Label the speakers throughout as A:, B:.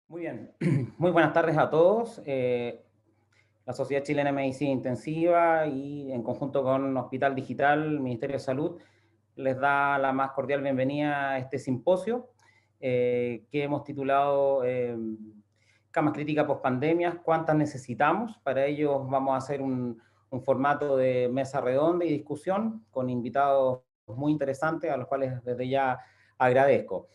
A: Muy bien, muy buenas tardes a todos. La Sociedad Chilena de Medicina Intensiva y en conjunto con Hospital Digital, Ministerio de Salud, les da la más cordial bienvenida a este simposio que hemos titulado Camas críticas post pandemias, ¿cuántas necesitamos? Para ello vamos a hacer un formato de mesa redonda y discusión con invitados muy interesantes a los cuales desde ya agradezco.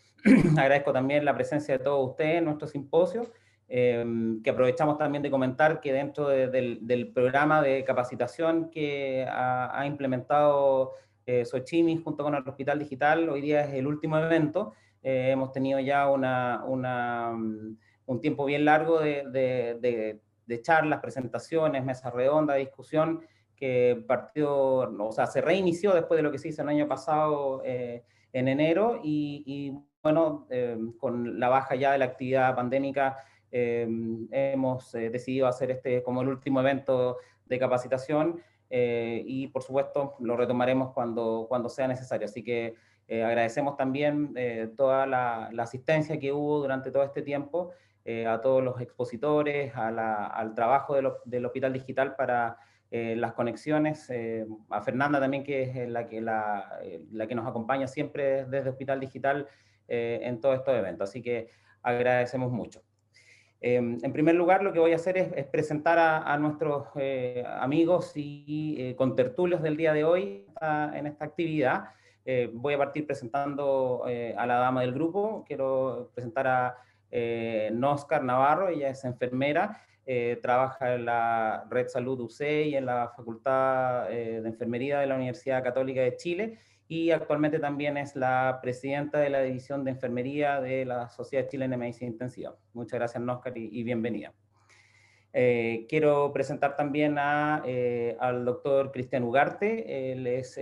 A: Agradezco también la presencia de todos ustedes en nuestro simposio, que aprovechamos también de comentar que dentro del programa de capacitación que ha implementado Sochimi junto con el Hospital Digital, hoy día es el último evento. Hemos tenido ya un tiempo bien largo de charlas, presentaciones, mesas redondas, discusión, que partió, o sea, se reinició después de lo que se hizo el año pasado en enero y bueno, con la baja ya de la actividad pandémica, hemos decidido hacer este como el último evento de capacitación y por supuesto lo retomaremos cuando sea necesario. Así que agradecemos también toda la asistencia que hubo durante todo este tiempo, a todos los expositores, al trabajo del Hospital Digital para las conexiones, a Fernanda también, que es la que nos acompaña siempre desde Hospital Digital en todos estos eventos. Así que agradecemos mucho. En primer lugar, lo que voy a hacer es presentar a nuestros amigos y contertulios del día de hoy en esta actividad. Voy a partir presentando a la dama del grupo. Quiero presentar a Nóscar Navarro. Ella es enfermera, trabaja en la Red Salud UC y en la Facultad de Enfermería de la Universidad Católica de Chile, y actualmente también es la presidenta de la División de Enfermería de la Sociedad Chilena de Medicina Intensiva. Muchas gracias, Nóscar, y bienvenida. Quiero presentar también al doctor Cristian Ugarte. Él es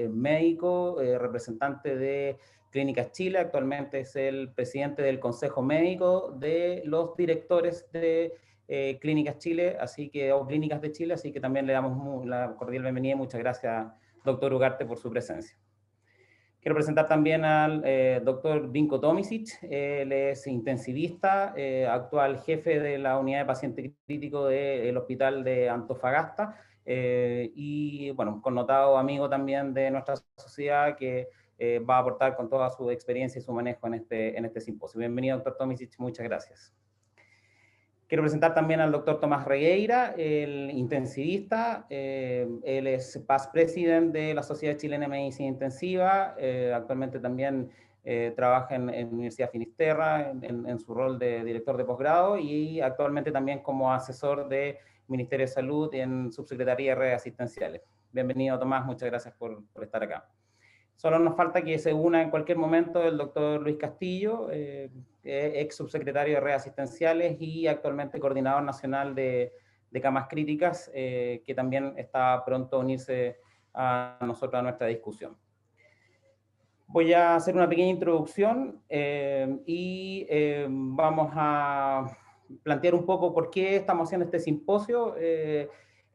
A: médico, representante de Clínicas Chile. Actualmente es el presidente del Consejo Médico de los directores de Clínicas Chile, o Clínicas de Chile, así que también le damos la cordial bienvenida y muchas gracias, doctor Ugarte, por su presencia. Quiero presentar también al doctor Vinko Tomisic. Él es intensivista, actual jefe de la unidad de paciente crítico del Hospital de Antofagasta, y bueno, connotado amigo también de nuestra sociedad, que va a aportar con toda su experiencia y su manejo en este simposio. Bienvenido, doctor Tomisic, muchas gracias. Quiero presentar también al doctor Tomás Regueira, el intensivista. Él es past president de la Sociedad Chilena de Medicina Intensiva. Actualmente también trabaja en la Universidad Finisterra en su rol de director de posgrado, y actualmente también como asesor del Ministerio de Salud en Subsecretaría de Redes Asistenciales. Bienvenido, Tomás, muchas gracias por estar acá. Solo nos falta que se una en cualquier momento el doctor Luis Castillo, ex subsecretario de Redes Asistenciales y actualmente coordinador nacional de camas críticas, que también está pronto a unirse a nosotros, a nuestra discusión. Voy a hacer una pequeña introducción y vamos a plantear un poco por qué estamos haciendo este simposio.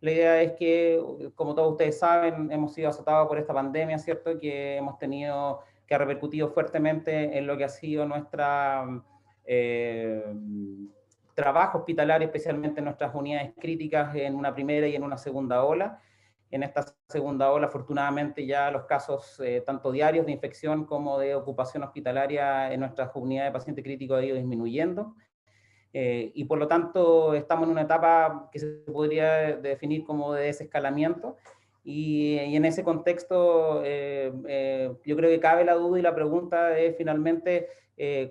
A: La idea es que, como todos ustedes saben, hemos sido azotados por esta pandemia, ¿cierto? Que ha repercutido fuertemente en lo que ha sido nuestra trabajo hospitalario, especialmente en nuestras unidades críticas en una primera y en una segunda ola. En esta segunda ola, afortunadamente, ya los casos tanto diarios de infección como de ocupación hospitalaria en nuestras unidades de paciente crítico ha ido disminuyendo. Y por lo tanto estamos en una etapa que se podría definir como de desescalamiento, y en ese contexto yo creo que cabe la duda y la pregunta de finalmente,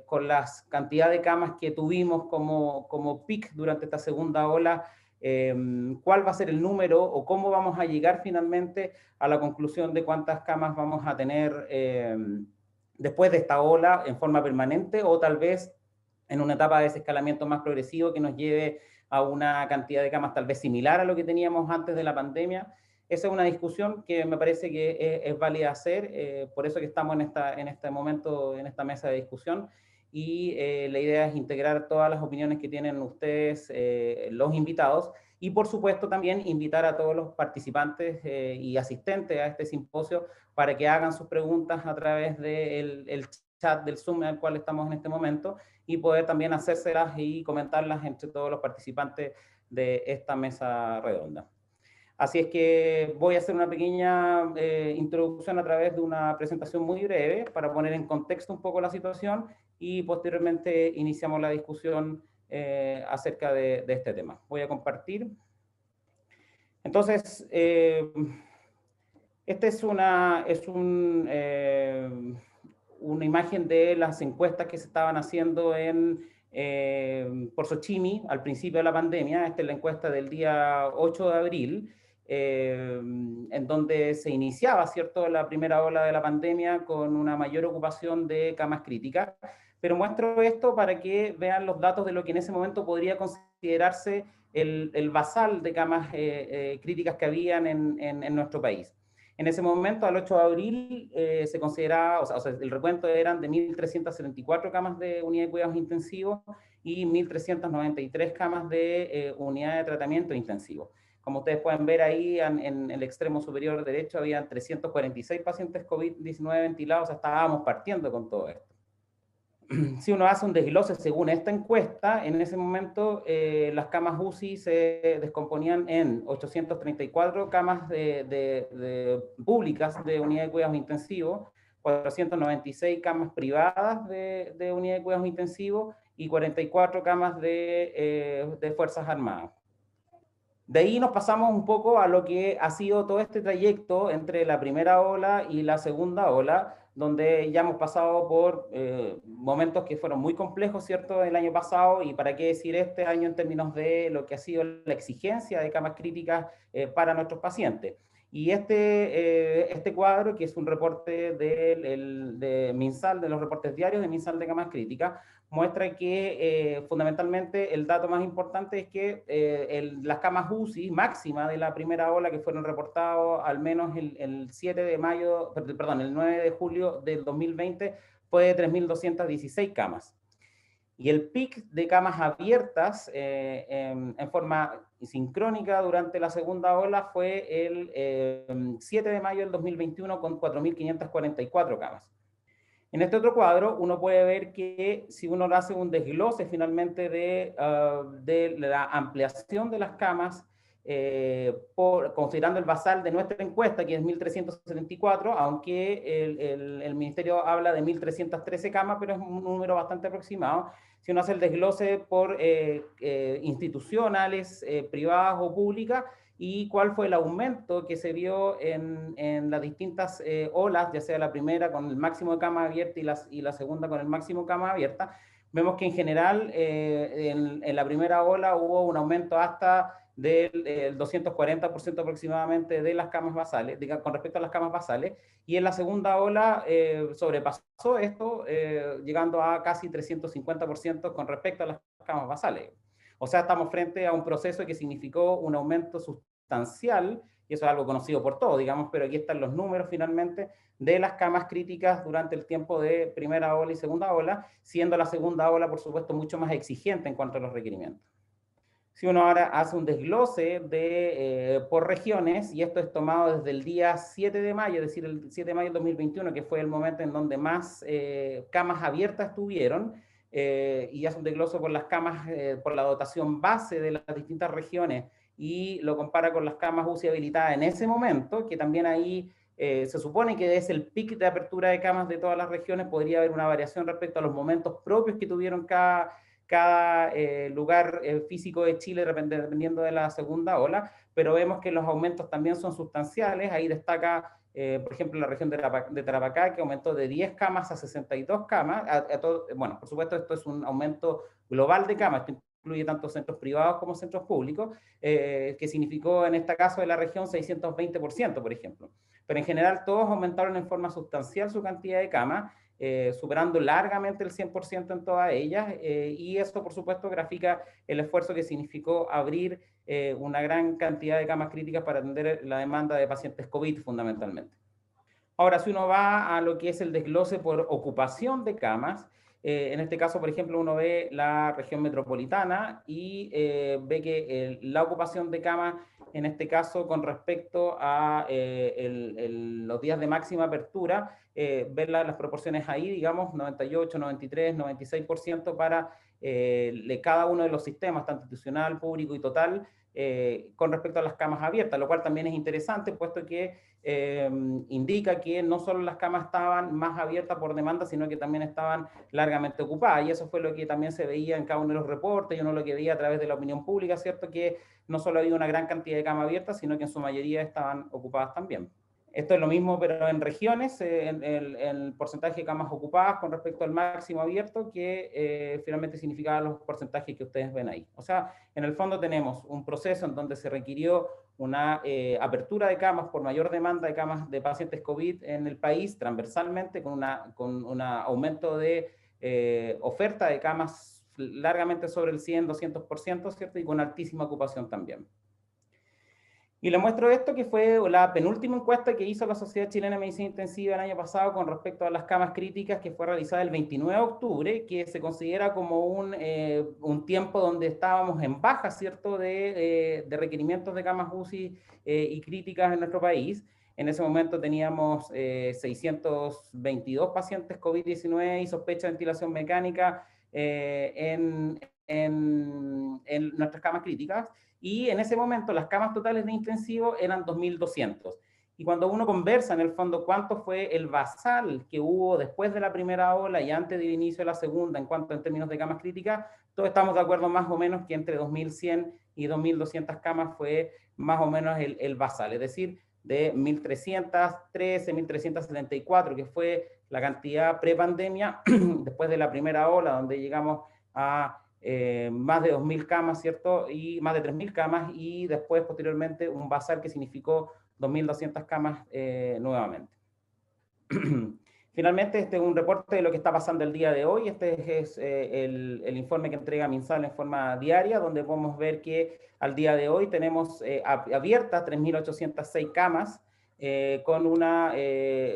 A: con las cantidades de camas que tuvimos como peak durante esta segunda ola, cuál va a ser el número o cómo vamos a llegar finalmente a la conclusión de cuántas camas vamos a tener después de esta ola en forma permanente, o tal vez en una etapa de desescalamiento más progresivo que nos lleve a una cantidad de camas tal vez similar a lo que teníamos antes de la pandemia. Esa es una discusión que me parece que es válida hacer, por eso que estamos en este momento, en esta mesa de discusión, y la idea es integrar todas las opiniones que tienen ustedes, los invitados, y por supuesto también invitar a todos los participantes y asistentes a este simposio para que hagan sus preguntas a través del chat del Zoom en el cual estamos en este momento y poder también hacérselas y comentarlas entre todos los participantes de esta mesa redonda. Así es que voy a hacer una pequeña introducción a través de una presentación muy breve para poner en contexto un poco la situación y posteriormente iniciamos la discusión acerca de este tema. Voy a compartir. Entonces, esta es una imagen de las encuestas que se estaban haciendo por Sochimi al principio de la pandemia. Esta es la encuesta del día 8 de abril, en donde se iniciaba, ¿cierto?, la primera ola de la pandemia con una mayor ocupación de camas críticas. Pero muestro esto para que vean los datos de lo que en ese momento podría considerarse el basal de camas críticas que habían en nuestro país. En ese momento, al 8 de abril, se consideraba, o sea, el recuento eran de 1.374 camas de unidad de cuidados intensivos y 1.393 camas de unidad de tratamiento intensivo. Como ustedes pueden ver ahí, en el extremo superior derecho, habían 346 pacientes COVID-19 ventilados, o sea, estábamos partiendo con todo esto. Si uno hace un desglose según esta encuesta, en ese momento las camas UCI se descomponían en 834 camas públicas de unidad de cuidados intensivos, 496 camas privadas de unidad de cuidados intensivos y 44 camas de Fuerzas Armadas. De ahí nos pasamos un poco a lo que ha sido todo este trayecto entre la primera ola y la segunda ola, donde ya hemos pasado por momentos que fueron muy complejos, ¿cierto?, el año pasado, y para qué decir este año en términos de lo que ha sido la exigencia de camas críticas para nuestros pacientes. Y este cuadro, que es un reporte de MinSal, de los reportes diarios de MinSal de camas críticas, muestra que fundamentalmente el dato más importante es que las camas UCI máxima de la primera ola que fueron reportados al menos el 7 de mayo, perdón, el 9 de julio del 2020 fue de 3.216 camas. Y el pic de camas abiertas en forma sincrónica durante la segunda ola fue el 7 de mayo del 2021 con 4.544 camas. En este otro cuadro uno puede ver que si uno hace un desglose finalmente de la ampliación de las camas, considerando el basal de nuestra encuesta, que es 1.374, aunque el Ministerio habla de 1.313 camas, pero es un número bastante aproximado. Si uno hace el desglose por institucionales, privadas o públicas, y cuál fue el aumento que se vio en las distintas olas, ya sea la primera con el máximo de cama abierta y la segunda con el máximo de cama abierta, vemos que en general en la primera ola hubo un aumento hasta del 240% aproximadamente de las camas basales, con respecto a las camas basales, y en la segunda ola sobrepasó esto, llegando a casi 350% con respecto a las camas basales. O sea, estamos frente a un proceso que significó un aumento sustancial, y eso es algo conocido por todos, digamos, pero aquí están los números finalmente de las camas críticas durante el tiempo de primera ola y segunda ola, siendo la segunda ola, por supuesto, mucho más exigente en cuanto a los requerimientos. Si uno ahora hace un desglose por regiones, y esto es tomado desde el día 7 de mayo, es decir, el 7 de mayo del 2021, que fue el momento en donde más camas abiertas tuvieron, y hace un desglose por las camas, por la dotación base de las distintas regiones, y lo compara con las camas UCI habilitadas en ese momento, que también ahí se supone que es el pic de apertura de camas de todas las regiones, podría haber una variación respecto a los momentos propios que tuvieron cada lugar físico de Chile dependiendo de la segunda ola, pero vemos que los aumentos también son sustanciales. Ahí destaca, por ejemplo, la región de Tarapacá, que aumentó de 10 camas a 62 camas. Bueno, por supuesto, esto es un aumento global de camas, esto incluye tanto centros privados como centros públicos, que significó en este caso de la región 620%, por ejemplo. Pero en general todos aumentaron en forma sustancial su cantidad de camas, superando largamente el 100% en todas ellas, y eso por supuesto grafica el esfuerzo que significó abrir una gran cantidad de camas críticas para atender la demanda de pacientes COVID fundamentalmente. Ahora, si uno va a lo que es el desglose por ocupación de camas, en este caso, por ejemplo, uno ve la región metropolitana y ve que la ocupación de camas en este caso con respecto a los días de máxima apertura, ver las proporciones ahí, digamos, 98, 93, 96% para cada uno de los sistemas, tanto institucional, público y total, con respecto a las camas abiertas, lo cual también es interesante, puesto que indica que no solo las camas estaban más abiertas por demanda, sino que también estaban largamente ocupadas, y eso fue lo que también se veía en cada uno de los reportes, y uno lo que veía a través de la opinión pública, ¿cierto? Que no solo había una gran cantidad de camas abiertas, sino que en su mayoría estaban ocupadas también. Esto es lo mismo, pero en regiones, el porcentaje de camas ocupadas con respecto al máximo abierto, que finalmente significaba los porcentajes que ustedes ven ahí. O sea, en el fondo tenemos un proceso en donde se requirió una apertura de camas por mayor demanda de camas de pacientes COVID en el país, transversalmente, con un aumento de oferta de camas largamente sobre el 100, 200%, ¿cierto? Y con altísima ocupación también. Y le muestro esto, que fue la penúltima encuesta que hizo la Sociedad Chilena de Medicina Intensiva el año pasado con respecto a las camas críticas, que fue realizada el 29 de octubre, que se considera como un tiempo donde estábamos en baja, ¿cierto?, de requerimientos de camas UCI y críticas en nuestro país. En ese momento teníamos 622 pacientes COVID-19 y sospecha de ventilación mecánica en nuestras camas críticas. Y en ese momento las camas totales de intensivo eran 2.200. Y cuando uno conversa en el fondo cuánto fue el basal que hubo después de la primera ola y antes del inicio de la segunda en cuanto en términos de camas críticas, todos estamos de acuerdo más o menos que entre 2.100 y 2.200 camas fue más o menos el basal, es decir, de 1.313, 1.374, que fue la cantidad prepandemia, después de la primera ola, donde llegamos a más de 2.000 camas, ¿cierto? Y más de 3.000 camas, y después, posteriormente, un basal que significó 2.200 camas nuevamente. Finalmente, este es un reporte de lo que está pasando el día de hoy. Este es el informe que entrega MinSal en forma diaria, donde podemos ver que al día de hoy tenemos abiertas 3.806 camas, con una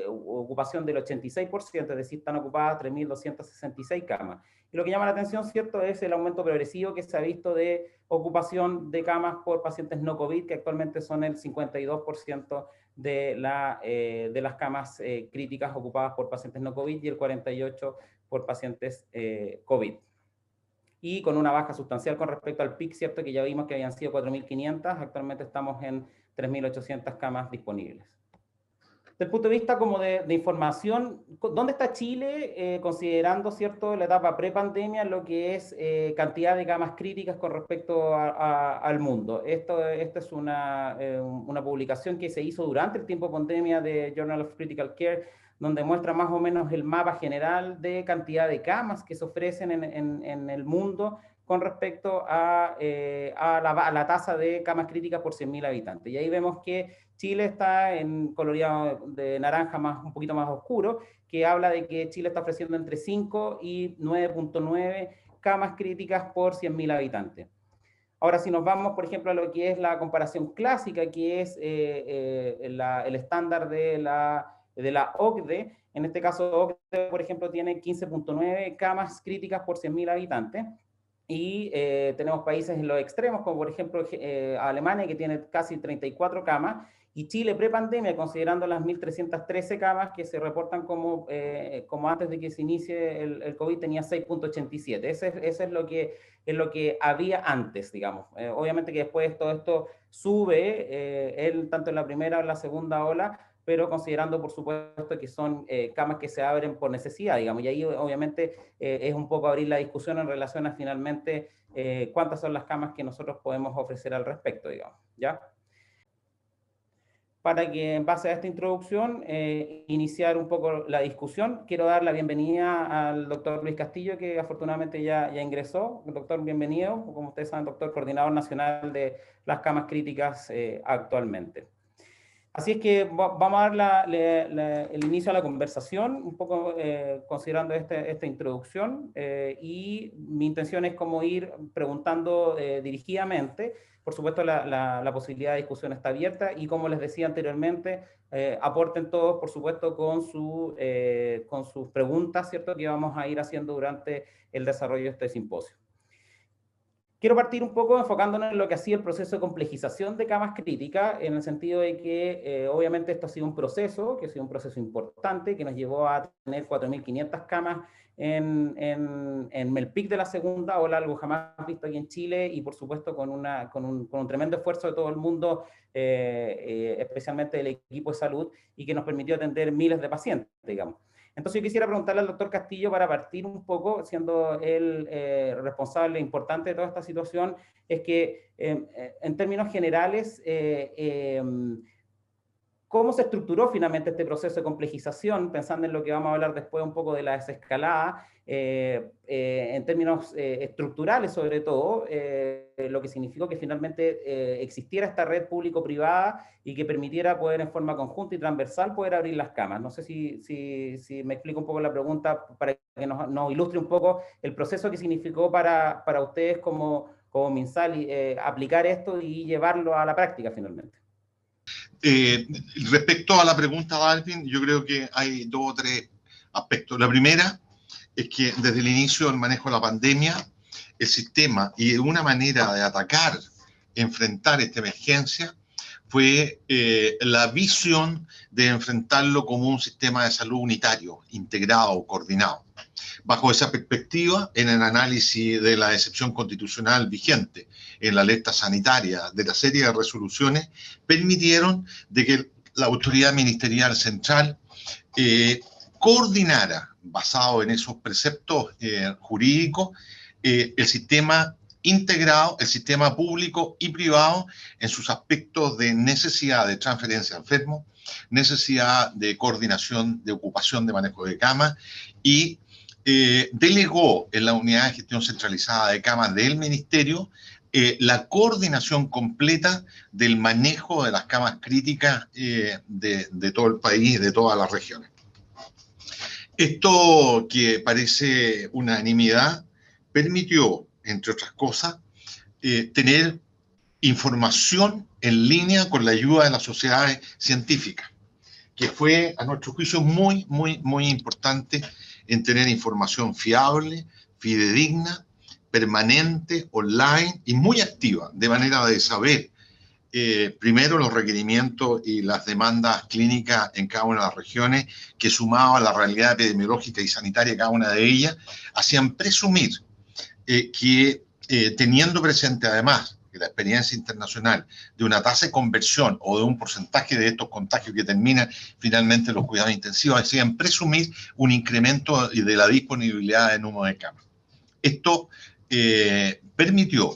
A: ocupación del 86%, es decir, están ocupadas 3.266 camas. Y lo que llama la atención, ¿cierto?, es el aumento progresivo que se ha visto de ocupación de camas por pacientes no COVID, que actualmente son el 52% de las camas críticas ocupadas por pacientes no COVID y el 48% por pacientes COVID. Y con una baja sustancial con respecto al pic, ¿cierto?, que ya vimos que habían sido 4.500, actualmente estamos en 3.800 camas disponibles. Desde el punto de vista como de información, ¿dónde está Chile considerando, ¿cierto?, la etapa pre-pandemia, lo que es cantidad de camas críticas con respecto al mundo? Esta es una publicación que se hizo durante el tiempo de pandemia de Journal of Critical Care, donde muestra más o menos el mapa general de cantidad de camas que se ofrecen en el mundo con respecto a la tasa de camas críticas por 100.000 habitantes. Y ahí vemos que Chile está en coloreado de naranja un poquito más oscuro, que habla de que Chile está ofreciendo entre 5 y 9.9 camas críticas por 100.000 habitantes. Ahora, si nos vamos, por ejemplo, a lo que es la comparación clásica, que es el estándar de la OCDE, en este caso OCDE, por ejemplo, tiene 15.9 camas críticas por 100.000 habitantes, y tenemos países en los extremos, como por ejemplo Alemania, que tiene casi 34 camas, y Chile pre-pandemia, considerando las 1.313 camas que se reportan como antes de que se inicie el COVID, tenía 6.87. Ese es lo que había antes, digamos. Obviamente que después todo esto sube, tanto en la primera o en la segunda ola, pero considerando, por supuesto, que son camas que se abren por necesidad, digamos, y ahí obviamente es un poco abrir la discusión en relación a finalmente cuántas son las camas que nosotros podemos ofrecer al respecto, digamos, ¿ya? Para que en base a esta introducción iniciar un poco la discusión, quiero dar la bienvenida al doctor Luis Castillo, que afortunadamente ya ingresó. Doctor, bienvenido, como ustedes saben, doctor, coordinador nacional de las camas críticas actualmente. Así es que vamos a dar el inicio a la conversación, un poco considerando esta introducción, y mi intención es como ir preguntando dirigidamente. Por supuesto, la posibilidad de discusión está abierta, y como les decía anteriormente, aporten todos, por supuesto, con sus preguntas, ¿cierto?, que vamos a ir haciendo durante el desarrollo de este simposio. Quiero partir un poco enfocándonos en lo que ha sido el proceso de complejización de camas críticas, en el sentido de que obviamente esto ha sido un proceso, que ha sido un proceso importante, que nos llevó a tener 4.500 camas en el pic de la segunda ola, algo jamás visto aquí en Chile, y por supuesto con un tremendo esfuerzo de todo el mundo, especialmente del equipo de salud, y que nos permitió atender miles de pacientes, digamos. Entonces yo quisiera preguntarle al doctor Castillo, para partir un poco, siendo él responsable importante de toda esta situación, es que en términos generales, ¿cómo se estructuró finalmente este proceso de complejización, pensando en lo que vamos a hablar después un poco de la desescalada, en términos estructurales sobre todo, lo que significó que finalmente existiera esta red público-privada y que permitiera poder en forma conjunta y transversal poder abrir las camas? No sé si me explico un poco la pregunta para que nos ilustre un poco el proceso que significó para ustedes como MinSal aplicar esto y llevarlo a la práctica finalmente.
B: Respecto a la pregunta, Alvin, yo creo que hay 2 o 3 aspectos. La primera es que desde el inicio del manejo de la pandemia, el sistema y una manera de atacar, enfrentar esta emergencia, fue la visión de enfrentarlo como un sistema de salud unitario, integrado, coordinado. Bajo esa perspectiva, en el análisis de la excepción constitucional vigente, en la alerta sanitaria, de la serie de resoluciones, permitieron de que la autoridad ministerial central coordinara, basado en esos preceptos jurídicos, el sistema integrado, el sistema público y privado en sus aspectos de necesidad de transferencia de enfermos, necesidad de coordinación, de ocupación de manejo de camas, y delegó en la unidad de gestión centralizada de camas del ministerio la coordinación completa del manejo de las camas críticas de todo el país, de todas las regiones. Esto, que parece unanimidad, permitió, entre otras cosas, tener información en línea con la ayuda de las sociedades científicas, que fue, a nuestro juicio, muy, muy, muy importante en tener información fiable, fidedigna, permanente, online y muy activa, de manera de saber primero los requerimientos y las demandas clínicas en cada una de las regiones, que sumado a la realidad epidemiológica y sanitaria de cada una de ellas, hacían presumir que teniendo presente además la experiencia internacional de una tasa de conversión o de un porcentaje de estos contagios que terminan finalmente en los cuidados intensivos, hacían presumir un incremento de la disponibilidad de número de camas. Esto permitió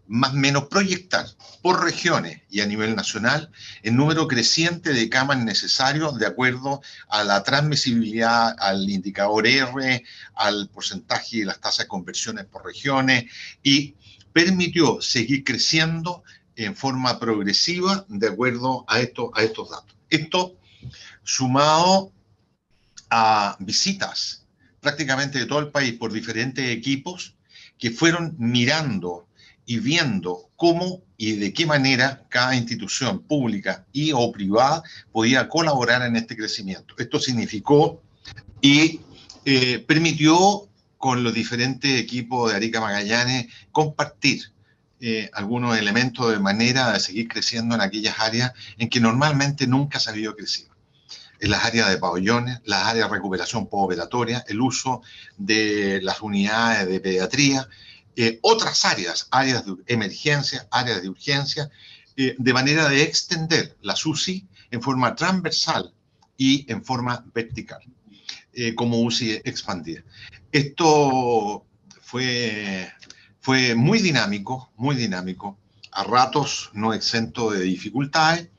B: más o menos proyectar por regiones y a nivel nacional el número creciente de camas necesarios de acuerdo a la transmisibilidad, al indicador R, al porcentaje de las tasas de conversiones por regiones, y permitió seguir creciendo en forma progresiva de acuerdo a estos datos. Esto sumado a visitas prácticamente de todo el país por diferentes equipos que fueron mirando y viendo cómo y de qué manera cada institución pública y o privada podía colaborar en este crecimiento. Esto significó y permitió con los diferentes equipos de Arica Magallanes compartir algunos elementos de manera de seguir creciendo en aquellas áreas en que normalmente nunca se había crecido. En las áreas de pabellones, las áreas de recuperación postoperatoria, el uso de las unidades de pediatría, otras áreas de emergencia, áreas de urgencia, de manera de extender la UCI en forma transversal y en forma vertical, como UCI expandida. Esto fue muy dinámico, a ratos no exento de dificultades,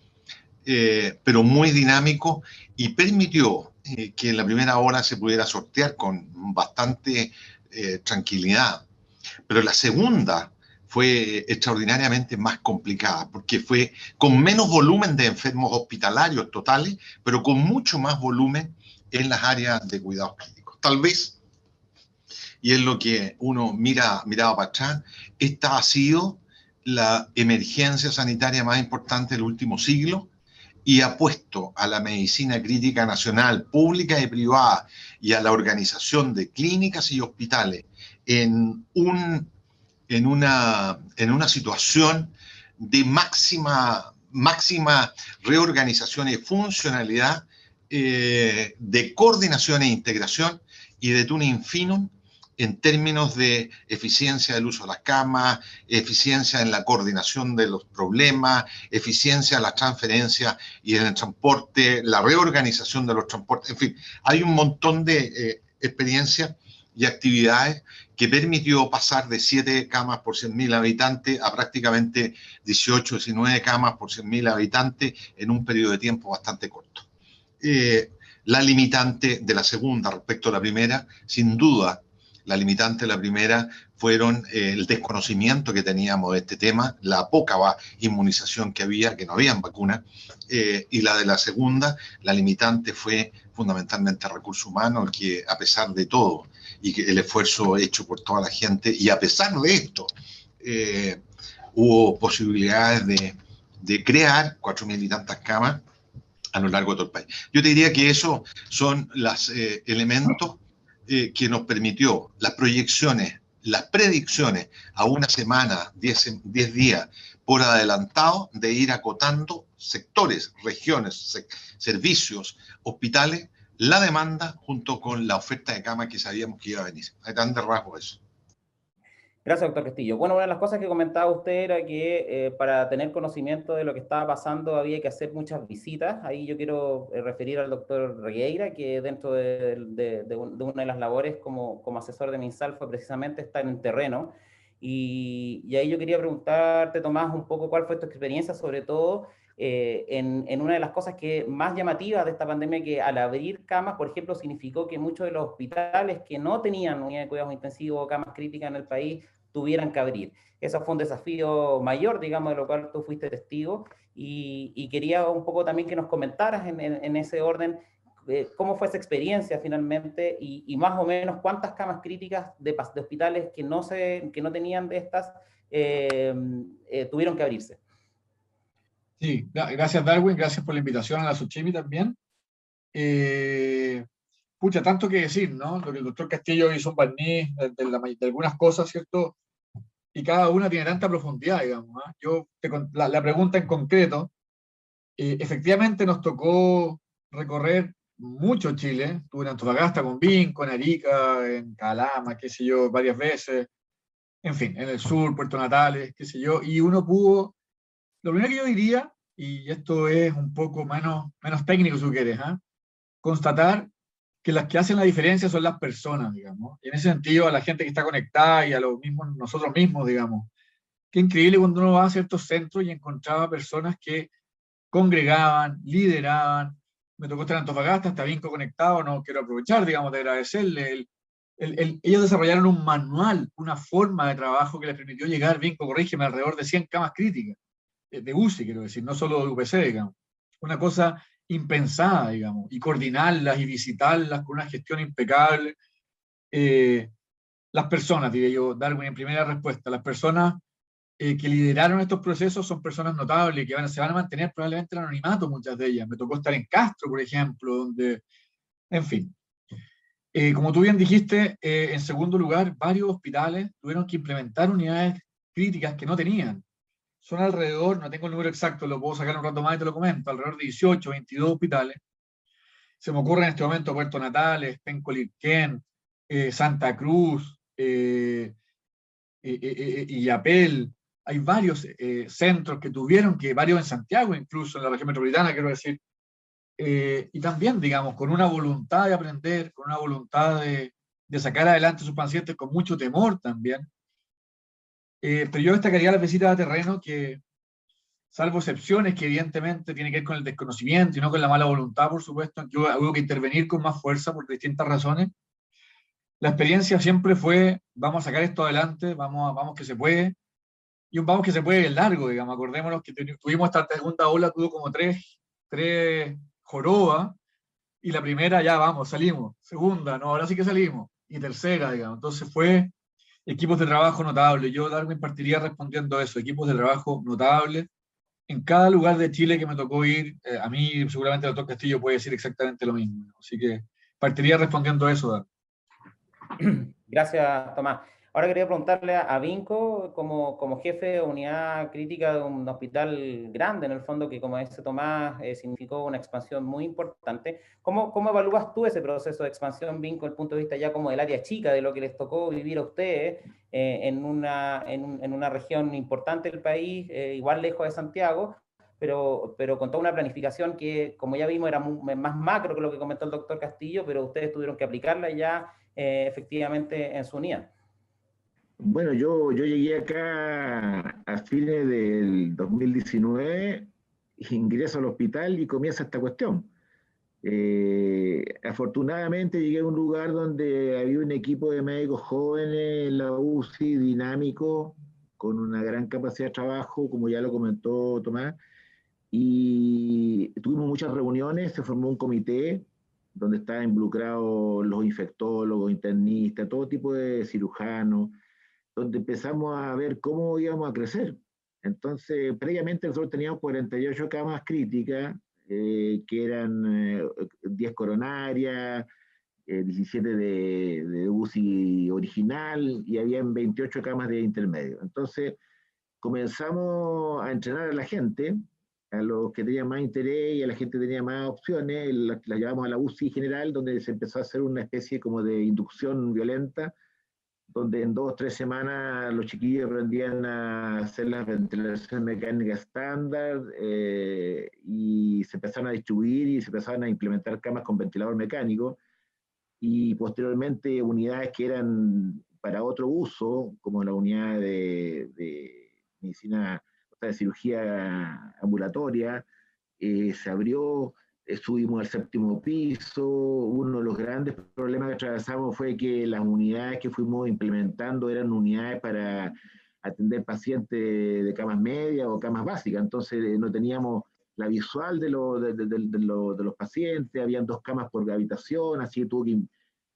B: pero muy dinámico, y permitió que en la primera hora se pudiera sortear con bastante tranquilidad. Pero la segunda fue extraordinariamente más complicada, porque fue con menos volumen de enfermos hospitalarios totales, pero con mucho más volumen en las áreas de cuidados críticos. Tal vez, y es lo que uno miraba para atrás, esta ha sido la emergencia sanitaria más importante del último siglo, y ha puesto a la medicina crítica nacional, pública y privada, y a la organización de clínicas y hospitales en un en una situación de máxima reorganización y funcionalidad, de coordinación e integración y de tuning fino en términos de eficiencia del uso de las camas, eficiencia en la coordinación de los problemas, eficiencia en la transferencia y en el transporte, la reorganización de los transportes, en fin, hay un montón de experiencias y actividades que permitió pasar de 7 camas por 100.000 habitantes a prácticamente 18, 19 camas por 100.000 habitantes en un periodo de tiempo bastante corto. La limitante de la segunda respecto a la primera, sin duda, la limitante de la primera fueron el desconocimiento que teníamos de este tema, la poca inmunización que había, que no habían vacunas, y la de la segunda, la limitante fue fundamentalmente el recurso humano, el que a pesar de todo, y que el esfuerzo hecho por toda la gente, y a pesar de esto, hubo posibilidades de crear 4.000 y tantas camas a lo largo de todo el país. Yo te diría que esos son los elementos que nos permitió las proyecciones, las predicciones a una semana, 10 días por adelantado, de ir acotando sectores, regiones, servicios, hospitales, la demanda junto con la oferta de cama que sabíamos que iba a venir. Hay tan de rasgo eso.
A: Gracias, doctor Castillo. Bueno, una de las cosas que comentaba usted era que para tener conocimiento de lo que estaba pasando había que hacer muchas visitas. Ahí yo quiero referir al doctor Regueira, que dentro de una de las labores como asesor de MinSal fue precisamente estar en terreno. Y ahí yo quería preguntarte, Tomás, un poco cuál fue tu experiencia, sobre todo en una de las cosas que más llamativas de esta pandemia, que al abrir camas, por ejemplo, significó que muchos de los hospitales que no tenían unidad de cuidados intensivos o camas críticas en el país tuvieran que abrir. Eso fue un desafío mayor, digamos, de lo cual tú fuiste testigo, y quería un poco también que nos comentaras en ese orden cómo fue esa experiencia finalmente y más o menos cuántas camas críticas de hospitales que no tenían de estas tuvieron que abrirse.
C: Sí, gracias Darwin, gracias por la invitación a la Sochimi también. Pucha, tanto que decir, ¿no? Lo que el doctor Castillo hizo un barniz de algunas cosas, ¿cierto? Y cada una tiene tanta profundidad, digamos. La pregunta en concreto, efectivamente nos tocó recorrer mucho Chile. Estuve en Antofagasta con Vinco, en Arica, en Calama, qué sé yo, varias veces. En fin, en el sur, Puerto Natales, qué sé yo. Y uno pudo... Lo primero que yo diría, y esto es un poco menos técnico si quieres, constatar que las que hacen la diferencia son las personas, digamos. Y en ese sentido, a la gente que está conectada y a los mismos, nosotros mismos, digamos. Qué increíble cuando uno va a ciertos centros y encontraba personas que congregaban, lideraban. Me tocó estar en Antofagasta, está Vinco conectado, no quiero aprovechar, digamos, de agradecerle. Ellos desarrollaron un manual, una forma de trabajo que les permitió llegar, Vinco, corrígeme, alrededor de 100 camas críticas, de UCI, quiero decir, no solo de UPC, digamos. Una cosa impensada, digamos, y coordinarlas y visitarlas con una gestión impecable. Las personas, diría yo, Darwin, en primera respuesta, las personas que lideraron estos procesos son personas notables, que se van a mantener probablemente en anonimato, muchas de ellas. Me tocó estar en Castro, por ejemplo, donde, en fin. Como tú bien dijiste, en segundo lugar, varios hospitales tuvieron que implementar unidades críticas que no tenían. Son alrededor, no tengo el número exacto, lo puedo sacar un rato más y te lo comento, alrededor de 18, 22 hospitales. Se me ocurre en este momento Puerto Natales, Penco-Lirquén, Santa Cruz, Illapel. Hay varios centros que tuvieron que, varios en Santiago, incluso en la región metropolitana, quiero decir, y también, digamos, con una voluntad de aprender, con una voluntad de sacar adelante a sus pacientes, con mucho temor también. Pero yo destacaría las visitas a terreno que, salvo excepciones que evidentemente tienen que ver con el desconocimiento y no con la mala voluntad, por supuesto, yo hubo que intervenir con más fuerza por distintas razones. La experiencia siempre fue, vamos a sacar esto adelante, vamos que se puede, y un vamos que se puede largo, digamos. Acordémonos que tuvimos esta segunda ola, tuvo como tres jorobas, y la primera ya vamos, salimos, segunda, no, ahora sí que salimos, y tercera, digamos. Entonces fue equipos de trabajo notables. Yo, Darwin, partiría respondiendo a eso, equipos de trabajo notables. En cada lugar de Chile que me tocó ir, a mí seguramente el doctor Castillo puede decir exactamente lo mismo. Así que partiría respondiendo a eso, Darwin.
A: Gracias, Tomás. Ahora quería preguntarle a Vinco, como jefe de unidad crítica de un hospital grande, en el fondo, que como dice Tomás, significó una expansión muy importante. ¿Cómo evalúas tú ese proceso de expansión, Vinco, desde el punto de vista ya como del área chica, de lo que les tocó vivir a ustedes en una región importante del país, igual lejos de Santiago, pero con toda una planificación que, como ya vimos, era más macro que lo que comentó el doctor Castillo, pero ustedes tuvieron que aplicarla ya efectivamente en su unidad?
D: Bueno, yo llegué acá a fines del 2019, ingreso al hospital y comienza esta cuestión. Afortunadamente llegué a un lugar donde había un equipo de médicos jóvenes en la UCI, dinámico, con una gran capacidad de trabajo, como ya lo comentó Tomás, y tuvimos muchas reuniones, se formó un comité donde estaban involucrados los infectólogos, internistas, todo tipo de cirujanos, donde empezamos a ver cómo íbamos a crecer. Entonces, previamente nosotros teníamos 48 camas críticas, que eran 10 coronarias, 17 de UCI original y habían 28 camas de intermedio. Entonces, comenzamos a entrenar a la gente, a los que tenían más interés y a la gente que tenía más opciones, la llevamos a la UCI general, donde se empezó a hacer una especie como de inducción violenta, donde en 2 o 3 semanas los chiquillos aprendían a hacer las ventilaciones mecánicas estándar, y se empezaron a distribuir y se empezaron a implementar camas con ventilador mecánico, y posteriormente unidades que eran para otro uso, como la unidad de medicina, o sea, de cirugía ambulatoria, se abrió, subimos al 7.º piso. Uno de los grandes problemas que atravesamos fue que las unidades que fuimos implementando eran unidades para atender pacientes de camas medias o camas básicas, entonces no teníamos la visual de los pacientes, habían 2 camas por habitación, así que tuvo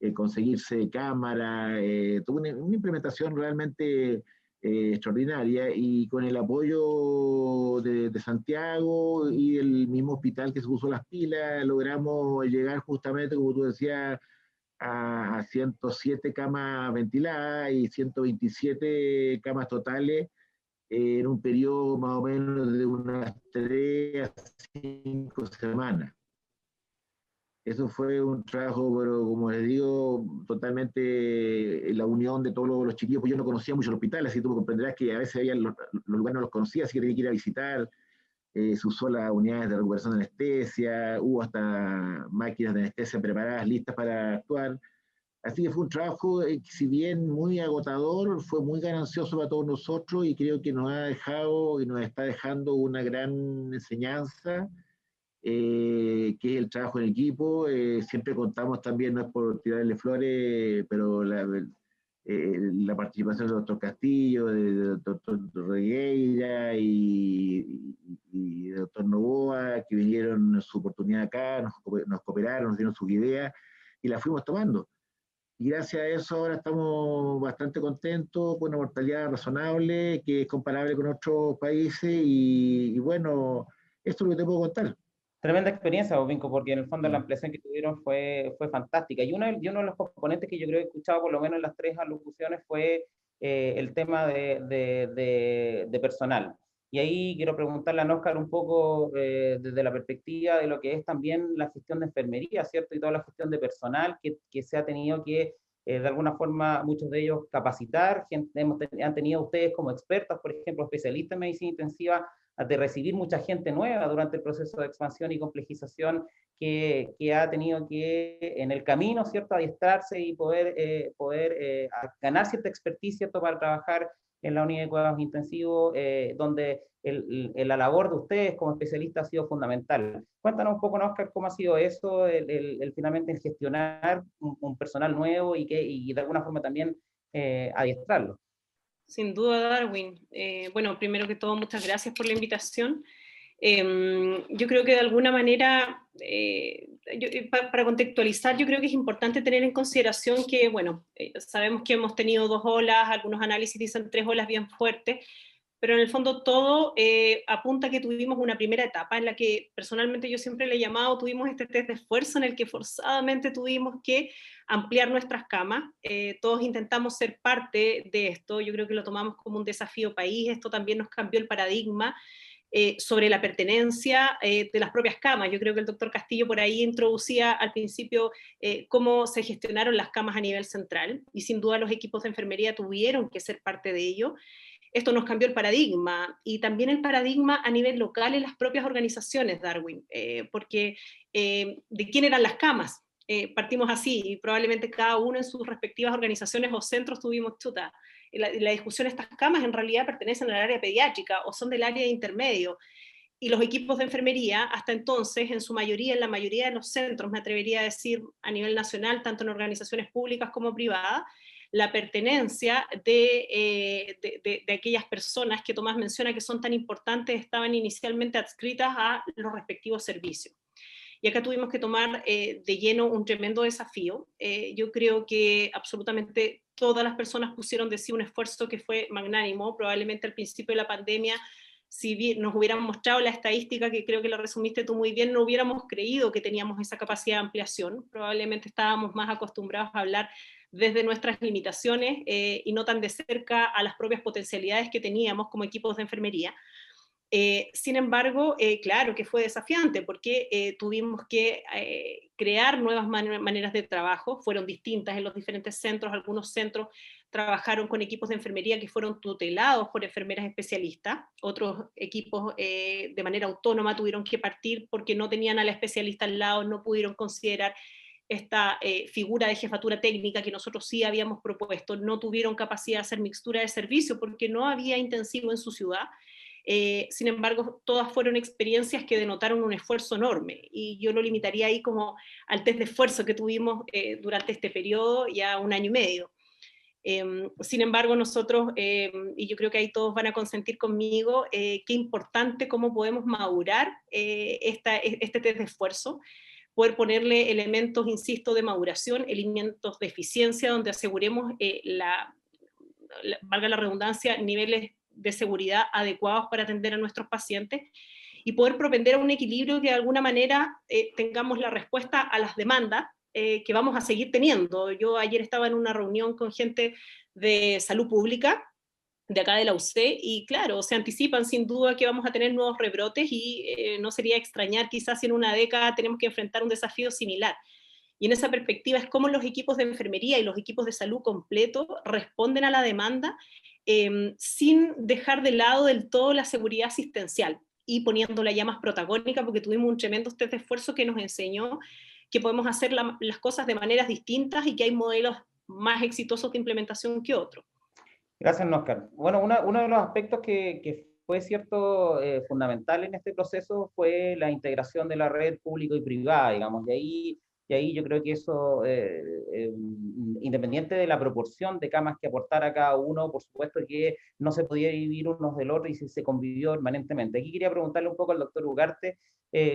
D: que conseguirse cámara, tuvo una implementación realmente extraordinaria, y con el apoyo de Santiago y el mismo hospital que se puso las pilas, logramos llegar justamente, como tú decías, a 107 camas ventiladas y 127 camas totales en un periodo más o menos de unas 3 a 5 semanas. Eso fue un trabajo, pero como les digo, totalmente la unión de todos los chiquillos, pues yo no conocía mucho el hospital, así que tú comprenderás que a veces había los lugares no los conocía, así que tenía que ir a visitar. Se usó las unidades de recuperación de anestesia, hubo hasta máquinas de anestesia preparadas, listas para actuar. Así que fue un trabajo, si bien muy agotador, fue muy ganancioso para todos nosotros, y creo que nos ha dejado y nos está dejando una gran enseñanza, que es el trabajo en equipo. Siempre contamos también, no es por tirarle flores, pero la participación del doctor Castillo, del doctor Regueira y del doctor Novoa, que vinieron en su oportunidad acá, nos cooperaron, nos dieron sus ideas y las fuimos tomando. Y gracias a eso ahora estamos bastante contentos, con una mortalidad razonable, que es comparable con otros países, y bueno, esto es lo que te puedo contar.
A: Tremenda experiencia, Vinco, porque en el fondo la ampliación que tuvieron fue fantástica. Y uno de los componentes que yo creo que he escuchado por lo menos en las 3 alocuciones fue el tema de personal. Y ahí quiero preguntarle a Óscar un poco desde la perspectiva de lo que es también la gestión de enfermería, ¿cierto? Y toda la gestión de personal que se ha tenido que, de alguna forma, muchos de ellos capacitar. Han tenido ustedes como expertos, por ejemplo, especialistas en medicina intensiva, de recibir mucha gente nueva durante el proceso de expansión y complejización que ha tenido que, en el camino, ¿cierto?, adiestrarse y poder ganar cierta expertise, ¿cierto?, para trabajar en la unidad de cuidados intensivos, donde la labor de ustedes como especialistas ha sido fundamental. Cuéntanos un poco, Óscar, cómo ha sido eso, finalmente el gestionar un personal nuevo y de alguna forma también adiestrarlo.
E: Sin duda, Darwin. Bueno, primero que todo, muchas gracias por la invitación. Yo creo que de alguna manera, para contextualizar, yo creo que es importante tener en consideración que, bueno, sabemos que hemos tenido 2 olas, algunos análisis dicen 3 olas bien fuertes, pero en el fondo todo apunta a que tuvimos una primera etapa en la que personalmente yo siempre le he llamado, tuvimos este test de esfuerzo en el que forzadamente tuvimos que ampliar nuestras camas. Todos intentamos ser parte de esto, yo creo que lo tomamos como un desafío país, esto también nos cambió el paradigma sobre la pertenencia de las propias camas. Yo creo que el doctor Castillo por ahí introducía al principio cómo se gestionaron las camas a nivel central, y sin duda los equipos de enfermería tuvieron que ser parte de ello. Esto nos cambió el paradigma, y también el paradigma a nivel local en las propias organizaciones, Darwin, porque ¿de quién eran las camas? Partimos así, y probablemente cada uno en sus respectivas organizaciones o centros tuvimos chuta. La discusión, estas camas en realidad pertenecen al área pediátrica o son del área de intermedio, y los equipos de enfermería, hasta entonces, en su mayoría, en la mayoría de los centros, me atrevería a decir a nivel nacional, tanto en organizaciones públicas como privadas, la pertenencia de aquellas personas que Tomás menciona que son tan importantes estaban inicialmente adscritas a los respectivos servicios. Y acá tuvimos que tomar de lleno un tremendo desafío. Yo creo que absolutamente todas las personas pusieron de sí un esfuerzo que fue magnánimo. Probablemente al principio de la pandemia, si bien nos hubieran mostrado la estadística, que creo que lo resumiste tú muy bien, no hubiéramos creído que teníamos esa capacidad de ampliación. Probablemente estábamos más acostumbrados a hablar desde nuestras limitaciones y no tan de cerca a las propias potencialidades que teníamos como equipos de enfermería. Sin embargo, claro que fue desafiante porque tuvimos que crear nuevas maneras de trabajo, fueron distintas en los diferentes centros. Algunos centros trabajaron con equipos de enfermería que fueron tutelados por enfermeras especialistas, otros equipos de manera autónoma tuvieron que partir porque no tenían a la especialista al lado, no pudieron considerar esta figura de jefatura técnica que nosotros sí habíamos propuesto, no tuvieron capacidad de hacer mixtura de servicio porque no había intensivo en su ciudad. Sin embargo, todas fueron experiencias que denotaron un esfuerzo enorme, y yo lo limitaría ahí como al test de esfuerzo que tuvimos durante este periodo, ya 1 año y medio. Sin embargo, nosotros, y yo creo que ahí todos van a consentir conmigo, qué importante cómo podemos madurar este test de esfuerzo, poder ponerle elementos, insisto, de maduración, elementos de eficiencia, donde aseguremos, valga la redundancia, niveles de seguridad adecuados para atender a nuestros pacientes, y poder propender a un equilibrio que de alguna manera tengamos la respuesta a las demandas que vamos a seguir teniendo. Yo ayer estaba en una reunión con gente de salud pública, de acá de la UC, y claro, se anticipan sin duda que vamos a tener nuevos rebrotes, y no sería extrañar quizás si en una década tenemos que enfrentar un desafío similar. Y en esa perspectiva es cómo los equipos de enfermería y los equipos de salud completo responden a la demanda sin dejar de lado del todo la seguridad asistencial y poniéndola ya más protagónica, porque tuvimos un tremendo test de esfuerzo que nos enseñó que podemos hacer las cosas de maneras distintas y que hay modelos más exitosos de implementación que otros.
A: Gracias, Óscar. Bueno, uno de los aspectos que fue cierto fundamental en este proceso fue la integración de la red público y privada, digamos, y ahí yo creo que eso, independiente de la proporción de camas que aportara cada uno, por supuesto que no se podía vivir unos del otro y se convivió permanentemente. Aquí quería preguntarle un poco al doctor Ugarte,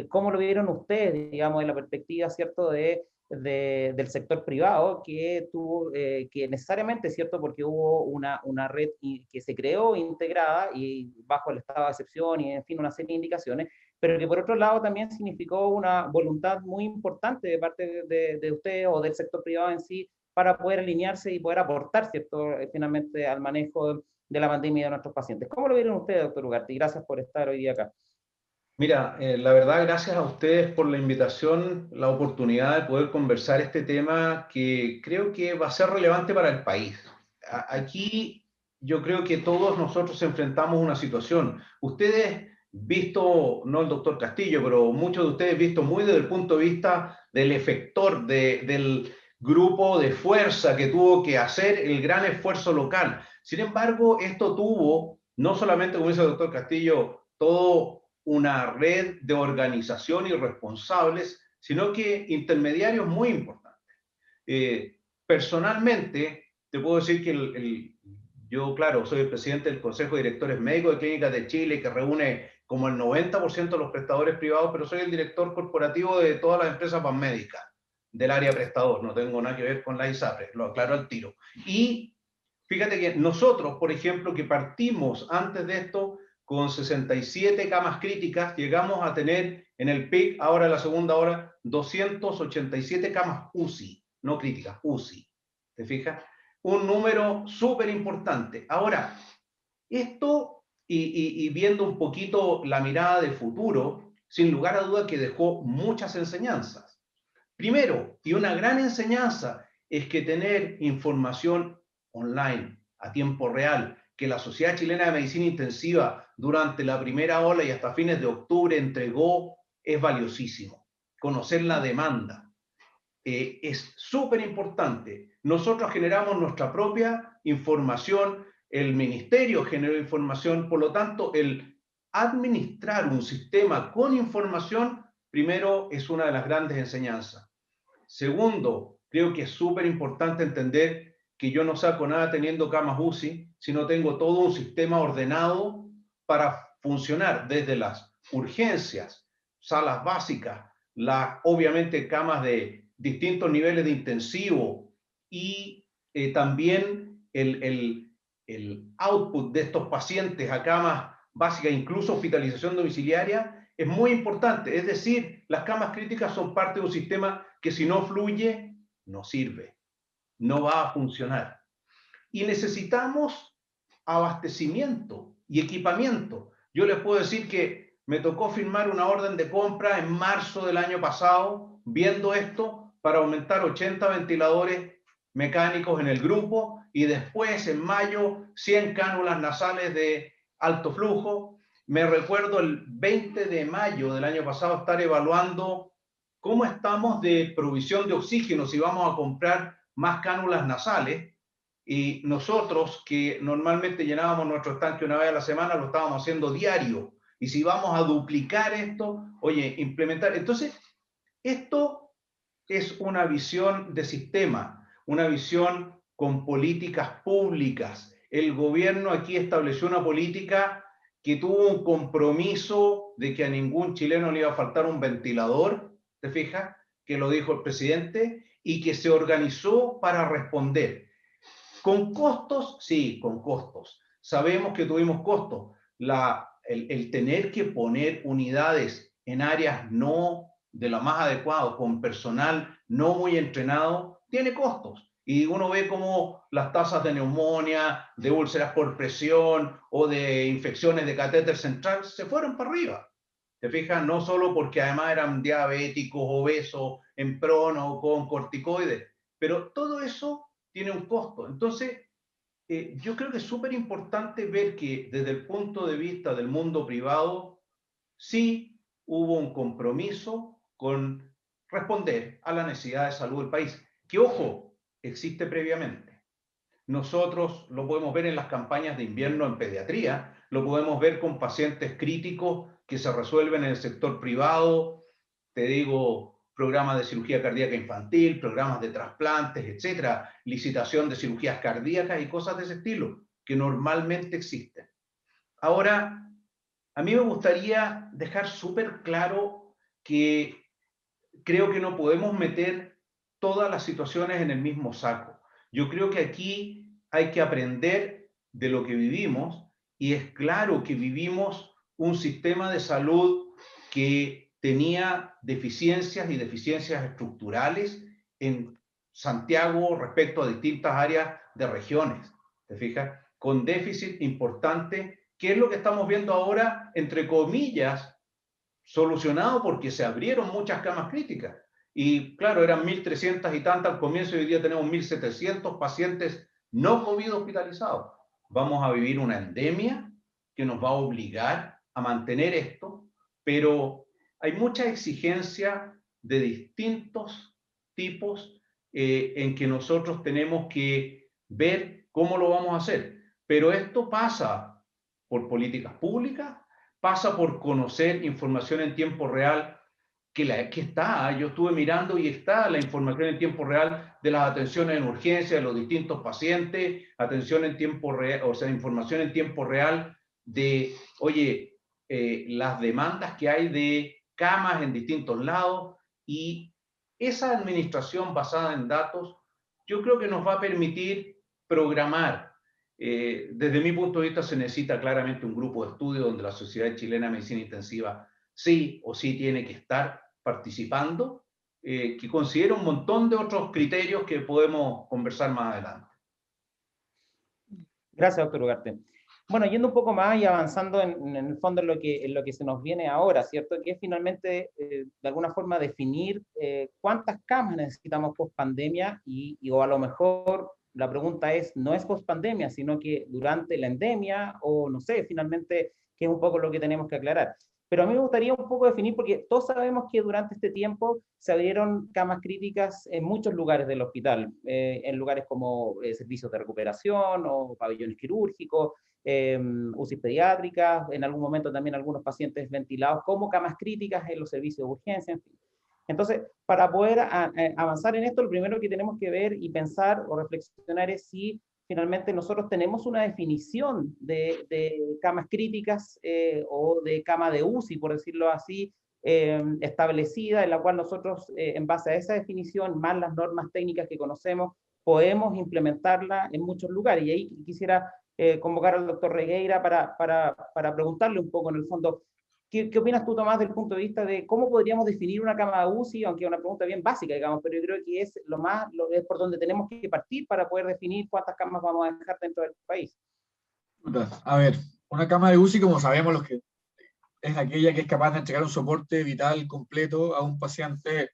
A: ¿cómo lo vieron ustedes, digamos, en la perspectiva, ¿cierto?, del sector privado, que tuvo, que necesariamente, ¿cierto?, porque hubo una red que se creó integrada y bajo el estado de excepción y, en fin, una serie de indicaciones, pero que por otro lado también significó una voluntad muy importante de parte de ustedes o del sector privado en sí para poder alinearse y poder aportar, ¿cierto?, finalmente al manejo de la pandemia de nuestros pacientes. ¿Cómo lo vieron ustedes, doctor Ugarte? Y gracias por estar hoy día acá.
F: Mira, la verdad, gracias a ustedes por la invitación, la oportunidad de poder conversar este tema que creo que va a ser relevante para el país. Aquí yo creo que todos nosotros enfrentamos una situación. Ustedes, visto, no el doctor Castillo, pero muchos de ustedes visto muy desde el punto de vista del efector, del grupo de fuerza que tuvo que hacer el gran esfuerzo local. Sin embargo, esto tuvo, no solamente, como dice el doctor Castillo, todo una red de organización y responsables, sino que intermediarios muy importantes. Personalmente, te puedo decir que yo, claro, soy el presidente del Consejo de Directores Médicos de Clínicas de Chile, que reúne como el 90% de los prestadores privados, pero soy el director corporativo de todas las empresas panmédicas del área prestador, no tengo nada que ver con la ISAPRE, lo aclaro al tiro. Y Fíjate que nosotros, por ejemplo, que partimos antes de esto con 67 camas críticas, llegamos a tener en el pic, ahora en la segunda hora, 287 camas UCI, no críticas, UCI. ¿Te fijas? Un número súper importante. Ahora, esto, y viendo un poquito la mirada de futuro, sin lugar a duda que dejó muchas enseñanzas. Primero, y una gran enseñanza, es que tener información online, a tiempo real, que la Sociedad Chilena de Medicina Intensiva durante la primera ola y hasta fines de octubre entregó, es valiosísimo. Conocer la demanda es súper importante. Nosotros generamos nuestra propia información, el ministerio generó información, por lo tanto, el administrar un sistema con información, primero, es una de las grandes enseñanzas. Segundo, creo que es súper importante entender que yo no saco nada teniendo camas UCI, sino tengo todo un sistema ordenado para funcionar desde las urgencias, salas básicas, obviamente camas de distintos niveles de intensivo y también el output de estos pacientes a camas básicas, incluso hospitalización domiciliaria, es muy importante. Es decir, las camas críticas son parte de un sistema que si no fluye, no sirve, no va a funcionar. Y necesitamos abastecimiento y equipamiento. Yo les puedo decir que me tocó firmar una orden de compra en marzo del año pasado, viendo esto, para aumentar 80 ventiladores mecánicos en el grupo, y después en mayo 100 cánulas nasales de alto flujo. Me recuerdo el 20 de mayo del año pasado estar evaluando cómo estamos de provisión de oxígeno, si vamos a comprar más cánulas nasales, y nosotros que normalmente llenábamos nuestro estanque una vez a la semana, lo estábamos haciendo diario, y si vamos a duplicar esto, oye, implementar. Entonces, esto es una visión de sistema, una visión con políticas públicas. El gobierno aquí estableció una política que tuvo un compromiso de que a ningún chileno le iba a faltar un ventilador, ¿te fijas? Que lo dijo el presidente, y que se organizó para responder. ¿Con costos? Sí, con costos. Sabemos que tuvimos costos. El tener que poner unidades en áreas no de lo más adecuado, con personal no muy entrenado, tiene costos. Y uno ve cómo las tasas de neumonía, de úlceras por presión o de infecciones de catéter central se fueron para arriba. ¿Te fijas? No solo porque además eran diabéticos, obesos, en prono, con corticoides, pero todo eso tiene un costo. Entonces, yo creo que es súper importante ver que desde el punto de vista del mundo privado, sí hubo un compromiso con responder a la necesidad de salud del país, que, ojo, existe previamente. Nosotros lo podemos ver en las campañas de invierno en pediatría, lo podemos ver con pacientes críticos que se resuelven en el sector privado, te digo, programas de cirugía cardíaca infantil, programas de trasplantes, etcétera, licitación de cirugías cardíacas y cosas de ese estilo, que normalmente existen. Ahora, a mí me gustaría dejar súper claro que creo que no podemos meter todas las situaciones en el mismo saco. Yo creo que aquí hay que aprender de lo que vivimos, y es claro que vivimos un sistema de salud que tenía deficiencias y deficiencias estructurales en Santiago respecto a distintas áreas de regiones, ¿te fijas? Con déficit importante, que es lo que estamos viendo ahora, entre comillas, solucionado porque se abrieron muchas camas críticas. Y claro, eran 1.300 y tantas al comienzo, y hoy día tenemos 1.700 pacientes no COVID hospitalizados. Vamos a vivir una endemia que nos va a obligar a mantener esto, pero hay mucha exigencia de distintos tipos en que nosotros tenemos que ver cómo lo vamos a hacer. Pero esto pasa por políticas públicas, pasa por conocer información en tiempo real, que está, yo estuve mirando y está la información en tiempo real de las atenciones en urgencia de los distintos pacientes, atención en tiempo real, o sea, información en tiempo real de, oye, las demandas que hay de camas en distintos lados, y esa administración basada en datos, yo creo que nos va a permitir programar. Desde mi punto de vista se necesita claramente un grupo de estudio donde la Sociedad Chilena de Medicina Intensiva sí o sí tiene que estar participando, que considera un montón de otros criterios que podemos conversar más adelante.
A: Gracias, doctor Ugarte. Bueno, yendo un poco más y avanzando en el fondo en lo que se nos viene ahora, ¿cierto? Que es finalmente, de alguna forma, definir cuántas camas necesitamos post pandemia o a lo mejor la pregunta es, no es post pandemia, sino que durante la endemia o no sé, finalmente, que es un poco lo que tenemos que aclarar. Pero a mí me gustaría un poco definir, porque todos sabemos que durante este tiempo se abrieron camas críticas en muchos lugares del hospital, en lugares como servicios de recuperación o pabellones quirúrgicos, UCI pediátricas, en algún momento también algunos pacientes ventilados como camas críticas en los servicios de urgencia, en fin. Entonces, para poder avanzar en esto, lo primero que tenemos que ver y pensar o reflexionar es si finalmente nosotros tenemos una definición de camas críticas o de cama de UCI, por decirlo así, establecida, en la cual nosotros, en base a esa definición, más las normas técnicas que conocemos, podemos implementarla en muchos lugares. Y ahí quisiera convocar al doctor Regueira para preguntarle un poco, en el fondo, ¿qué opinas tú, Tomás, del punto de vista de cómo podríamos definir una cama de UCI? Aunque es una pregunta bien básica, digamos, pero yo creo que es es por donde tenemos que partir para poder definir cuántas camas vamos a dejar dentro del país.
C: A ver, una cama de UCI, como sabemos los que es aquella que es capaz de entregar un soporte vital completo a un paciente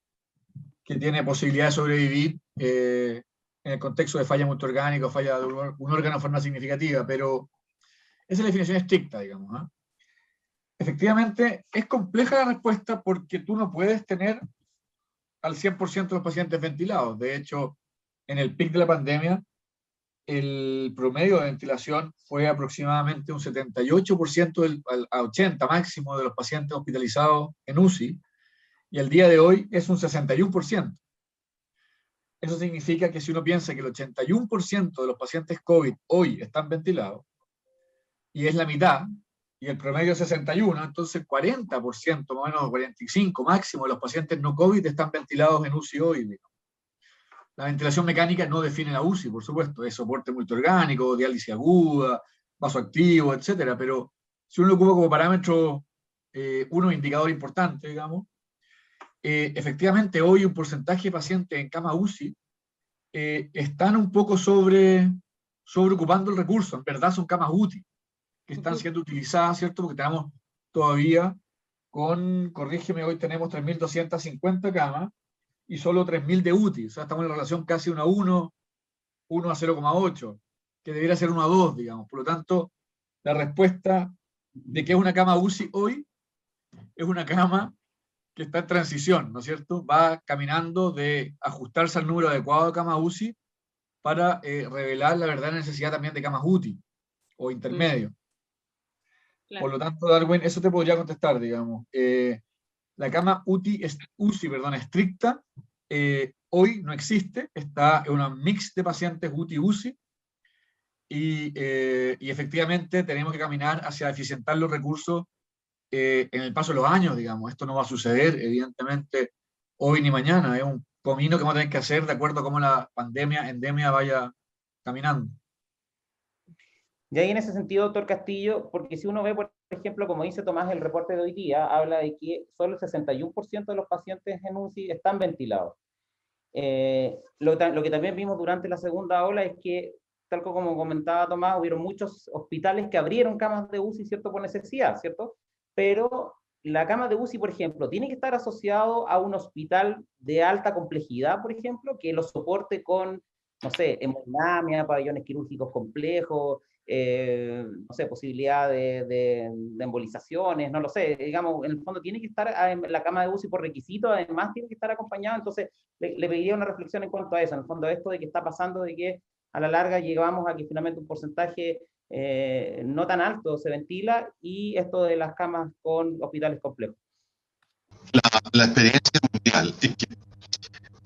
C: que tiene posibilidad de sobrevivir en el contexto de falla multiorgánica o falla de un órgano de forma significativa, pero esa es la definición estricta, digamos, ¿eh? Efectivamente, es compleja la respuesta porque tú no puedes tener al 100% de los pacientes ventilados. De hecho, en el pic de la pandemia, el promedio de ventilación fue aproximadamente un 78% a 80% máximo de los pacientes hospitalizados en UCI, y el día de hoy es un 61%. Eso significa que si uno piensa que el 81% de los pacientes COVID hoy están ventilados, y es la mitad, y el promedio es 61, entonces 40%, más o menos 45% máximo de los pacientes no COVID están ventilados en UCI hoy, digamos. La ventilación mecánica no define la UCI, por supuesto, es soporte multiorgánico, diálisis aguda, vasoactivo, etcétera, pero si uno lo ocupa como parámetro, uno indicador importante, digamos, efectivamente hoy un porcentaje de pacientes en cama UCI están un poco sobreocupando el recurso, en verdad son camas UTI, que están siendo utilizadas, ¿cierto? Porque tenemos todavía corrígeme, hoy tenemos 3.250 camas, y solo 3.000 de UTI, o sea, estamos en la relación casi 1 a 1, 1 a 0,8, que debería ser 1 a 2, digamos. Por lo tanto, la respuesta de que es una cama UCI hoy es una cama que está en transición, ¿no es cierto? Va caminando de ajustarse al número adecuado de camas UCI para revelar la verdadera necesidad también de camas UTI o intermedio. Claro. Por lo tanto, Darwin, eso te podría contestar, digamos. La cama UCI estricta, hoy no existe, está en un mix de pacientes UTI-UCI, y efectivamente tenemos que caminar hacia eficientar los recursos en el paso de los años, digamos. Esto no va a suceder, evidentemente, hoy ni mañana, es un camino que vamos a tener que hacer de acuerdo a cómo la endemia vaya caminando.
A: Y ahí en ese sentido, doctor Castillo, porque si uno ve, por ejemplo, como dice Tomás, el reporte de hoy día, habla de que solo el 61% de los pacientes en UCI están ventilados. Lo que también vimos durante la segunda ola es que, tal como comentaba Tomás, hubieron muchos hospitales que abrieron camas de UCI, ¿cierto? Por necesidad, ¿cierto? Pero la cama de UCI, por ejemplo, tiene que estar asociado a un hospital de alta complejidad, por ejemplo, que lo soporte con, no sé, hemodinamia, pabellones quirúrgicos complejos, no sé, posibilidad de embolizaciones, no lo sé, digamos, en el fondo tiene que estar en la cama de UCI por requisito, además tiene que estar acompañado. Entonces le pediría una reflexión en cuanto a eso, en el fondo esto de que está pasando, de que a la larga llegamos a que finalmente un porcentaje no tan alto se ventila, y esto de las camas con hospitales complejos.
B: La experiencia mundial es que,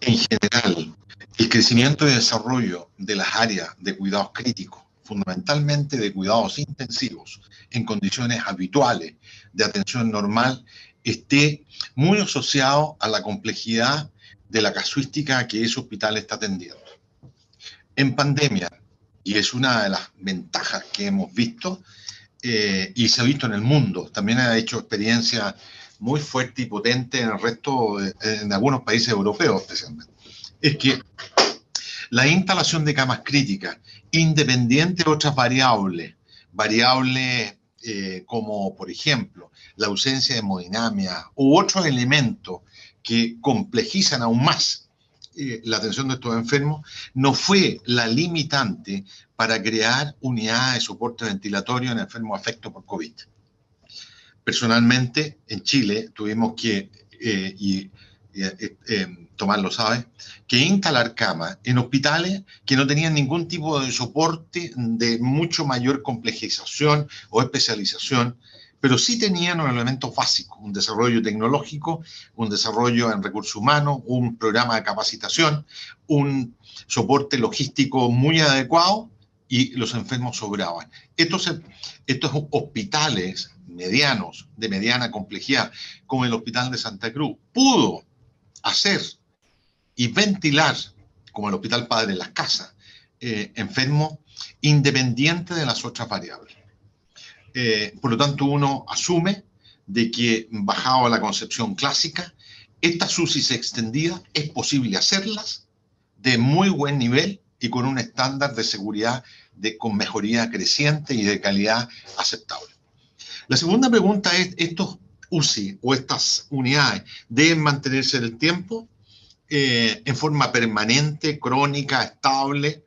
B: en general, el crecimiento y desarrollo de las áreas de cuidados críticos, fundamentalmente de cuidados intensivos, en condiciones habituales de atención normal, esté muy asociado a la complejidad de la casuística que ese hospital está atendiendo. En pandemia, y es una de las ventajas que hemos visto, y se ha visto en el mundo. También ha hecho experiencia muy fuerte y potente en el resto, en algunos países europeos especialmente. Es que la instalación de camas críticas, independiente de otras variables como, por ejemplo, la ausencia de hemodinamia u otros elementos que complejizan aún más la atención de estos enfermos, no fue la limitante para crear unidades de soporte ventilatorio en enfermos afectos por COVID. Personalmente, en Chile, tuvimos que, Tomás lo sabe, que instalar camas en hospitales que no tenían ningún tipo de soporte de mucho mayor complejización o especialización, pero sí tenían un elemento básico, un desarrollo tecnológico, un desarrollo en recursos humanos, un programa de capacitación, un soporte logístico muy adecuado, y los enfermos sobraban. Estos hospitales medianos, de mediana complejidad, como el Hospital de Santa Cruz, pudo hacer y ventilar, como el Hospital Padre Las Casas, enfermos independientes de las otras variables. Por lo tanto, uno asume de que, bajado a la concepción clásica, estas UCIs extendidas es posible hacerlas de muy buen nivel y con un estándar de seguridad con mejoría creciente y de calidad aceptable. La segunda pregunta es, ¿estos UCI o estas unidades deben mantenerse en el tiempo en forma permanente, crónica, estable?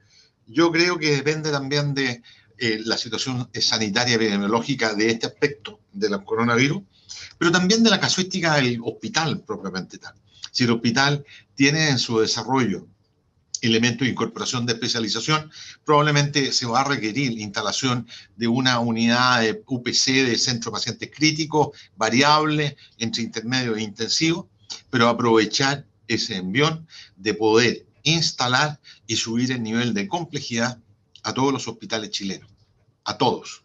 B: Yo creo que depende también de la situación sanitaria epidemiológica de este aspecto del coronavirus, pero también de la casuística del hospital propiamente tal. Si el hospital tiene en su desarrollo elementos de incorporación de especialización, probablemente se va a requerir instalación de una unidad de UPC de centro de pacientes críticos, variable, entre intermedio e intensivo, pero aprovechar ese envión de poder instalar y subir el nivel de complejidad a todos los hospitales chilenos, a todos.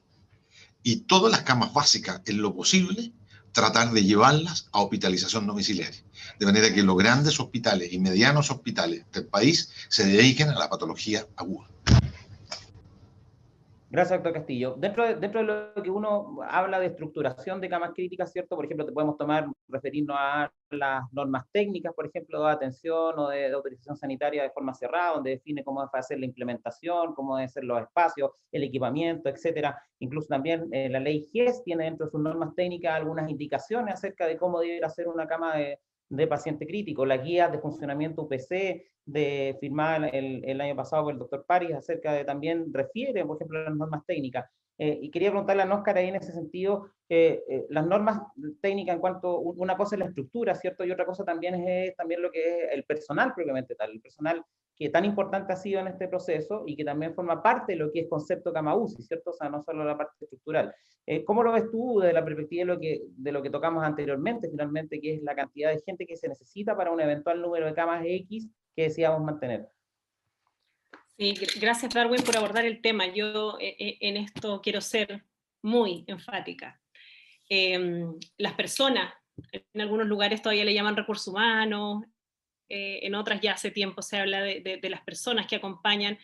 B: Y todas las camas básicas, en lo posible, tratar de llevarlas a hospitalización domiciliaria, de manera que los grandes hospitales y medianos hospitales del país se dediquen a la patología aguda.
A: Gracias, doctor Castillo. Dentro de lo que uno habla de estructuración de camas críticas, ¿cierto? Por ejemplo, podemos referirnos a las normas técnicas, por ejemplo, de atención o de autorización sanitaria de forma cerrada, donde define cómo va a ser la implementación, cómo deben ser los espacios, el equipamiento, etcétera. Incluso también la ley GES tiene dentro de sus normas técnicas algunas indicaciones acerca de cómo debe ser una cama de paciente crítico. La guía de funcionamiento UPC firmada el año pasado por el doctor París acerca de también refiere, por ejemplo, a las normas técnicas. Y quería preguntarle a Óscar ahí en ese sentido, las normas técnicas en cuanto, una cosa es la estructura, ¿cierto? Y otra cosa también es también lo que es el personal propiamente tal, el personal que tan importante ha sido en este proceso y que también forma parte de lo que es concepto cama UCI, ¿cierto? O sea, no solo la parte estructural. ¿Cómo lo ves tú desde la perspectiva de lo que tocamos anteriormente, finalmente, que es la cantidad de gente que se necesita para un eventual número de camas X que deseamos mantener?
E: Sí, gracias Darwin por abordar el tema. Yo en esto quiero ser muy enfática. Las personas, en algunos lugares todavía le llaman recursos humanos, en otras ya hace tiempo se habla de las personas que acompañan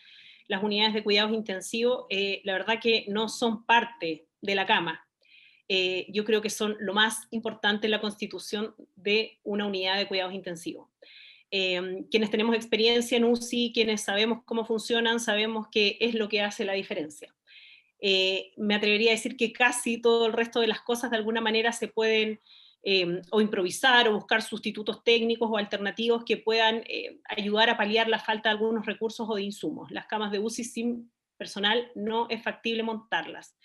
E: las unidades de cuidados intensivos, la verdad que no son parte de la cama. Yo creo que son lo más importante en la constitución de una unidad de cuidados intensivos. Quienes tenemos experiencia en UCI, quienes sabemos cómo funcionan, sabemos qué es lo que hace la diferencia. Me atrevería a decir que casi todo el resto de las cosas de alguna manera se pueden o improvisar o buscar sustitutos técnicos o alternativos que puedan ayudar a paliar la falta de algunos recursos o de insumos. Las camas de UCI sin personal no es factible montarlas.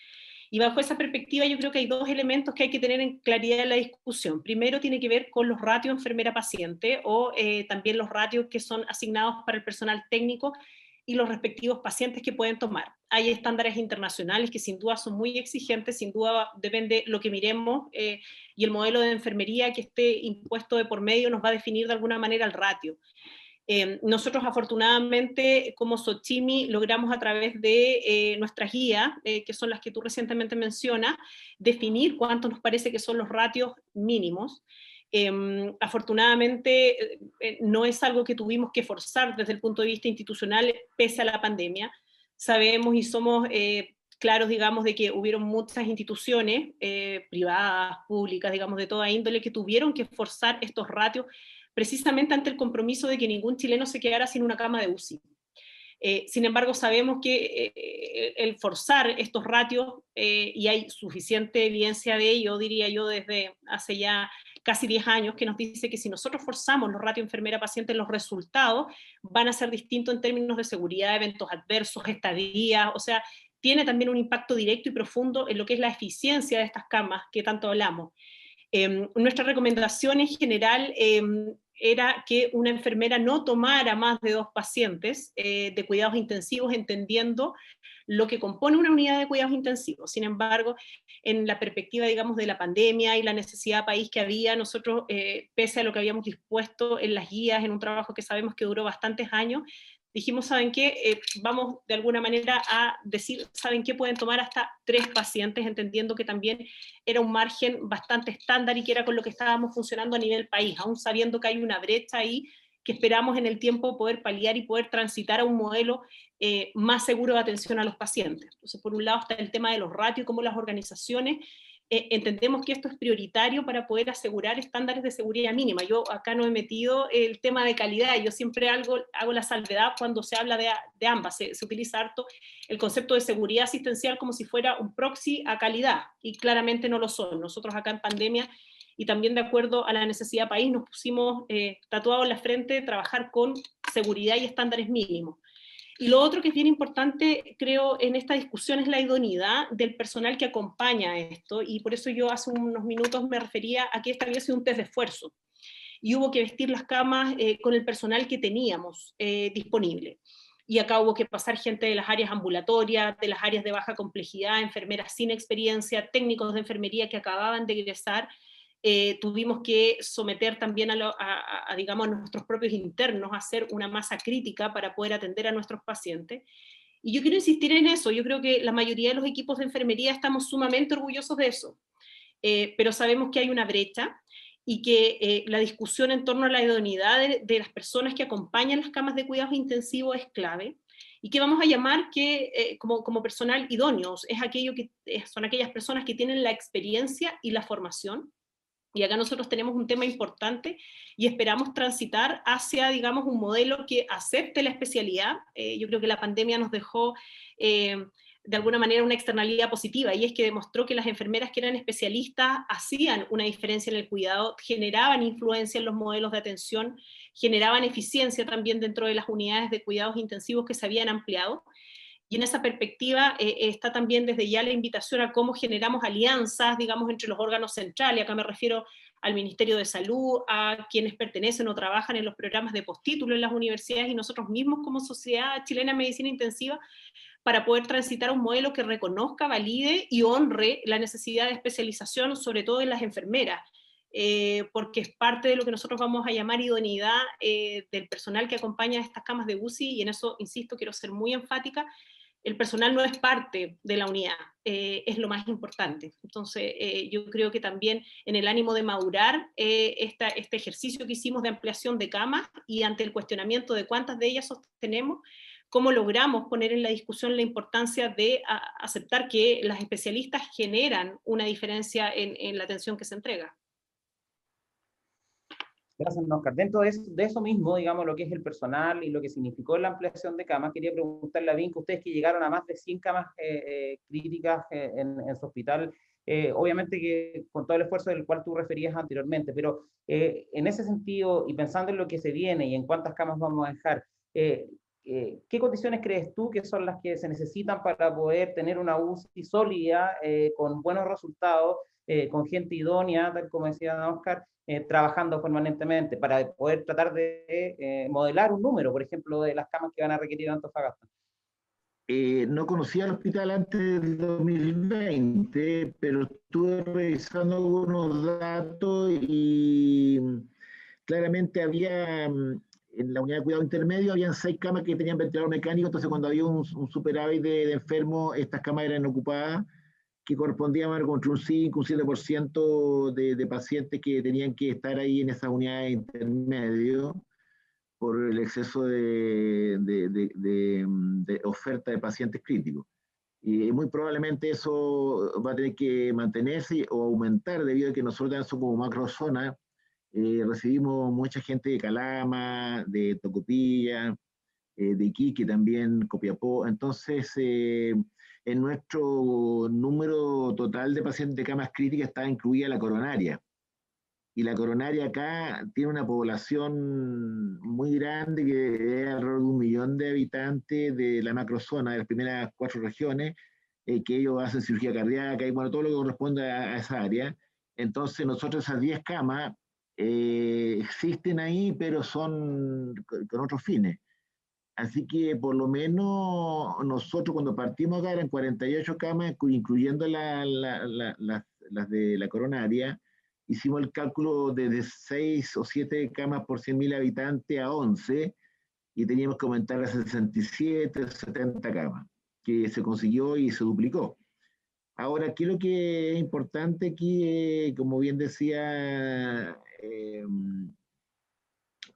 E: Y bajo esa perspectiva yo creo que hay dos elementos que hay que tener en claridad en la discusión. Primero tiene que ver con los ratios enfermera-paciente o también los ratios que son asignados para el personal técnico y los respectivos pacientes que pueden tomar. Hay estándares internacionales que sin duda son muy exigentes, sin duda depende lo que miremos y el modelo de enfermería que esté impuesto de por medio nos va a definir de alguna manera el ratio. Nosotros afortunadamente como Sochimi logramos a través de nuestras guías, que son las que tú recientemente mencionas, definir cuántos nos parece que son los ratios mínimos. Afortunadamente no es algo que tuvimos que forzar desde el punto de vista institucional pese a la pandemia, sabemos y somos claros, digamos, de que hubieron muchas instituciones privadas, públicas, digamos, de toda índole, que tuvieron que forzar estos ratios precisamente ante el compromiso de que ningún chileno se quedara sin una cama de UCI. Sin embargo, sabemos que el forzar estos ratios, y hay suficiente evidencia de ello, diría yo, desde hace ya casi 10 años, que nos dice que si nosotros forzamos los ratios enfermera-paciente, los resultados van a ser distintos en términos de seguridad, eventos adversos, estadías, o sea, tiene también un impacto directo y profundo en lo que es la eficiencia de estas camas que tanto hablamos. Nuestra recomendación en general era que una enfermera no tomara más de 2 pacientes de cuidados intensivos, entendiendo lo que compone una unidad de cuidados intensivos. Sin embargo, en la perspectiva, digamos, de la pandemia y la necesidad país que había, nosotros, pese a lo que habíamos dispuesto en las guías, en un trabajo que sabemos que duró bastantes años, dijimos, ¿saben qué? Vamos de alguna manera a decir, ¿saben qué? Pueden tomar hasta 3 pacientes, entendiendo que también era un margen bastante estándar y que era con lo que estábamos funcionando a nivel país, aún sabiendo que hay una brecha ahí que esperamos en el tiempo poder paliar y poder transitar a un modelo más seguro de atención a los pacientes. Entonces, por un lado está el tema de los ratios, cómo las organizaciones entendemos que esto es prioritario para poder asegurar estándares de seguridad mínima. Yo acá no he metido el tema de calidad, yo siempre hago la salvedad cuando se habla de ambas, se utiliza harto el concepto de seguridad asistencial como si fuera un proxy a calidad, y claramente no lo son. Nosotros acá en pandemia, y también de acuerdo a la necesidad país, nos pusimos tatuado en la frente trabajar con seguridad y estándares mínimos. Y lo otro que es bien importante, creo, en esta discusión es la idoneidad del personal que acompaña esto, y por eso yo hace unos minutos me refería a que esta había sido un test de esfuerzo, y hubo que vestir las camas con el personal que teníamos disponible. Y acá hubo que pasar gente de las áreas ambulatorias, de las áreas de baja complejidad, enfermeras sin experiencia, técnicos de enfermería que acababan de egresar. Tuvimos que someter también digamos, a nuestros propios internos a hacer una masa crítica para poder atender a nuestros pacientes. Y yo quiero insistir en eso, yo creo que la mayoría de los equipos de enfermería estamos sumamente orgullosos de eso, pero sabemos que hay una brecha y que la discusión en torno a la idoneidad de las personas que acompañan las camas de cuidados intensivos es clave, y que vamos a llamar que como personal idóneos, son aquellas personas que tienen la experiencia y la formación. Y acá nosotros tenemos un tema importante y esperamos transitar hacia, digamos, un modelo que acepte la especialidad. Yo creo que la pandemia nos dejó de alguna manera una externalidad positiva, y es que demostró que las enfermeras que eran especialistas hacían una diferencia en el cuidado, generaban influencia en los modelos de atención, generaban eficiencia también dentro de las unidades de cuidados intensivos que se habían ampliado. Y en esa perspectiva está también desde ya la invitación a cómo generamos alianzas, digamos, entre los órganos centrales. Acá me refiero al Ministerio de Salud, a quienes pertenecen o trabajan en los programas de postítulo en las universidades, y nosotros mismos como Sociedad Chilena de Medicina Intensiva, para poder transitar a un modelo que reconozca, valide y honre la necesidad de especialización, sobre todo en las enfermeras. Porque es parte de lo que nosotros vamos a llamar idoneidad del personal que acompaña a estas camas de UCI, y en eso, insisto, quiero ser muy enfática. El personal no es parte de la unidad, es lo más importante. Entonces, yo creo que también en el ánimo de madurar este ejercicio que hicimos de ampliación de camas, y ante el cuestionamiento de cuántas de ellas sostenemos, cómo logramos poner en la discusión la importancia de aceptar que las especialistas generan una diferencia en la atención que se entrega.
A: Gracias, Oscar. Dentro de eso mismo, digamos, lo que es el personal y lo que significó la ampliación de camas, quería preguntarle a Vinca, ustedes que llegaron a más de 100 camas críticas en su hospital, obviamente que con todo el esfuerzo del cual tú referías anteriormente, pero en ese sentido, y pensando en lo que se viene y en cuántas camas vamos a dejar, ¿qué condiciones crees tú que son las que se necesitan para poder tener una UCI sólida, con buenos resultados, con gente idónea, tal como decía Oscar, trabajando permanentemente para poder tratar de modelar un número, por ejemplo, de las camas que van a requerir Antofagasta?
D: No conocía el hospital antes del 2020, pero estuve revisando algunos datos y claramente había, en la unidad de cuidado intermedio, habían 6 camas que tenían ventilador mecánico, entonces cuando había un superávit de enfermos, estas camas eran ocupadas, que correspondían a entre un 5 un 7% de pacientes que tenían que estar ahí en esas unidades intermedio. por el exceso de oferta de pacientes críticos. Y muy probablemente eso va a tener que mantenerse o aumentar debido a que nosotros somos como macrozona, recibimos mucha gente de Calama, de Tocopilla, de Iquique también, Copiapó. Entonces, en nuestro número total de pacientes de camas críticas está incluida la coronaria. Y la coronaria acá tiene una población muy grande, que es alrededor de 1 millón de habitantes de la macrozona, de las primeras 4 regiones, que ellos hacen cirugía cardíaca y bueno, todo lo que corresponde a esa área. Entonces nosotros esas 10 camas existen ahí, pero son con otros fines. Así que por lo menos nosotros cuando partimos acá eran 48 camas, incluyendo las de la coronaria. Hicimos el cálculo de 6 o 7 camas por 100.000 habitantes a 11 y teníamos que aumentar a 67, 70 camas, que se consiguió y se duplicó. Ahora, aquí lo que es importante aquí, como bien decía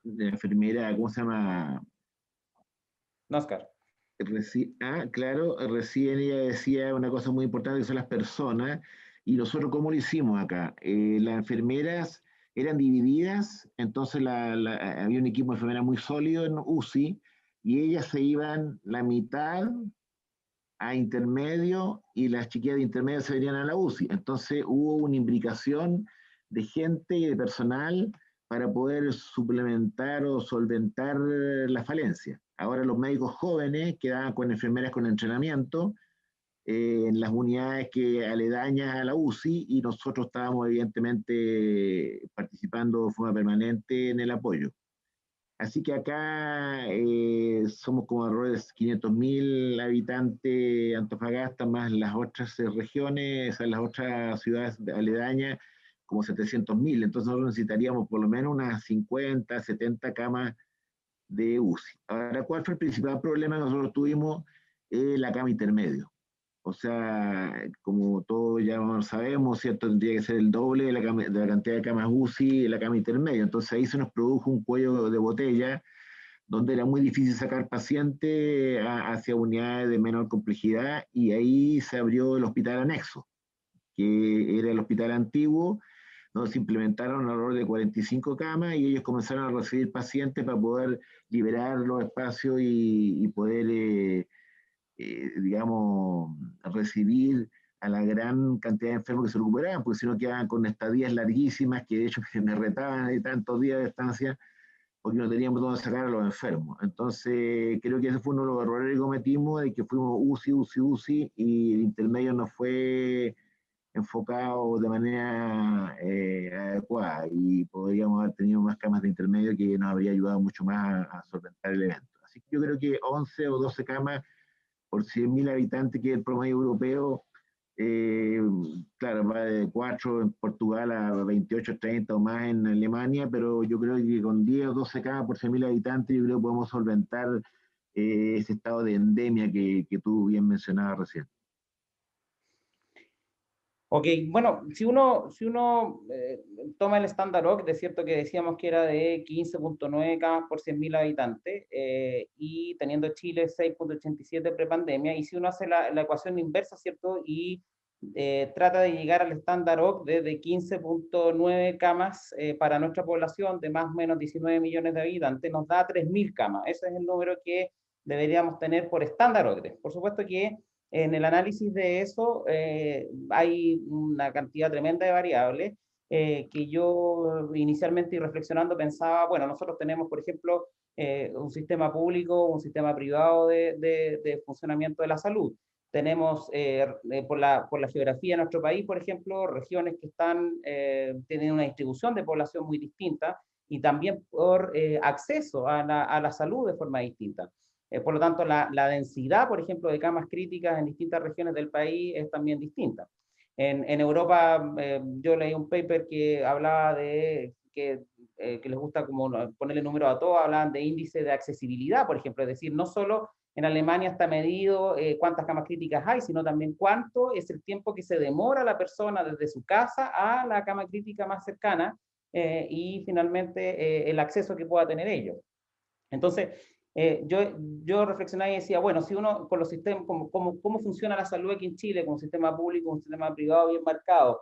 D: la enfermera, ¿cómo se llama?
A: Oscar.
D: Claro, recién ella decía una cosa muy importante, que son las personas, y nosotros cómo lo hicimos acá. Las enfermeras eran divididas, entonces había un equipo de enfermeras muy sólido en UCI, y ellas se iban la mitad a intermedio, y las chiquillas de intermedio se venían a la UCI. Entonces hubo una imbricación de gente y de personal para poder suplementar o solventar la falencia. Ahora los médicos jóvenes quedaban con enfermeras con entrenamiento en las unidades que aledañas a la UCI, y nosotros estábamos evidentemente participando de forma permanente en el apoyo. Así que acá somos como alrededor de 500.000 habitantes Antofagasta, más las otras regiones, las otras ciudades aledañas, como 700.000. Entonces nosotros necesitaríamos por lo menos unas 50, 70 camas de UCI. Ahora, ¿cuál fue el principal problema que nosotros tuvimos? La cama intermedio. O sea, como todos ya sabemos, ¿cierto? Tendría que ser el doble de la cantidad de camas UCI y la cama intermedio. Entonces ahí se nos produjo un cuello de botella, donde era muy difícil sacar pacientes hacia unidades de menor complejidad, y ahí se abrió el hospital anexo, que era el hospital antiguo, donde se implementaron alrededor de 45 camas, y ellos comenzaron a recibir pacientes para poder liberar los espacios y poder, digamos, recibir a la gran cantidad de enfermos que se recuperaban, porque si no quedaban con estadías larguísimas, que de hecho me retaban de tantos días de estancia, porque no teníamos dónde sacar a los enfermos. Entonces, creo que ese fue uno de los errores que cometimos, de que fuimos UCI, y el intermedio no fue enfocado de manera adecuada, y podríamos haber tenido más camas de intermedio, que nos habría ayudado mucho más a solventar el evento. Así que yo creo que 11 o 12 camas por 100.000 habitantes, que es el promedio europeo, claro, va de 4 en Portugal a 28, 30 o más en Alemania, pero yo creo que con 10 o 12 camas por 100.000 habitantes, yo creo que podemos solventar ese estado de endemia que tú bien mencionabas recién.
A: Ok, bueno, si uno toma el estándar OCDE, es cierto que decíamos que era de 15.9 camas por 100.000 habitantes, y teniendo Chile 6.87 prepandemia, y si uno hace la ecuación inversa, ¿cierto? Y trata de llegar al estándar OCDE de 15.9 camas para nuestra población de más o menos 19 millones de habitantes, nos da 3.000 camas. Ese es el número que deberíamos tener por estándar OCDE. Por supuesto que en el análisis de eso hay una cantidad tremenda de variables que yo inicialmente y reflexionando pensaba, bueno, nosotros tenemos, por ejemplo, un sistema público, un sistema privado de funcionamiento de la salud. Tenemos, por la geografía de nuestro país, por ejemplo, regiones que tienen una distribución de población muy distinta, y también por acceso a la salud de forma distinta. Por lo tanto, la densidad, por ejemplo, de camas críticas en distintas regiones del país es también distinta. En Europa, yo leí un paper que hablaba de que les gusta como ponerle número a todo, hablaban de índice de accesibilidad, por ejemplo, es decir, no solo en Alemania está medido cuántas camas críticas hay, sino también cuánto es el tiempo que se demora la persona desde su casa a la cama crítica más cercana, y finalmente el acceso que pueda tener ellos. Entonces, yo reflexionaba y decía, bueno, si uno con los sistemas, cómo funciona la salud aquí en Chile, con un sistema público, un sistema privado bien marcado,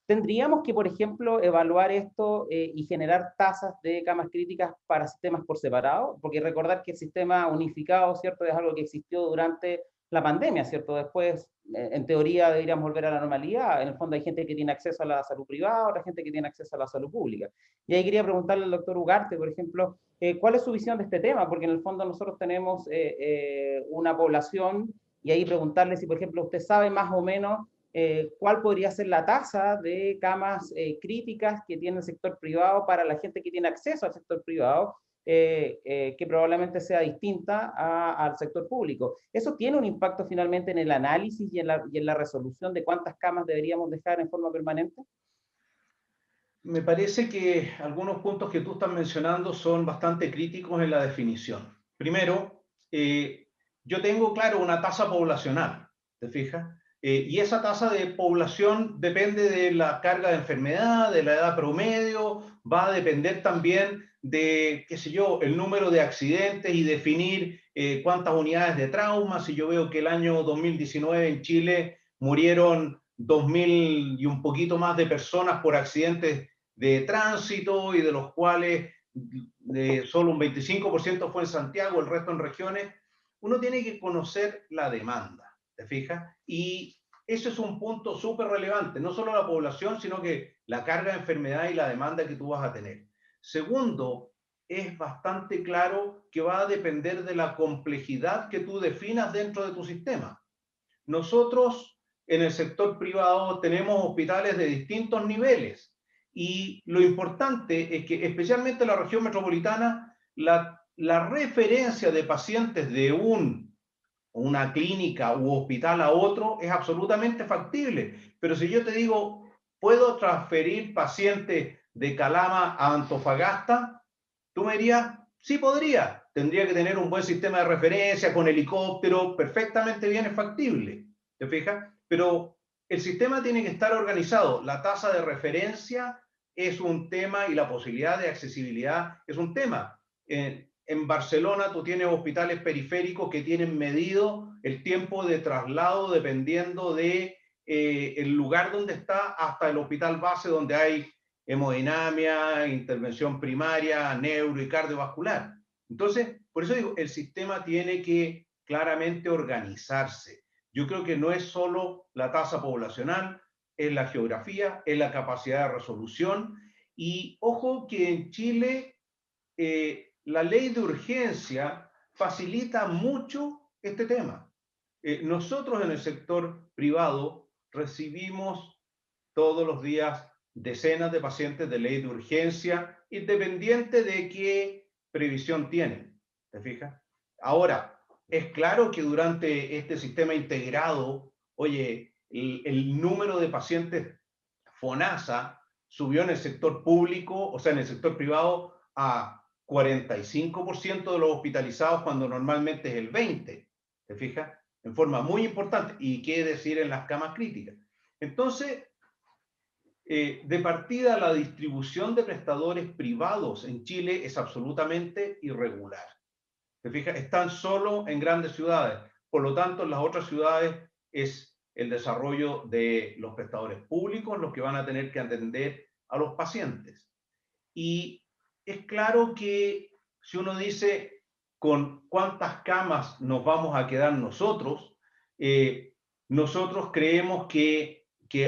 A: tendríamos que, por ejemplo, evaluar esto y generar tasas de camas críticas para sistemas por separado, porque recordar que el sistema unificado, ¿cierto?, es algo que existió durante la pandemia, ¿cierto? Después, en teoría, deberíamos volver a la normalidad. En el fondo hay gente que tiene acceso a la salud privada, otra gente que tiene acceso a la salud pública. Y ahí quería preguntarle al doctor Ugarte, por ejemplo, ¿cuál es su visión de este tema? Porque en el fondo nosotros tenemos una población, y ahí preguntarle si, por ejemplo, usted sabe más o menos cuál podría ser la tasa de camas críticas que tiene el sector privado para la gente que tiene acceso al sector privado, que probablemente sea distinta al sector público. ¿Eso tiene un impacto finalmente en el análisis y en la resolución de cuántas camas deberíamos dejar en forma permanente?
F: Me parece que algunos puntos que tú estás mencionando son bastante críticos en la definición. Primero, yo tengo, claro, una tasa poblacional, ¿te fijas? Y esa tasa de población depende de la carga de enfermedad, de la edad promedio, va a depender también de, qué sé yo, el número de accidentes y definir cuántas unidades de trauma. Si yo veo que el año 2019 en Chile murieron 2.000 y un poquito más de personas por accidentes de tránsito, y de los cuales solo un 25% fue en Santiago, el resto en regiones, uno tiene que conocer la demanda, ¿te fijas? Y eso es un punto súper relevante, no solo la población, sino que la carga de enfermedad y la demanda que tú vas a tener. Segundo, es bastante claro que va a depender de la complejidad que tú definas dentro de tu sistema. Nosotros en el sector privado tenemos hospitales de distintos niveles, y lo importante es que, especialmente en la región metropolitana, la referencia de pacientes de una clínica u hospital a otro es absolutamente factible. Pero si yo te digo, ¿puedo transferir pacientes de Calama a Antofagasta? Tú me dirías, sí podría. Tendría que tener un buen sistema de referencia con helicóptero, perfectamente bien, es factible. ¿Te fijas? Pero el sistema tiene que estar organizado. La tasa de referencia es un tema y la posibilidad de accesibilidad es un tema. En Barcelona tú tienes hospitales periféricos que tienen medido el tiempo de traslado dependiendo de el lugar donde está hasta el hospital base, donde hay hemodinamia, intervención primaria, neuro y cardiovascular. Entonces, por eso digo, el sistema tiene que claramente organizarse. Yo creo que no es solo la tasa poblacional, es la geografía, es la capacidad de resolución. Y ojo que en Chile la ley de urgencia facilita mucho este tema. Nosotros en el sector privado recibimos todos los días decenas de pacientes de ley de urgencia, independiente de qué previsión tienen. ¿Te fijas? Ahora, es claro que durante este sistema integrado, oye, el número de pacientes FONASA subió en el sector público, o sea, en el sector privado, a 45% de los hospitalizados, cuando normalmente es el 20%. ¿Te fijas? En forma muy importante. Y qué decir en las camas críticas. Entonces, de partida, la distribución de prestadores privados en Chile es absolutamente irregular. ¿Te fijas? Están solo en grandes ciudades. Por lo tanto, en las otras ciudades es el desarrollo de los prestadores públicos los que van a tener que atender a los pacientes. Y es claro que si uno dice con cuántas camas nos vamos a quedar nosotros, nosotros creemos que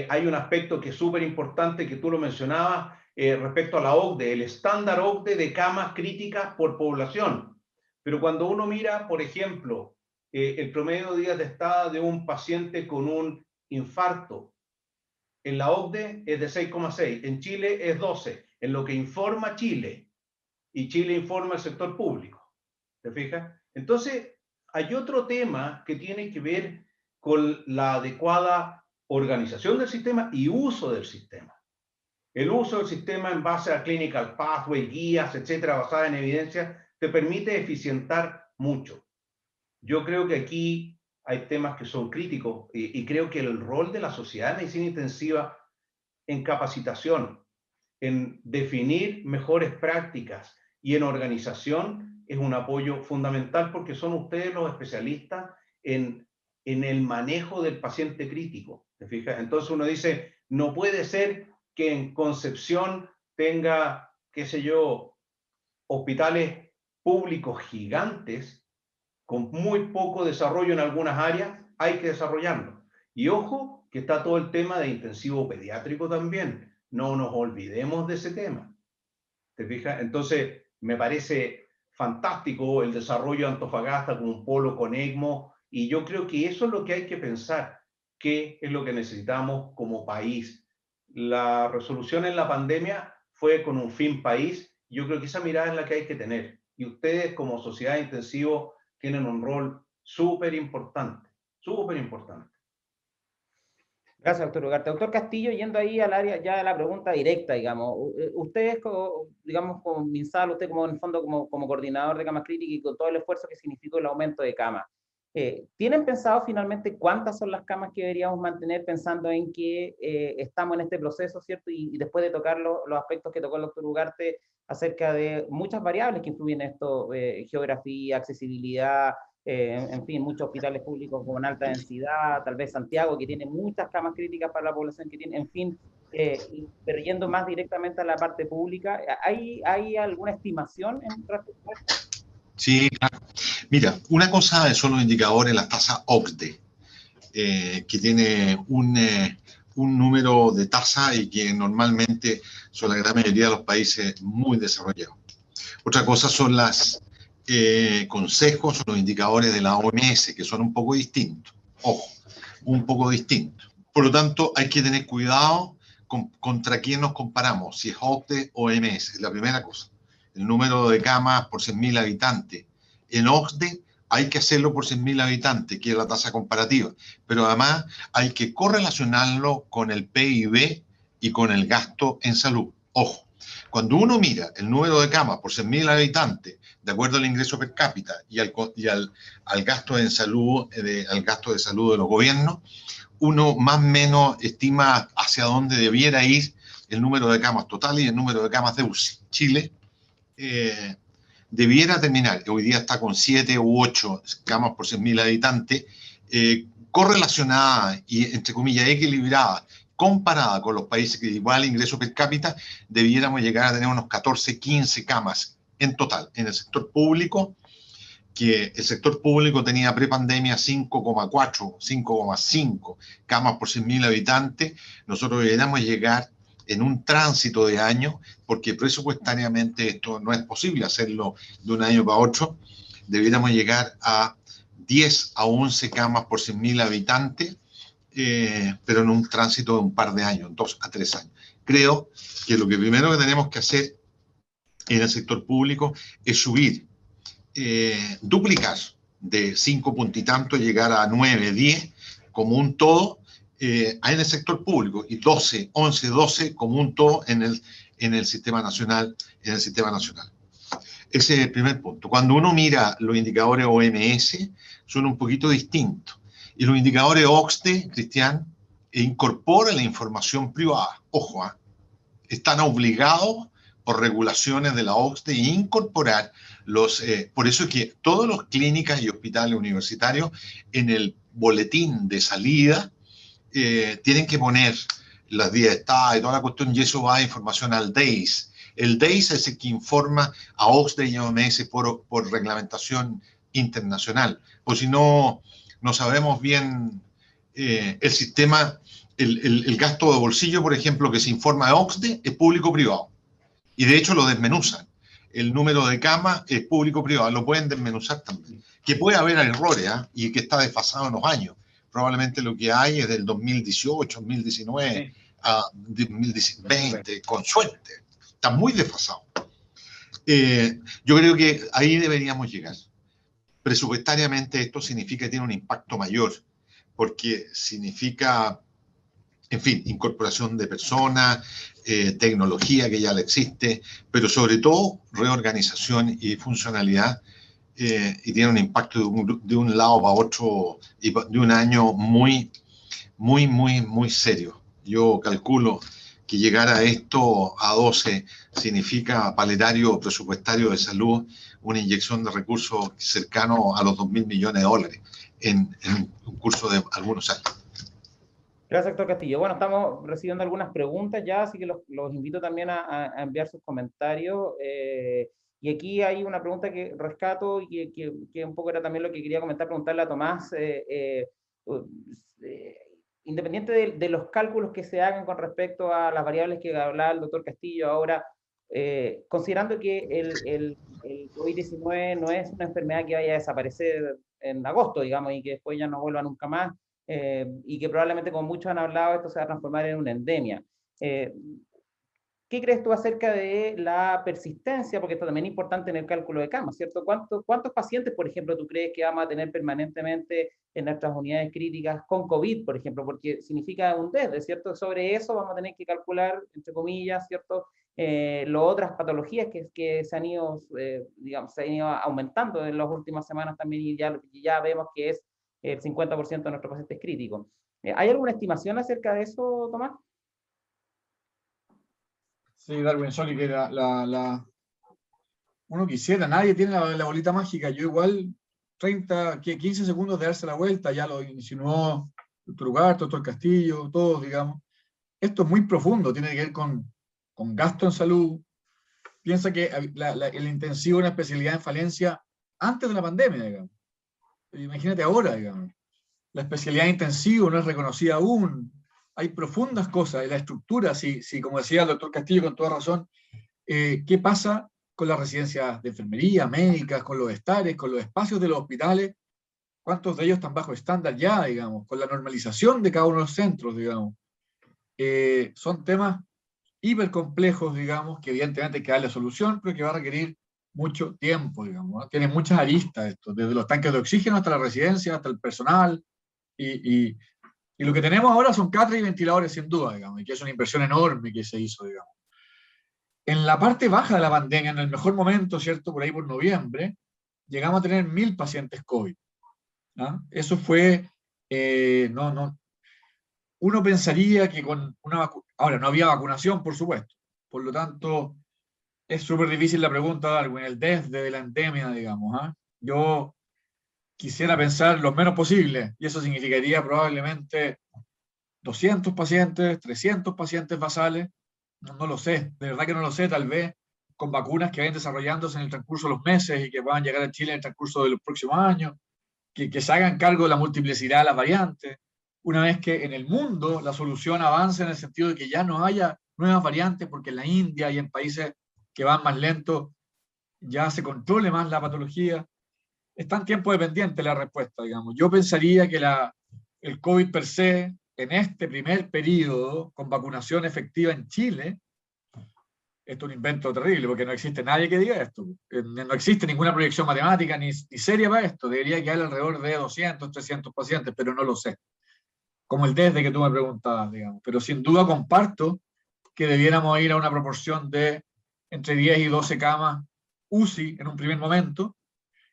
F: hay un aspecto que es súper importante, que tú lo mencionabas, respecto a la OCDE, el estándar OCDE de camas críticas por población. Pero cuando uno mira, por ejemplo, el promedio de días de estada de un paciente con un infarto, en la OCDE es de 6,6, en Chile es 12, en lo que informa Chile, y Chile informa el sector público. ¿Te fijas? Entonces, hay otro tema que tiene que ver con la adecuada organización del sistema y uso del sistema. El uso del sistema en base a clinical pathway, guías, etcétera, basada en evidencia, te permite eficientar mucho. Yo creo que aquí hay temas que son críticos, y creo que el rol de la Sociedad de Medicina Intensiva en capacitación, en definir mejores prácticas y en organización es un apoyo fundamental porque son ustedes los especialistas en el manejo del paciente crítico. ¿Te fijas? Entonces uno dice, no puede ser que en Concepción tenga, qué sé yo, hospitales públicos gigantes con muy poco desarrollo en algunas áreas, hay que desarrollarlo. Y ojo, que está todo el tema de intensivo pediátrico también. No nos olvidemos de ese tema. ¿Te fijas? Entonces, me parece fantástico el desarrollo de Antofagasta como un polo con ECMO, y yo creo que eso es lo que hay que pensar, qué es lo que necesitamos como país. La resolución en la pandemia fue con un fin país, yo creo que esa mirada es la que hay que tener. Y ustedes como sociedad de intensivo tienen un rol súper importante, súper importante.
A: Gracias, doctor Ugarte. Doctor Castillo, yendo ahí al área ya de la pregunta directa, digamos, ustedes, digamos, con MinSal, usted como en el fondo como coordinador de camas críticas y con todo el esfuerzo que significó el aumento de camas, ¿tienen pensado finalmente cuántas son las camas que deberíamos mantener pensando en que estamos en este proceso, ¿cierto? Y después de tocar los aspectos que tocó el doctor Ugarte acerca de muchas variables que influyen en esto, geografía, accesibilidad, en fin, muchos hospitales públicos con alta densidad, tal vez Santiago, que tiene muchas camas críticas para la población que tiene, en fin, pero yendo más directamente a la parte pública, ¿hay alguna estimación en respecto a esto?
B: Sí, claro. Mira, una cosa son los indicadores, la tasa OCDE, que tiene un número de tasa y que normalmente son la gran mayoría de los países muy desarrollados. Otra cosa son los consejos o los indicadores de la OMS, que son un poco distintos. Ojo, un poco distintos. Por lo tanto, hay que tener cuidado contra quién nos comparamos, si es OCDE o OMS, es la primera cosa. El número de camas por 100.000 habitantes. En OCDE hay que hacerlo por 100.000 habitantes, que es la tasa comparativa, pero además hay que correlacionarlo con el PIB y con el gasto en salud. Ojo, cuando uno mira el número de camas por 100.000 habitantes, de acuerdo al ingreso per cápita y al gasto en salud, al gasto de salud de los gobiernos, uno más o menos estima hacia dónde debiera ir el número de camas totales y el número de camas de UCI. Chile debiera terminar, hoy día está con 7 u 8 camas por 100.000 habitantes, correlacionada y, entre comillas, equilibrada, comparada con los países que igual ingreso per cápita, debiéramos llegar a tener unos 14, 15 camas en total. En el sector público, que el sector público tenía prepandemia 5,4, 5,5 camas por 100.000 habitantes, nosotros deberíamos llegar en un tránsito de años, porque presupuestariamente esto no es posible hacerlo de un año para otro, deberíamos llegar a 10 a 11 camas por 100.000 habitantes, pero en un tránsito de un par de años, 2 a 3 años. Creo que lo que primero que tenemos que hacer en el sector público es subir, duplicar de 5 puntos y tanto, llegar a 9, 10 como un todo en el sector público y 12, 11, 12 como un todo en el sistema nacional. Ese es el primer punto. Cuando uno mira los indicadores OMS, son un poquito distintos. Y los indicadores OCDE, Cristian, incorporan la información privada. Ojo, están obligados por regulaciones de la OCDE a incorporar por eso es que todas las clínicas y hospitales universitarios en el boletín de salida tienen que poner las días de estado y toda la cuestión, y eso va a información al DEIS. El DEIS es el que informa a OCDE y OMS por reglamentación internacional. Pues si no sabemos bien el sistema, el gasto de bolsillo, por ejemplo, que se informa de OCDE, es público-privado. Y de hecho lo desmenuzan. El número de camas es público-privado, lo pueden desmenuzar también. Que puede haber errores y que está desfasado en los años. Probablemente lo que hay es del 2018, 2019 a 2020, con suerte. Está muy desfasado. Yo creo que ahí deberíamos llegar. Presupuestariamente esto significa que tiene un impacto mayor, porque significa, en fin, incorporación de personas, tecnología que ya le existe, pero sobre todo reorganización y funcionalidad, y tiene un impacto de un lado para otro y de un año muy serio. Yo calculo que llegar a esto a 12 significa para el erario presupuestario de salud una inyección de recursos cercano a los 2.000 millones de dólares en un curso de algunos años.
A: Gracias, doctor Castillo. Bueno, estamos recibiendo algunas preguntas ya, así que los invito también a enviar sus comentarios. Y aquí hay una pregunta que rescato y que un poco era también lo que quería comentar, preguntarle a Tomás. Independiente de los cálculos que se hagan con respecto a las variables que hablaba el doctor Castillo ahora, considerando que el COVID-19 no es una enfermedad que vaya a desaparecer en agosto, digamos, y que después ya no vuelva nunca más, y que probablemente, como muchos han hablado, esto se va a transformar en una endemia. ¿Qué crees tú acerca de la persistencia? Porque esto también es importante en el cálculo de camas, ¿cierto? ¿Cuántos pacientes, por ejemplo, tú crees que vamos a tener permanentemente en nuestras unidades críticas con COVID, por ejemplo? Porque significa un desde, ¿cierto? Sobre eso vamos a tener que calcular, entre comillas, ¿cierto? Las otras patologías que se han ido, digamos, se han ido aumentando en las últimas semanas también, y ya vemos que es el 50% de nuestros pacientes críticos. ¿Hay alguna estimación acerca de eso, Tomás?
C: Sí, Darwin, sorry, que uno quisiera, nadie tiene la bolita mágica. Yo igual, 15 segundos de darse la vuelta, ya lo insinuó el doctor Ugarte, el doctor Castillo, todos, digamos. Esto es muy profundo, tiene que ver con gasto en salud. Piensa que el intensivo es una especialidad en falencia antes de la pandemia, digamos. Imagínate ahora, digamos. La especialidad intensiva no es reconocida aún. Hay profundas cosas en la estructura, si como decía el doctor Castillo con toda razón, ¿qué pasa con las residencias de enfermería, médicas, con los estares, con los espacios de los hospitales? ¿Cuántos de ellos están bajo estándar ya, digamos? Con la normalización de cada uno de los centros, digamos. Son temas hipercomplejos, digamos, que evidentemente hay que darle solución, pero que va a requerir mucho tiempo, digamos, ¿no? Tiene muchas aristas esto, desde los tanques de oxígeno hasta la residencia, hasta el personal, y lo que tenemos ahora son catres y ventiladores, sin duda, digamos, y que es una inversión enorme que se hizo, digamos. En la parte baja de la pandemia, en el mejor momento, ¿cierto? Por ahí por noviembre, llegamos a tener 1.000 pacientes COVID. ¿No? Eso fue, uno pensaría que con una vacuna, ahora no había vacunación, por supuesto, por lo tanto, es súper difícil la pregunta, Darwin, el desde la endemia, digamos. ¿Ah? Yo quisiera pensar lo menos posible, y eso significaría probablemente 200 pacientes, 300 pacientes basales, no lo sé, de verdad que no lo sé, tal vez con vacunas que vayan desarrollándose en el transcurso de los meses y que puedan llegar a Chile en el transcurso de los próximos años, que se hagan cargo de la multiplicidad de las variantes, una vez que en el mundo la solución avance en el sentido de que ya no haya nuevas variantes, porque en la India y en países que van más lentos ya se controle más la patología. Está en tiempo dependiente la respuesta, digamos. Yo pensaría que el COVID per se, en este primer periodo, con vacunación efectiva en Chile, esto es un invento terrible, porque no existe nadie que diga esto. No existe ninguna proyección matemática ni seria para esto. Debería quedar alrededor de 200, 300 pacientes, pero no lo sé. Como el desde que tú me preguntabas, digamos. Pero sin duda comparto que debiéramos ir a una proporción de entre 10 y 12 camas UCI en un primer momento,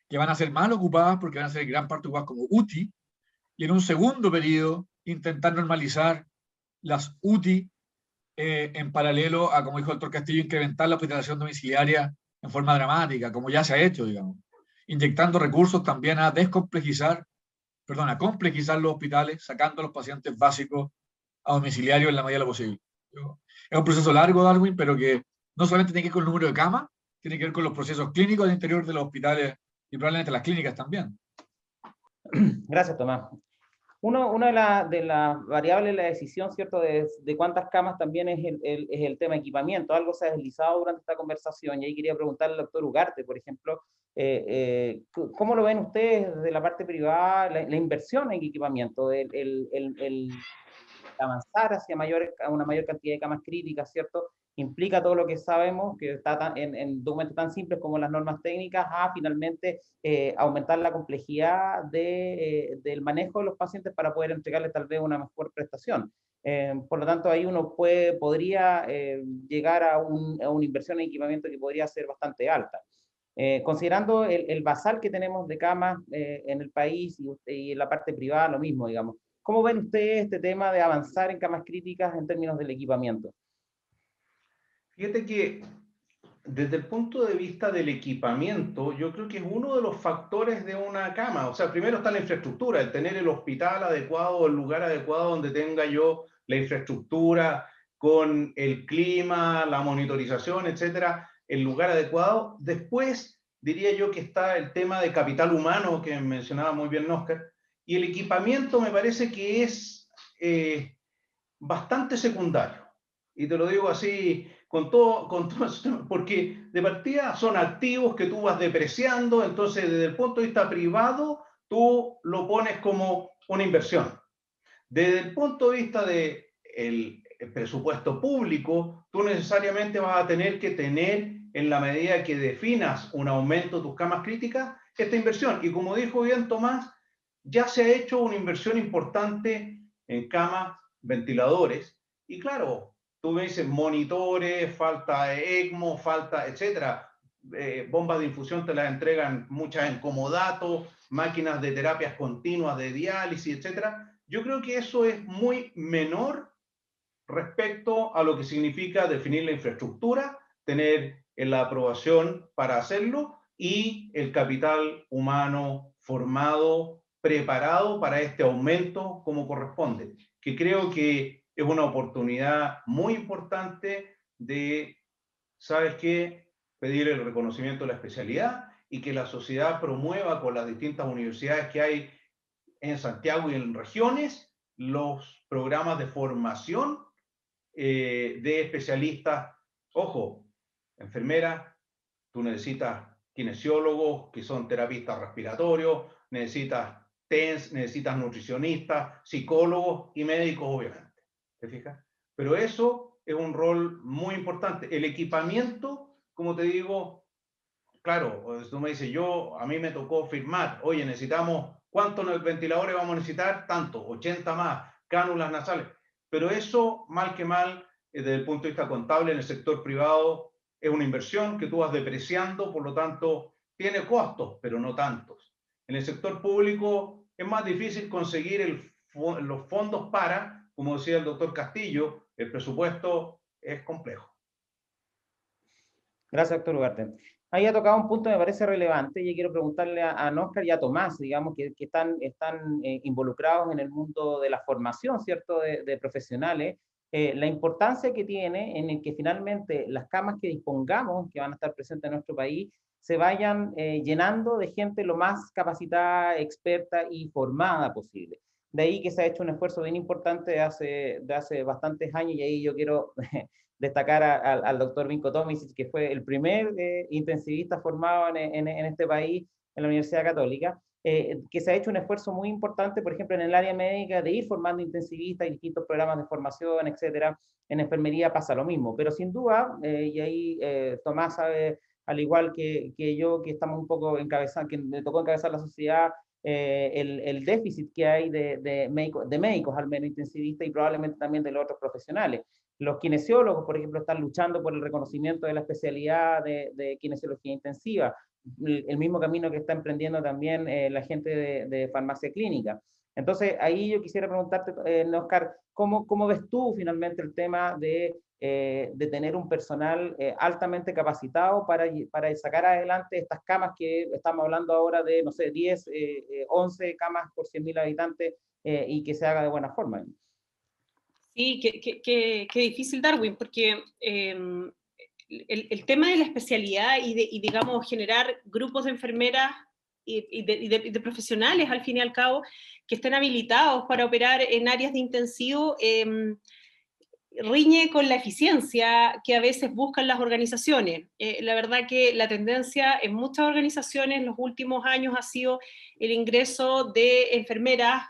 C: que van a ser mal ocupadas porque van a ser gran parte ocupadas como UTI, y en un segundo periodo intentar normalizar las UTI en paralelo a, como dijo el doctor Castillo, incrementar la hospitalización domiciliaria en forma dramática, como ya se ha hecho, digamos, inyectando recursos también a a complejizar los hospitales, sacando a los pacientes básicos a domiciliario en la medida de lo posible. Es un proceso largo, Darwin, pero que no solamente tiene que ver con el número de camas, tiene que ver con los procesos clínicos al interior de los hospitales y probablemente las clínicas también.
A: Gracias, Tomás. Una de las variables de la decisión, ¿cierto?, de cuántas camas también es el tema de equipamiento. Algo se ha deslizado durante esta conversación, y ahí quería preguntarle al doctor Ugarte, por ejemplo, ¿cómo lo ven ustedes desde la parte privada, la inversión en equipamiento, el avanzar hacia una mayor cantidad de camas críticas, ¿cierto? Implica todo lo que sabemos, que está en documentos tan simples como las normas técnicas, a finalmente aumentar la complejidad del manejo de los pacientes para poder entregarles tal vez una mejor prestación. Por lo tanto, ahí uno podría llegar a una inversión en equipamiento que podría ser bastante alta. Considerando el basal que tenemos de camas en el país y en la parte privada, lo mismo, digamos. ¿Cómo ven ustedes este tema de avanzar en camas críticas en términos del equipamiento?
F: Fíjate que desde el punto de vista del equipamiento, yo creo que es uno de los factores de una cama. O sea, primero está la infraestructura, el tener el hospital adecuado, el lugar adecuado donde tenga yo la infraestructura con el clima, la monitorización, etcétera, el lugar adecuado. Después, diría yo que está el tema de capital humano, que mencionaba muy bien Óscar, y el equipamiento me parece que es bastante secundario. Y te lo digo así, con todo, porque de partida son activos que tú vas depreciando, entonces desde el punto de vista privado, tú lo pones como una inversión. Desde el punto de vista del presupuesto público, tú necesariamente vas a tener que tener, en la medida que definas un aumento de tus camas críticas, esta inversión. Y como dijo bien Tomás, ya se ha hecho una inversión importante en camas, ventiladores, y claro, tú me dices monitores, falta ECMO, falta, etcétera. Bombas de infusión te las entregan muchas en comodato, máquinas de terapias continuas de diálisis, etcétera. Yo creo que eso es muy menor respecto a lo que significa definir la infraestructura, tener la aprobación para hacerlo y el capital humano formado, preparado para este aumento como corresponde, que creo que es una oportunidad muy importante de, ¿sabes qué?, pedir el reconocimiento de la especialidad y que la sociedad promueva con las distintas universidades que hay en Santiago y en regiones los programas de formación de especialistas. Ojo, enfermeras, tú necesitas kinesiólogos que son terapistas respiratorios, necesitas TENS, necesitas nutricionistas, psicólogos y médicos, obviamente. ¿Te fijas? Pero eso es un rol muy importante. El equipamiento, como te digo, claro, tú me dices, a mí me tocó firmar, oye, necesitamos, ¿cuántos ventiladores vamos a necesitar? Tanto, 80 más, cánulas nasales. Pero eso, mal que mal, desde el punto de vista contable, en el sector privado, es una inversión que tú vas depreciando, por lo tanto, tiene costos, pero no tantos. En el sector público es más difícil conseguir los fondos para, como decía el doctor Castillo, el presupuesto es complejo.
A: Gracias, doctor Ugarte. Ahí ha tocado un punto que me parece relevante y quiero preguntarle a Óscar y a Tomás, digamos, que están involucrados en el mundo de la formación, ¿cierto?, de profesionales, la importancia que tiene en el que finalmente las camas que dispongamos, que van a estar presentes en nuestro país, se vayan llenando de gente lo más capacitada, experta y formada posible. De ahí que se ha hecho un esfuerzo bien importante de hace bastantes años, y ahí yo quiero destacar al doctor Vinko Tomisic, que fue el primer intensivista formado en este país, en la Universidad Católica, que se ha hecho un esfuerzo muy importante, por ejemplo, en el área médica, de ir formando intensivistas y distintos programas de formación, etcétera. En enfermería pasa lo mismo, pero sin duda, y ahí Tomás sabe, al igual que yo, que estamos un poco encabezando, que me tocó encabezar la sociedad, el déficit que hay de médicos, al menos intensivistas, y probablemente también de los otros profesionales. Los kinesiólogos, por ejemplo, están luchando por el reconocimiento de la especialidad de kinesiología intensiva, el mismo camino que está emprendiendo también la gente de farmacia clínica. Entonces, ahí yo quisiera preguntarte, Óscar, ¿cómo ves tú finalmente el tema de tener un personal altamente capacitado para sacar adelante estas camas que estamos hablando ahora de, no sé, 10, 11 camas por 100.000 habitantes y que se haga de buena forma?
E: Sí, qué difícil, Darwin, porque el tema de la especialidad y digamos, generar grupos de enfermeras y de profesionales, al fin y al cabo, que estén habilitados para operar en áreas de intensivo, riñe con la eficiencia que a veces buscan las organizaciones. La verdad que la tendencia en muchas organizaciones en los últimos años ha sido el ingreso de enfermeras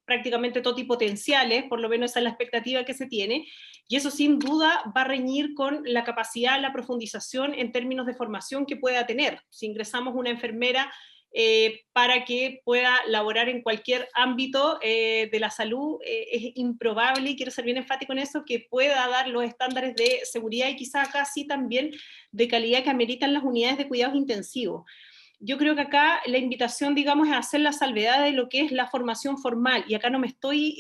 E: prácticamente totipotenciales, por lo menos esa es la expectativa que se tiene, y eso sin duda va a reñir con la capacidad, la profundización en términos de formación que pueda tener. Si ingresamos una enfermera para que pueda laborar en cualquier ámbito de la salud, es improbable, y quiero ser bien enfático en eso, que pueda dar los estándares de seguridad y quizá casi también de calidad que ameritan las unidades de cuidados intensivos. yo creo que acá la invitación, digamos, es hacer la salvedad de lo que es la formación formal, y acá no me estoy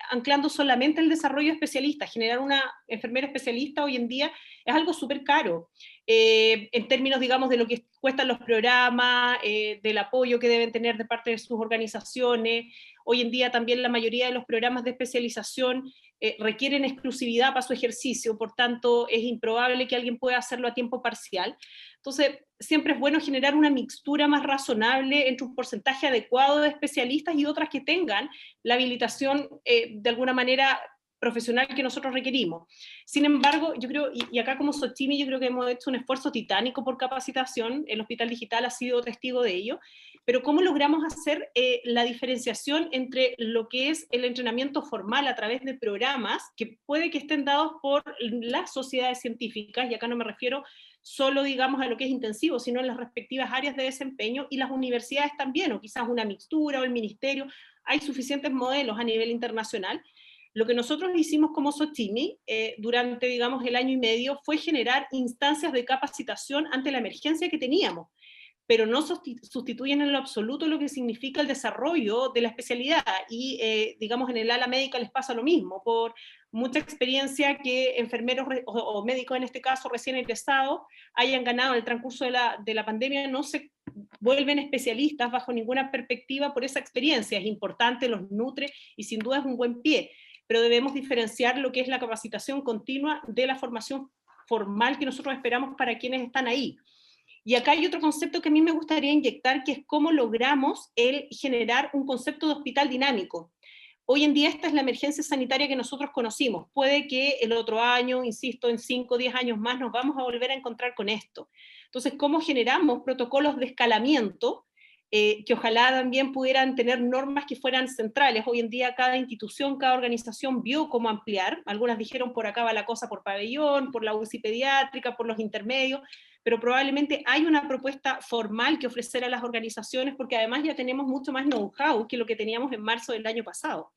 E: anclando solamente en el desarrollo de especialistas. Generar una enfermera especialista hoy en día es algo súper caro, en términos, digamos, de lo que cuestan los programas, del apoyo que deben tener de parte de sus organizaciones. Hoy en día también la mayoría de los programas de especialización requieren exclusividad para su ejercicio, por tanto es improbable que alguien pueda hacerlo a tiempo parcial. Entonces, siempre es bueno generar una mixtura más razonable entre un porcentaje adecuado de especialistas y otras que tengan la habilitación de alguna manera profesional que nosotros requerimos. Sin embargo, yo creo, y acá como Sochimi, yo creo que hemos hecho un esfuerzo titánico por capacitación, el Hospital Digital ha sido testigo de ello, pero ¿cómo logramos hacer la diferenciación entre lo que es el entrenamiento formal a través de programas que puede que estén dados por las sociedades científicas, y acá no me refiero solo, digamos, a lo que es intensivo, sino en las respectivas áreas de desempeño, y las universidades también, o quizás una mixtura, o el ministerio? Hay suficientes modelos a nivel internacional. Lo que nosotros hicimos como Sochimi durante, digamos, el año y medio fue generar instancias de capacitación ante la emergencia que teníamos, pero no sustituyen en lo absoluto lo que significa el desarrollo de la especialidad, y digamos en el ala médica les pasa lo mismo, por mucha experiencia que enfermeros o médicos en este caso recién egresados hayan ganado en el transcurso de la pandemia, no se vuelven especialistas bajo ninguna perspectiva por esa experiencia. Es importante, los nutre y sin duda es un buen pie, pero debemos diferenciar lo que es la capacitación continua de la formación formal que nosotros esperamos para quienes están ahí. Y acá hay otro concepto que a mí me gustaría inyectar, que es cómo logramos el generar un concepto de hospital dinámico. Hoy en día esta es la emergencia sanitaria que nosotros conocimos. Puede que el otro año, insisto, en 5 o 10 años más nos vamos a volver a encontrar con esto. Entonces, ¿cómo generamos protocolos de escalamiento que ojalá también pudieran tener normas que fueran centrales? Hoy en día cada institución, cada organización vio cómo ampliar. Algunas dijeron por acá va la cosa por pabellón, por la UCI pediátrica, por los intermedios, pero probablemente hay una propuesta formal que ofrecer a las organizaciones, porque además ya tenemos mucho más know-how que lo que teníamos en marzo del año pasado.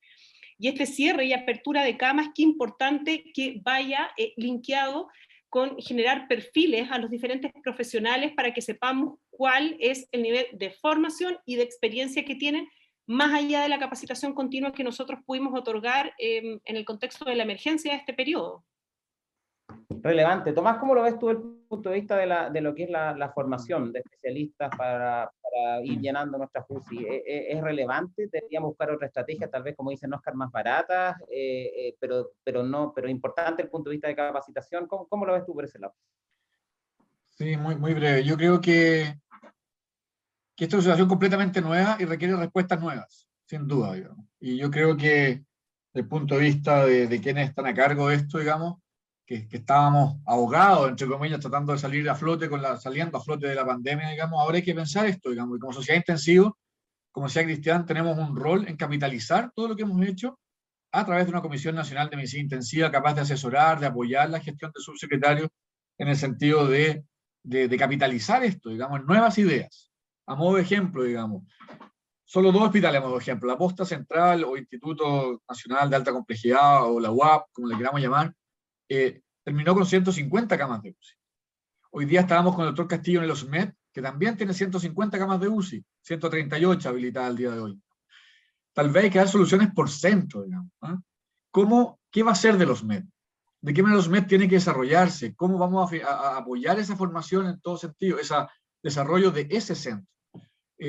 E: Y este cierre y apertura de camas, qué importante que vaya linkeado con generar perfiles a los diferentes profesionales para que sepamos cuál es el nivel de formación y de experiencia que tienen, más allá de la capacitación continua que nosotros pudimos otorgar en el contexto de la emergencia de este periodo.
A: Relevante. Tomás, ¿cómo lo ves tú desde el punto de vista de lo que es la formación de especialistas para ir llenando nuestras UCI? ¿Es relevante? ¿Deberíamos buscar otra estrategia, tal vez, como dicen Oscar, más baratas, pero importante desde el punto de vista de capacitación? ¿Cómo lo ves tú por ese lado?
C: Sí, muy breve. Yo creo que esta es una situación completamente nueva y requiere respuestas nuevas, sin duda, digamos. Y yo creo que desde el punto de vista de quienes están a cargo de esto, digamos, que estábamos ahogados, entre comillas, tratando de salir a flote, saliendo a flote de la pandemia, digamos, ahora hay que pensar esto, digamos, y como sociedad intensiva, como sociedad cristiana, tenemos un rol en capitalizar todo lo que hemos hecho a través de una Comisión Nacional de Medicina Intensiva capaz de asesorar, de apoyar la gestión de subsecretarios en el sentido de capitalizar esto, digamos, en nuevas ideas. A modo de ejemplo, digamos, solo 2 hospitales a modo de ejemplo, la Posta Central o Instituto Nacional de Alta Complejidad o la UAP, como le queramos llamar, terminó con 150 camas de UCI. Hoy día estábamos con el doctor Castillo en el OSMED, que también tiene 150 camas de UCI, 138 habilitadas al día de hoy. Tal vez hay que dar soluciones por centro, digamos. ¿Qué va a ser de los OSMED? ¿De qué manera los OSMED tienen que desarrollarse? ¿Cómo vamos a apoyar esa formación en todo sentido, ese desarrollo de ese centro?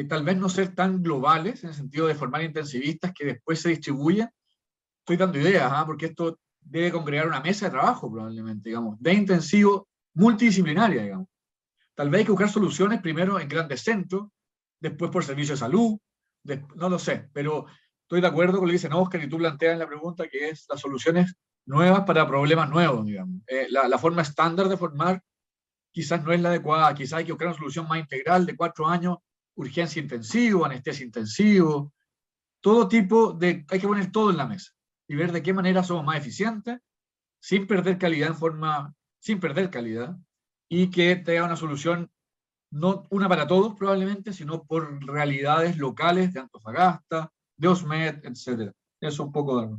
C: Tal vez no ser tan globales, en el sentido de formar intensivistas que después se distribuyen. Estoy dando ideas, porque esto debe congregar una mesa de trabajo probablemente, digamos, de intensivo multidisciplinaria, digamos. Tal vez hay que buscar soluciones primero en grandes centros, después por servicio de salud, no lo sé, pero estoy de acuerdo con lo que dicen Oscar y tú planteas en la pregunta, que es las soluciones nuevas para problemas nuevos, digamos. La forma estándar de formar quizás no es la adecuada, quizás hay que buscar una solución más integral de 4 años, urgencia intensivo, anestesia intensivo, todo tipo de, hay que poner todo en la mesa y ver de qué manera somos más eficientes, sin perder calidad y que tenga una solución, no una para todos probablemente, sino por realidades locales de Antofagasta, de OSMED, etc. Eso un poco de...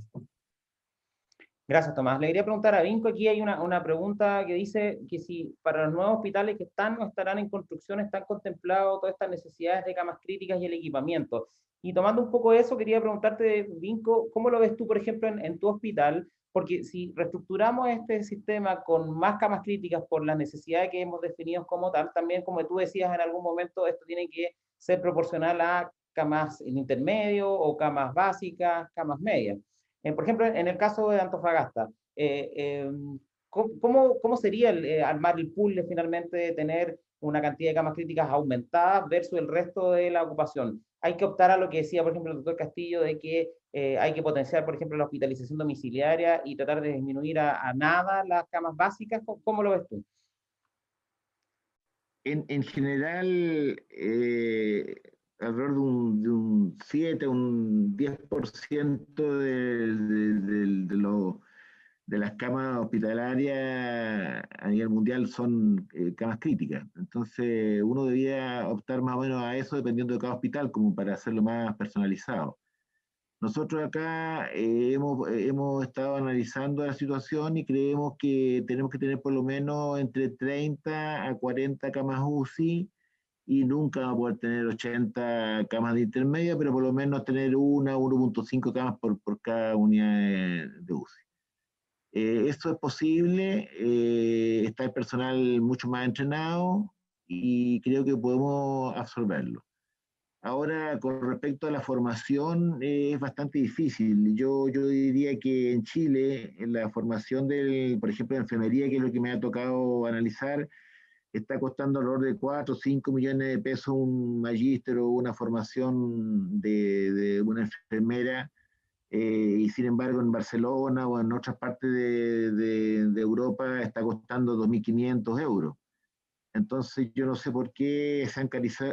A: Gracias, Tomás. Le quería preguntar a Vinco, aquí hay una pregunta que dice que si para los nuevos hospitales que están o estarán en construcción están contemplados todas estas necesidades de camas críticas y el equipamiento. Y tomando un poco eso, quería preguntarte, Vinco, ¿cómo lo ves tú, por ejemplo, en tu hospital? Porque si reestructuramos este sistema con más camas críticas por las necesidades que hemos definido como tal, también, como tú decías en algún momento, esto tiene que ser proporcional a camas en intermedio o camas básicas, camas medias. Por ejemplo, en el caso de Antofagasta, ¿cómo sería armar el pool finalmente de tener una cantidad de camas críticas aumentadas versus el resto de la ocupación? Hay que optar a lo que decía, por ejemplo, el doctor Castillo, de que hay que potenciar, por ejemplo, la hospitalización domiciliaria y tratar de disminuir a nada las camas básicas. ¿Cómo lo ves tú?
D: En general, alrededor de un 7, un 10% de las camas hospitalarias a nivel mundial son camas críticas. Entonces, uno debía optar más o menos a eso dependiendo de cada hospital, como para hacerlo más personalizado. Nosotros acá hemos estado analizando la situación y creemos que tenemos que tener por lo menos entre 30 a 40 camas UCI y nunca vamos a poder tener 80 camas de intermedia, pero por lo menos tener 1.5 camas por cada unidad de UCI. Esto es posible, está el personal mucho más entrenado y creo que podemos absorberlo. Ahora, con respecto a la formación, es bastante difícil. Yo diría que en Chile, en la formación por ejemplo, de enfermería, que es lo que me ha tocado analizar, está costando alrededor de 4 o 5 millones de pesos un magíster o una formación de una enfermera, y sin embargo en Barcelona o en otras partes de Europa está costando 2.500 euros. Entonces yo no sé por qué se ha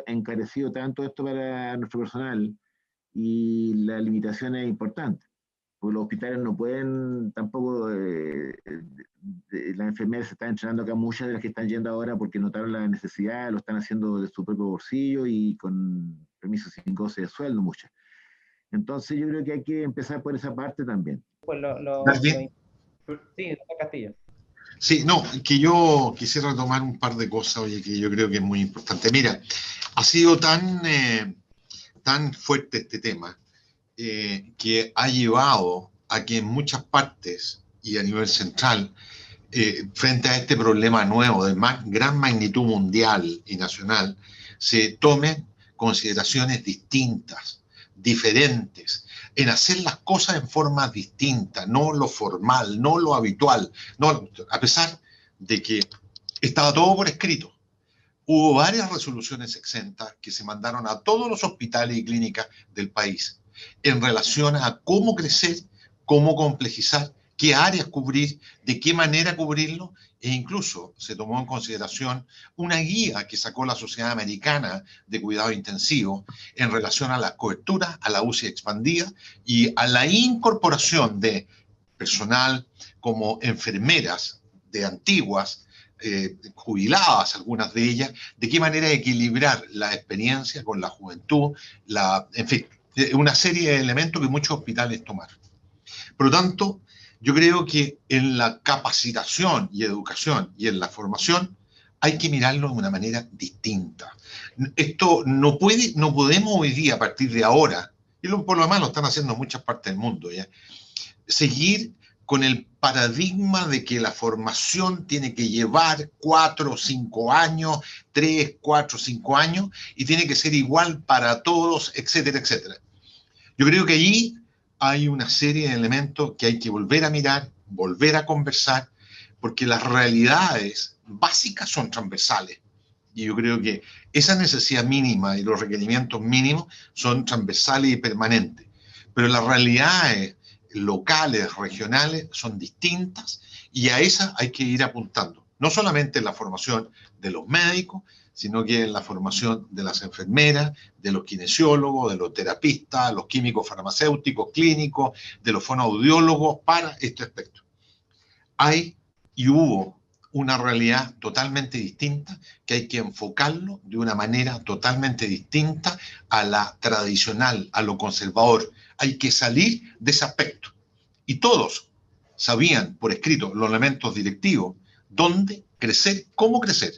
D: encarecido tanto esto para nuestro personal y la limitación es importante, porque los hospitales no pueden tampoco, las enfermeras se están entrenando acá, muchas de las que están yendo ahora porque notaron la necesidad, lo están haciendo de su propio bolsillo y con permiso sin goce de sueldo muchas. Entonces yo creo que hay que empezar por esa parte también.
A: Pues
B: ¿Bien?
A: Sí, doctor Castillo.
B: Sí, no, que yo quisiera tomar un par de cosas, oye, que yo creo que es muy importante. Mira, ha sido tan fuerte este tema que ha llevado a que en muchas partes y a nivel central, frente a este problema nuevo de gran magnitud mundial y nacional, se tomen consideraciones distintas, diferentes, en hacer las cosas en forma distinta, no lo formal, no lo habitual, no, a pesar de que estaba todo por escrito. Hubo varias resoluciones exentas que se mandaron a todos los hospitales y clínicas del país en relación a cómo crecer, cómo complejizar, qué áreas cubrir, de qué manera cubrirlo, e incluso se tomó en consideración una guía que sacó la Sociedad Americana de Cuidado Intensivo en relación a la cobertura, a la UCI expandida y a la incorporación de personal como enfermeras de antiguas, jubiladas, algunas de ellas, de qué manera equilibrar la experiencia con la juventud, en fin, una serie de elementos que muchos hospitales tomaron. Por lo tanto, yo creo que en la capacitación y educación y en la formación hay que mirarlo de una manera distinta. Esto no podemos hoy día, a partir de ahora, y por lo demás lo están haciendo en muchas partes del mundo, ¿ya?, seguir con el paradigma de que la formación tiene que llevar 4 o 5 años, 3, 4, 5 años, y tiene que ser igual para todos, etcétera, etcétera. Yo creo que allí hay una serie de elementos que hay que volver a mirar, volver a conversar, porque las realidades básicas son transversales. Y yo creo que esa necesidad mínima y los requerimientos mínimos son transversales y permanentes. Pero las realidades locales, regionales, son distintas y a esas hay que ir apuntando. No solamente en la formación de los médicos, sino que en la formación de las enfermeras, de los kinesiólogos, de los terapistas, los químicos farmacéuticos, clínicos, de los fonoaudiólogos, para este aspecto. Hay y hubo una realidad totalmente distinta que hay que enfocarlo de una manera totalmente distinta a la tradicional, a lo conservador. Hay que salir de ese aspecto. Y todos, sabían por escrito los elementos directivos, dónde crecer, cómo crecer.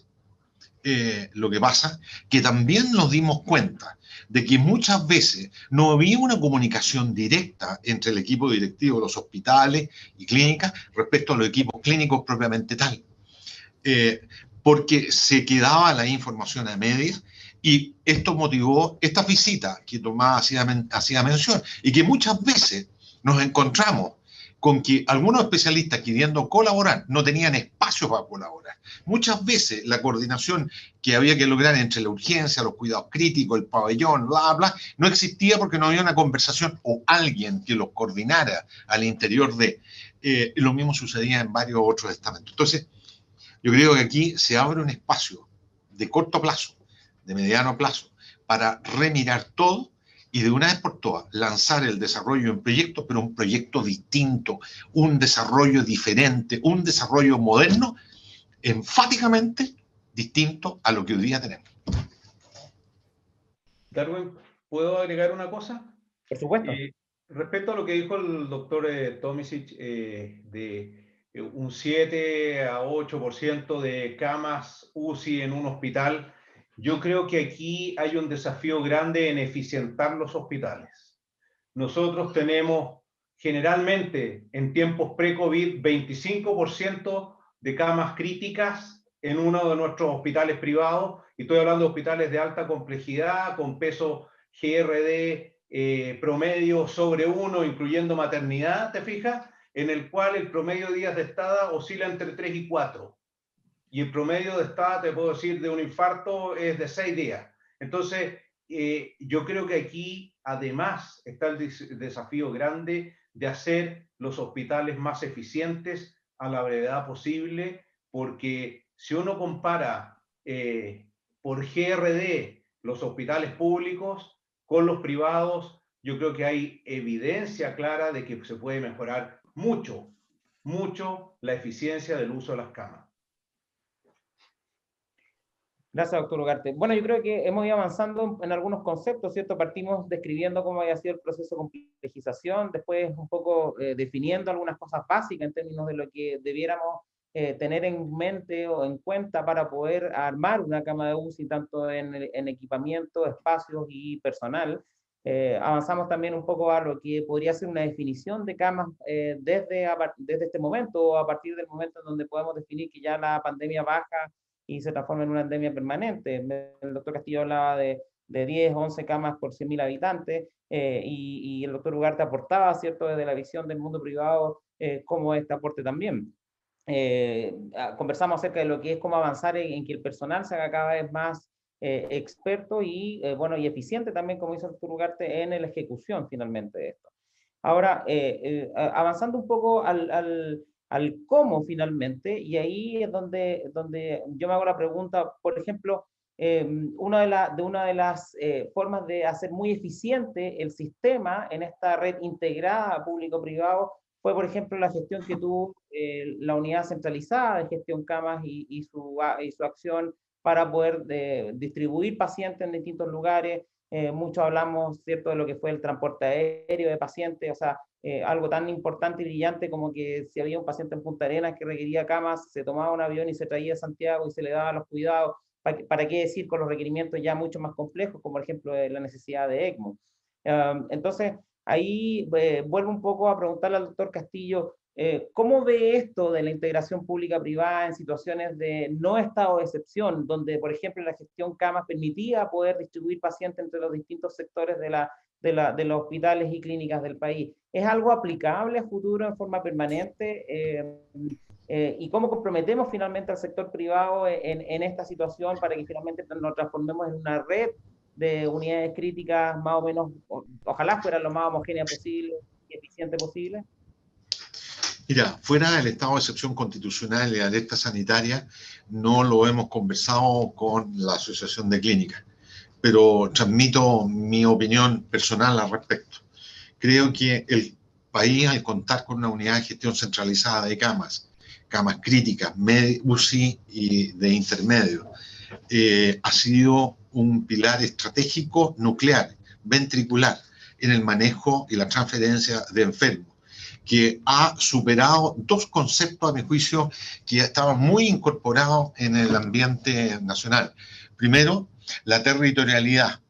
B: Lo que pasa que también nos dimos cuenta de que muchas veces no había una comunicación directa entre el equipo directivo de los hospitales y clínicas respecto a los equipos clínicos propiamente tal. Porque se quedaba la información a medias y esto motivó esta visita que Tomás hacía mención y que muchas veces nos encontramos con que algunos especialistas queriendo colaborar no tenían espacio para colaborar. Muchas veces la coordinación que había que lograr entre la urgencia, los cuidados críticos, el pabellón, bla, bla, no existía porque no había una conversación o alguien que los coordinara al interior de. Lo mismo sucedía en varios otros estamentos. Entonces, yo creo que aquí se abre un espacio de corto plazo, de mediano plazo, para remirar todo y de una vez por todas lanzar el desarrollo de un proyecto, pero un proyecto distinto, un desarrollo diferente, un desarrollo moderno, enfáticamente distinto a lo que hoy día tenemos.
F: Darwin, ¿puedo agregar una cosa?
A: Por supuesto.
F: Respecto a lo que dijo el doctor Tomisic, de un 7 a 8% de camas UCI en un hospital, yo creo que aquí hay un desafío grande en eficientar los hospitales. Nosotros tenemos generalmente en tiempos pre-COVID 25% de camas críticas en uno de nuestros hospitales privados, y estoy hablando de hospitales de alta complejidad, con peso GRD promedio sobre 1, incluyendo maternidad, ¿te fijas? En el cual el promedio de días de estada oscila entre 3 y 4. Y el promedio de estada, te puedo decir, de un infarto es de 6 días. Entonces, yo creo que aquí, además, está el desafío grande de hacer los hospitales más eficientes a la brevedad posible, porque si uno compara por GRD los hospitales públicos con los privados, yo creo que hay evidencia clara de que se puede mejorar mucho, mucho la eficiencia del uso de las camas.
A: Gracias, doctor Ugarte. Bueno, yo creo que hemos ido avanzando en algunos conceptos, ¿cierto? Partimos describiendo cómo había sido el proceso de complejización, después un poco definiendo algunas cosas básicas en términos de lo que debiéramos tener en mente o en cuenta para poder armar una cama de UCI, tanto en equipamiento, espacios y personal. Avanzamos también un poco a lo que podría ser una definición de camas desde este momento o a partir del momento en donde podemos definir que ya la pandemia baja y se transforma en una endemia permanente. El doctor Castillo hablaba de 10, 11 camas por 100.000 habitantes, y el doctor Ugarte aportaba, ¿cierto?, desde la visión del mundo privado, como este aporte también. Conversamos acerca de lo que es cómo avanzar en que el personal se haga cada vez más experto y, bueno, y eficiente también, como dice el doctor Ugarte, en la ejecución finalmente de esto. Ahora, avanzando un poco al cómo finalmente, y ahí es donde yo me hago la pregunta, por ejemplo, una de las formas de hacer muy eficiente el sistema en esta red integrada público-privado fue, por ejemplo, la gestión que tuvo la unidad centralizada de gestión camas y su acción para poder distribuir pacientes en distintos lugares. Mucho hablamos, ¿cierto?, de lo que fue el transporte aéreo de pacientes, o sea, algo tan importante y brillante como que si había un paciente en Punta Arenas que requería camas, se tomaba un avión y se traía a Santiago y se le daba los cuidados. ¿Para qué decir con los requerimientos ya mucho más complejos, como por ejemplo la necesidad de ECMO? Entonces, ahí vuelvo un poco a preguntarle al doctor Castillo, ¿cómo ve esto de la integración pública-privada en situaciones de no estado de excepción, donde, por ejemplo, la gestión camas permitía poder distribuir pacientes entre los distintos sectores de los hospitales y clínicas del país? ¿Es algo aplicable a futuro en forma permanente? ¿Y cómo comprometemos finalmente al sector privado en esta situación para que finalmente nos transformemos en una red de unidades críticas más o menos, ojalá fuera lo más homogénea posible y eficiente posible?
B: Mira, fuera del estado de excepción constitucional y de alerta sanitaria, no lo hemos conversado con la Asociación de Clínicas, pero transmito mi opinión personal al respecto. Creo que el país, al contar con una unidad de gestión centralizada de camas críticas, UCI y de intermedio, ha sido un pilar estratégico nuclear, ventricular, en el manejo y la transferencia de enfermos, que ha superado dos conceptos, a mi juicio, que estaban muy incorporados en el ambiente nacional. Primero, la territorialidad.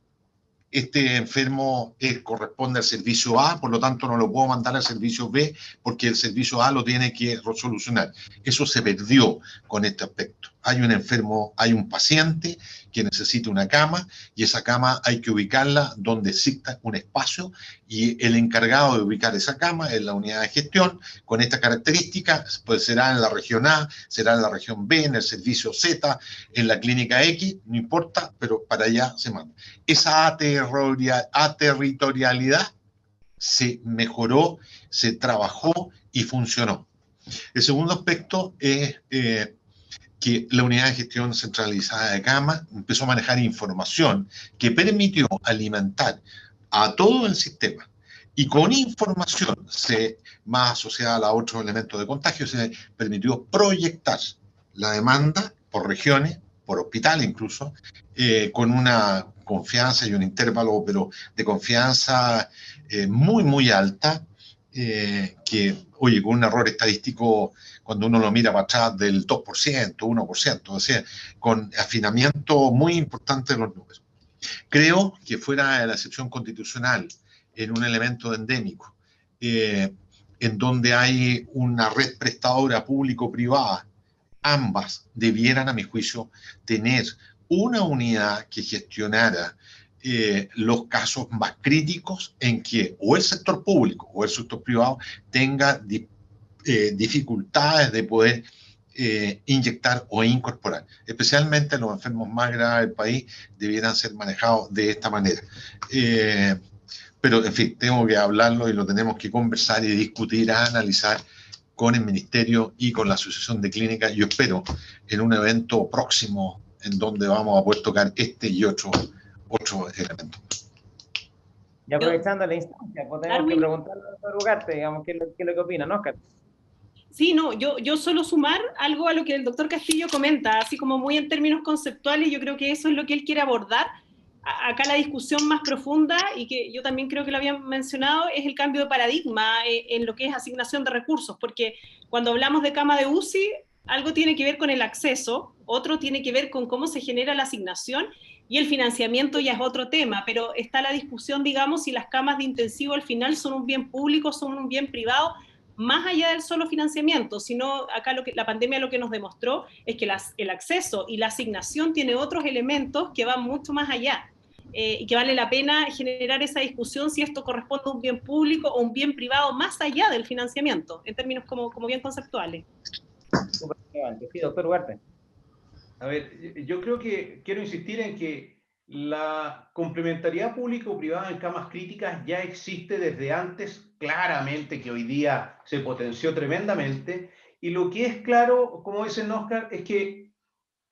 B: Este enfermo corresponde al servicio A, por lo tanto no lo puedo mandar al servicio B porque el servicio A lo tiene que solucionar. Eso se perdió con este aspecto. Hay un enfermo, hay un paciente que necesita una cama y esa cama hay que ubicarla donde exista un espacio y el encargado de ubicar esa cama es la unidad de gestión con estas características, pues será en la región A, será en la región B, en el servicio Z, en la clínica X, no importa, pero para allá se manda. Esa aterritorialidad se mejoró, se trabajó y funcionó. El segundo aspecto es que la unidad de gestión centralizada de cama empezó a manejar información que permitió alimentar a todo el sistema. Y con información más asociada a otros elementos de contagio, se permitió proyectar la demanda por regiones, por hospital incluso, con una confianza y un intervalo, pero de confianza muy, muy alta, que, oye, con un error estadístico, cuando uno lo mira para atrás, del 2%, 1%, o sea, con afinamiento muy importante de los números. Creo que fuera de la excepción constitucional, en un elemento endémico, en donde hay una red prestadora público-privada, ambas debieran, a mi juicio, tener una unidad que gestionara los casos más críticos en que o el sector público o el sector privado tenga dificultades de poder inyectar o incorporar. Especialmente los enfermos más graves del país debieran ser manejados de esta manera. Pero, en fin, tengo que hablarlo y lo tenemos que conversar y discutir, analizar con el Ministerio y con la Asociación de Clínicas. Yo espero en un evento próximo en donde vamos a poder tocar este y otro elemento.
A: Y aprovechando la instancia, pues tenemos que preguntarle al doctor Ugarte, digamos, qué es lo que opina, ¿no, Oscar?
E: Sí, no, yo solo sumar algo a lo que el doctor Castillo comenta, así como muy en términos conceptuales, yo creo que eso es lo que él quiere abordar. Acá la discusión más profunda, y que yo también creo que lo habían mencionado, es el cambio de paradigma en lo que es asignación de recursos, porque cuando hablamos de cama de UCI, algo tiene que ver con el acceso, otro tiene que ver con cómo se genera la asignación, y el financiamiento ya es otro tema, pero está la discusión, digamos, si las camas de intensivo al final son un bien público, son un bien privado, más allá del solo financiamiento, sino acá la pandemia lo que nos demostró es que el acceso y la asignación tiene otros elementos que van mucho más allá. Y que vale la pena generar esa discusión si esto corresponde a un bien público o un bien privado más allá del financiamiento, en términos como bien conceptuales.
A: Súper relevante. Sí, doctor Ugarte.
F: A ver, yo creo que quiero insistir en que la complementariedad público-privada en camas críticas ya existe desde antes, claramente que hoy día se potenció tremendamente, y lo que es claro, como dice Oscar, es que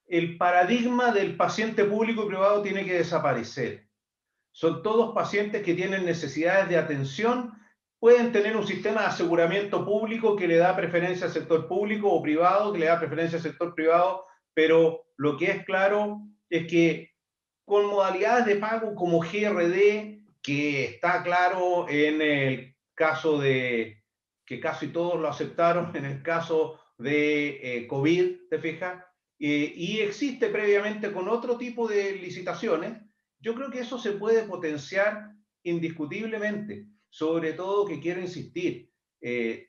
F: el paradigma del paciente público y privado tiene que desaparecer. Son todos pacientes que tienen necesidades de atención, pueden tener un sistema de aseguramiento público que le da preferencia al sector público o privado que le da preferencia al sector privado, pero lo que es claro es que con modalidades de pago como GRD, que está claro en el caso de que casi todos lo aceptaron, en el caso de COVID, ¿te fijas? Y existe previamente con otro tipo de licitaciones. Yo creo que eso se puede potenciar indiscutiblemente, sobre todo que quiero insistir,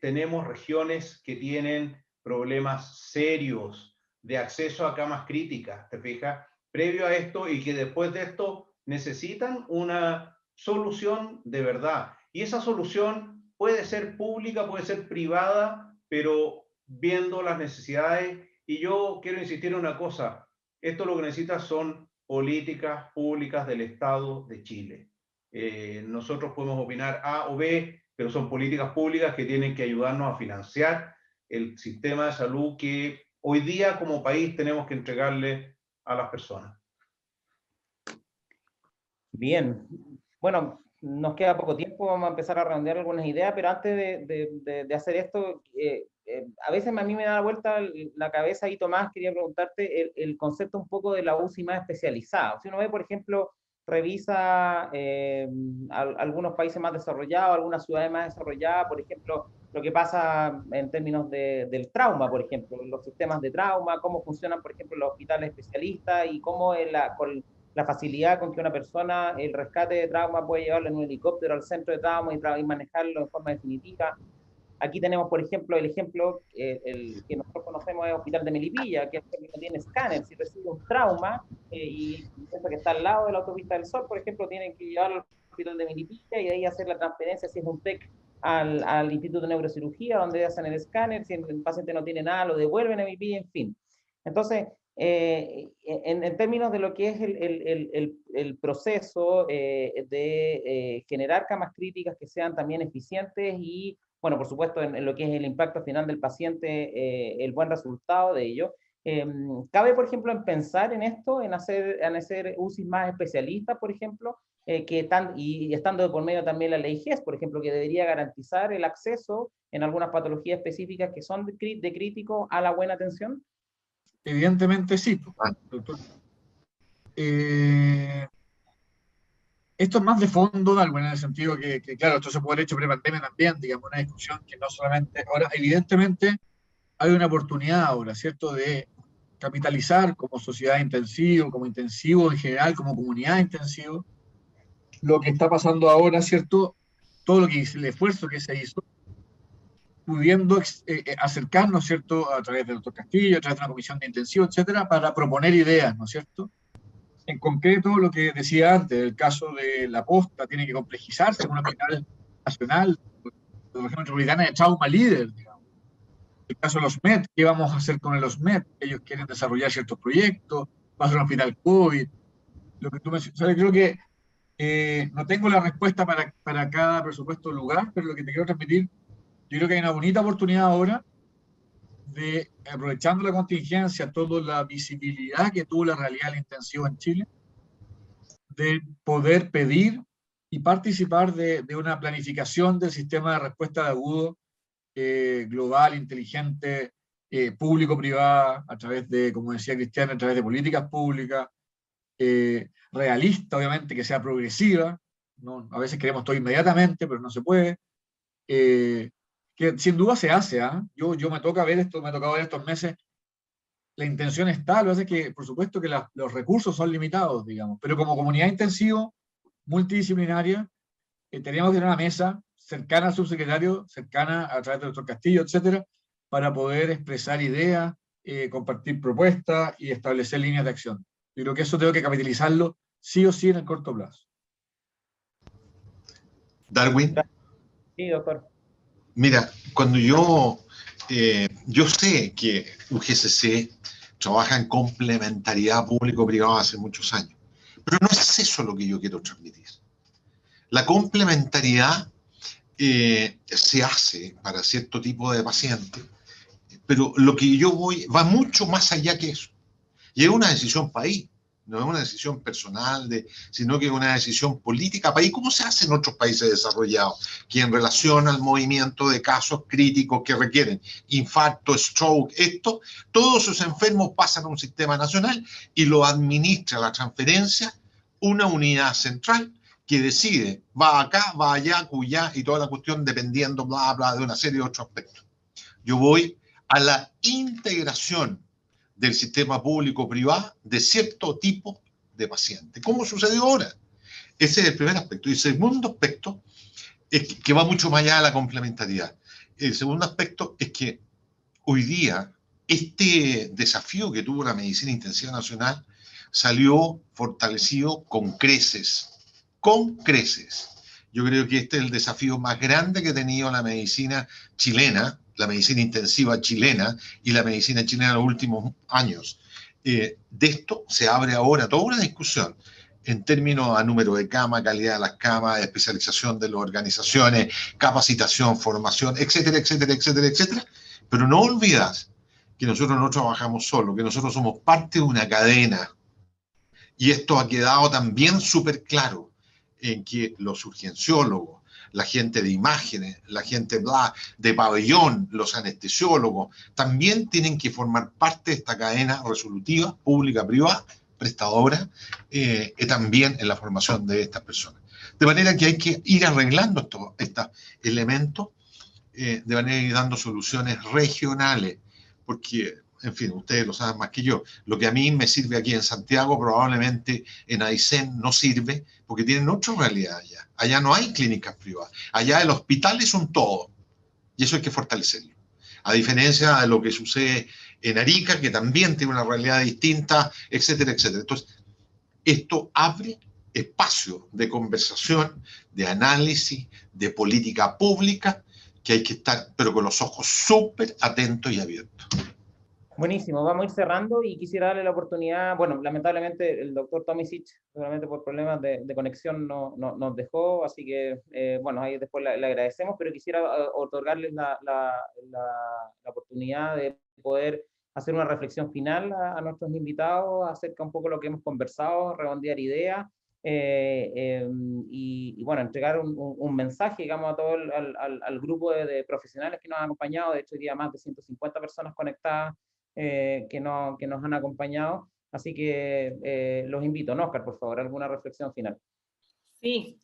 F: tenemos regiones que tienen problemas serios de acceso a camas críticas, ¿te fijas? Previo a esto y que después de esto necesitan una solución de verdad. Y esa solución puede ser pública, puede ser privada, pero viendo las necesidades. Y yo quiero insistir en una cosa, esto lo que necesita son políticas públicas del Estado de Chile. Nosotros podemos opinar A o B, pero son políticas públicas que tienen que ayudarnos a financiar el sistema de salud que hoy día como país tenemos que entregarle a las personas.
A: Bien, bueno, nos queda poco tiempo, vamos a empezar a redondear algunas ideas, pero antes de hacer esto, a veces a mí me da vuelta la cabeza, y Tomás, quería preguntarte el concepto un poco de la UCI más especializada. Si uno ve, por ejemplo, revisa algunos países más desarrollados, algunas ciudades más desarrolladas, por ejemplo, lo que pasa en términos del trauma, por ejemplo, los sistemas de trauma, cómo funcionan, por ejemplo, los hospitales especialistas y cómo con la facilidad con que una persona, el rescate de trauma, puede llevarlo en un helicóptero al centro de trauma y manejarlo en forma definitiva. Aquí tenemos, por ejemplo, el ejemplo, el que nosotros conocemos es el Hospital de Melipilla, que no tiene escáner. Si recibe un trauma y piensa que está al lado de la Autopista del Sol, por ejemplo, tienen que llevarlo al Hospital de Melipilla y de ahí hacer la transferencia, si es un TEC, al Instituto de Neurocirugía, donde hacen el escáner. Si el paciente no tiene nada, lo devuelven a Melipilla, en fin. Entonces, en términos de lo que es el proceso de generar camas críticas que sean también eficientes y, bueno, por supuesto, en lo que es el impacto final del paciente, el buen resultado de ello. Cabe, por ejemplo, en pensar en esto, en hacer UCIs más especialistas, por ejemplo, y estando por medio también la ley GES, por ejemplo, que debería garantizar el acceso en algunas patologías específicas que son de crítico a la buena atención.
C: Evidentemente sí, doctor. Esto es más de fondo, en el sentido que claro, esto se puede haber hecho pre-pandemia también, digamos, una discusión que no solamente... Ahora, evidentemente, hay una oportunidad ahora, ¿cierto?, de capitalizar como sociedad intensivo, como intensivo en general, como comunidad intensivo, lo que está pasando ahora, ¿cierto?, todo lo que el esfuerzo que se hizo, pudiendo acercarnos, ¿cierto?, a través del doctor Castillo, a través de una comisión de intensivo, etcétera, para proponer ideas, ¿no es cierto? En concreto, lo que decía antes, el caso de la posta tiene que complejizarse en un hospital nacional, por ejemplo, metropolitana de trauma líder, digamos. El caso de los MED, ¿qué vamos a hacer con los MED? Ellos quieren desarrollar ciertos proyectos, va a ser un hospital COVID. Lo que tú mencionas, creo que no tengo la respuesta para cada presupuesto lugar, pero lo que te quiero transmitir, yo creo que hay una bonita oportunidad ahora de, aprovechando la contingencia, toda la visibilidad que tuvo la realidad del intensivo en Chile, de poder pedir y participar de una planificación del sistema de respuesta de agudo global, inteligente, público-privada, a través de, como decía Cristian, a través de políticas públicas, realista, obviamente, que sea progresiva, ¿no? A veces queremos todo inmediatamente, pero no se puede, que sin duda se hace, ¿eh? Yo me toca ver esto, me ha tocado ver estos meses, la intención está, lo que pasa es que, por supuesto, que los recursos son limitados, digamos, pero como comunidad intensiva, multidisciplinaria, teníamos que tener una mesa cercana al subsecretario, cercana a través del doctor Castillo, etcétera, para poder expresar ideas, compartir propuestas y establecer líneas de acción. Yo creo que eso tengo que capitalizarlo sí o sí en el corto plazo.
B: Darwin.
A: Sí, doctor.
B: Mira, cuando yo sé que UGCC trabaja en complementariedad público-privada hace muchos años, pero no es eso lo que yo quiero transmitir. La complementariedad se hace para cierto tipo de pacientes, pero lo que yo voy va mucho más allá que eso. Y es una decisión país, no es una decisión personal, sino que es una decisión política país, como se hace en otros países desarrollados, que en relación al movimiento de casos críticos que requieren infarto, stroke, todos esos enfermos pasan a un sistema nacional y lo administra la transferencia una unidad central que decide, va acá, va allá, cuyá, y toda la cuestión dependiendo, bla, bla, de una serie de otros aspectos. Yo voy a la integración del sistema público-privado de cierto tipo de paciente. ¿Cómo sucedió ahora? Ese es el primer aspecto. Y el segundo aspecto es que va mucho más allá de la complementariedad. El segundo aspecto es que hoy día este desafío que tuvo la medicina intensiva nacional salió fortalecido con creces. Con creces. Yo creo que este es el desafío más grande que ha tenido la medicina chilena, la medicina intensiva chilena y la medicina chilena en los últimos años. De esto se abre ahora toda una discusión en términos a número de camas, calidad de las camas, especialización de las organizaciones, capacitación, formación, etcétera, etcétera, etcétera, etcétera. Pero no olvidas que nosotros no trabajamos solo, que nosotros somos parte de una cadena. Y esto ha quedado también súper claro en que los urgenciólogos, la gente de imágenes, la gente de pabellón, los anestesiólogos, también tienen que formar parte de esta cadena resolutiva, pública, privada, prestadoras, también en la formación de estas personas. De manera que hay que ir arreglando estos elementos, de manera que ir dando soluciones regionales, porque, en fin, ustedes lo saben más que yo, lo que a mí me sirve aquí en Santiago probablemente en Aysén no sirve, porque tienen otra realidad allá. Allá no hay clínicas privadas, allá el hospital es un todo, y eso hay que fortalecerlo. A diferencia de lo que sucede en Arica, que también tiene una realidad distinta, etcétera, etcétera. Entonces, esto abre espacio de conversación, de análisis, de política pública, que hay que estar, pero con los ojos súper atentos y abiertos.
A: Buenísimo, vamos a ir cerrando y quisiera darle la oportunidad, bueno, lamentablemente el doctor Tomisic, seguramente por problemas de conexión, no nos dejó, así que, bueno, ahí después le agradecemos, pero quisiera otorgarles la oportunidad de poder hacer una reflexión final a nuestros invitados acerca un poco de lo que hemos conversado, redondear ideas, y bueno, entregar un mensaje, digamos, a todo al grupo de profesionales que nos han acompañado. De hecho, hoy día más de 150 personas conectadas que nos han acompañado. Así que los invito. ¿No, Oscar, por favor, alguna reflexión final?
E: Sí,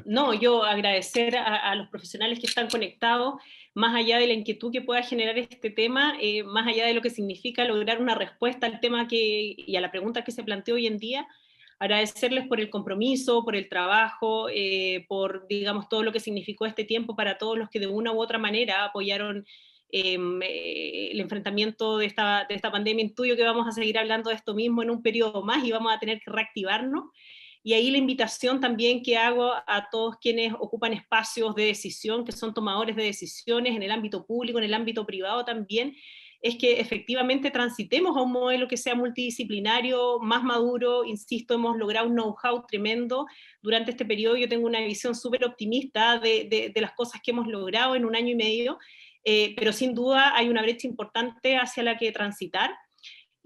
E: no, yo agradecer a los profesionales que están conectados, más allá de la inquietud que pueda generar este tema, más allá de lo que significa lograr una respuesta al tema y a la pregunta que se planteó hoy en día, agradecerles por el compromiso, por el trabajo, por, digamos, todo lo que significó este tiempo para todos los que de una u otra manera apoyaron el enfrentamiento de esta pandemia. Intuyo que vamos a seguir hablando de esto mismo en un periodo más y vamos a tener que reactivarnos. Y ahí la invitación también que hago a todos quienes ocupan espacios de decisión, que son tomadores de decisiones en el ámbito público, en el ámbito privado también, es que efectivamente transitemos a un modelo que sea multidisciplinario, más maduro. Insisto, hemos logrado un know-how tremendo durante este periodo. Yo tengo una visión súper optimista de las cosas que hemos logrado en un año y medio, pero sin duda hay una brecha importante hacia la que transitar.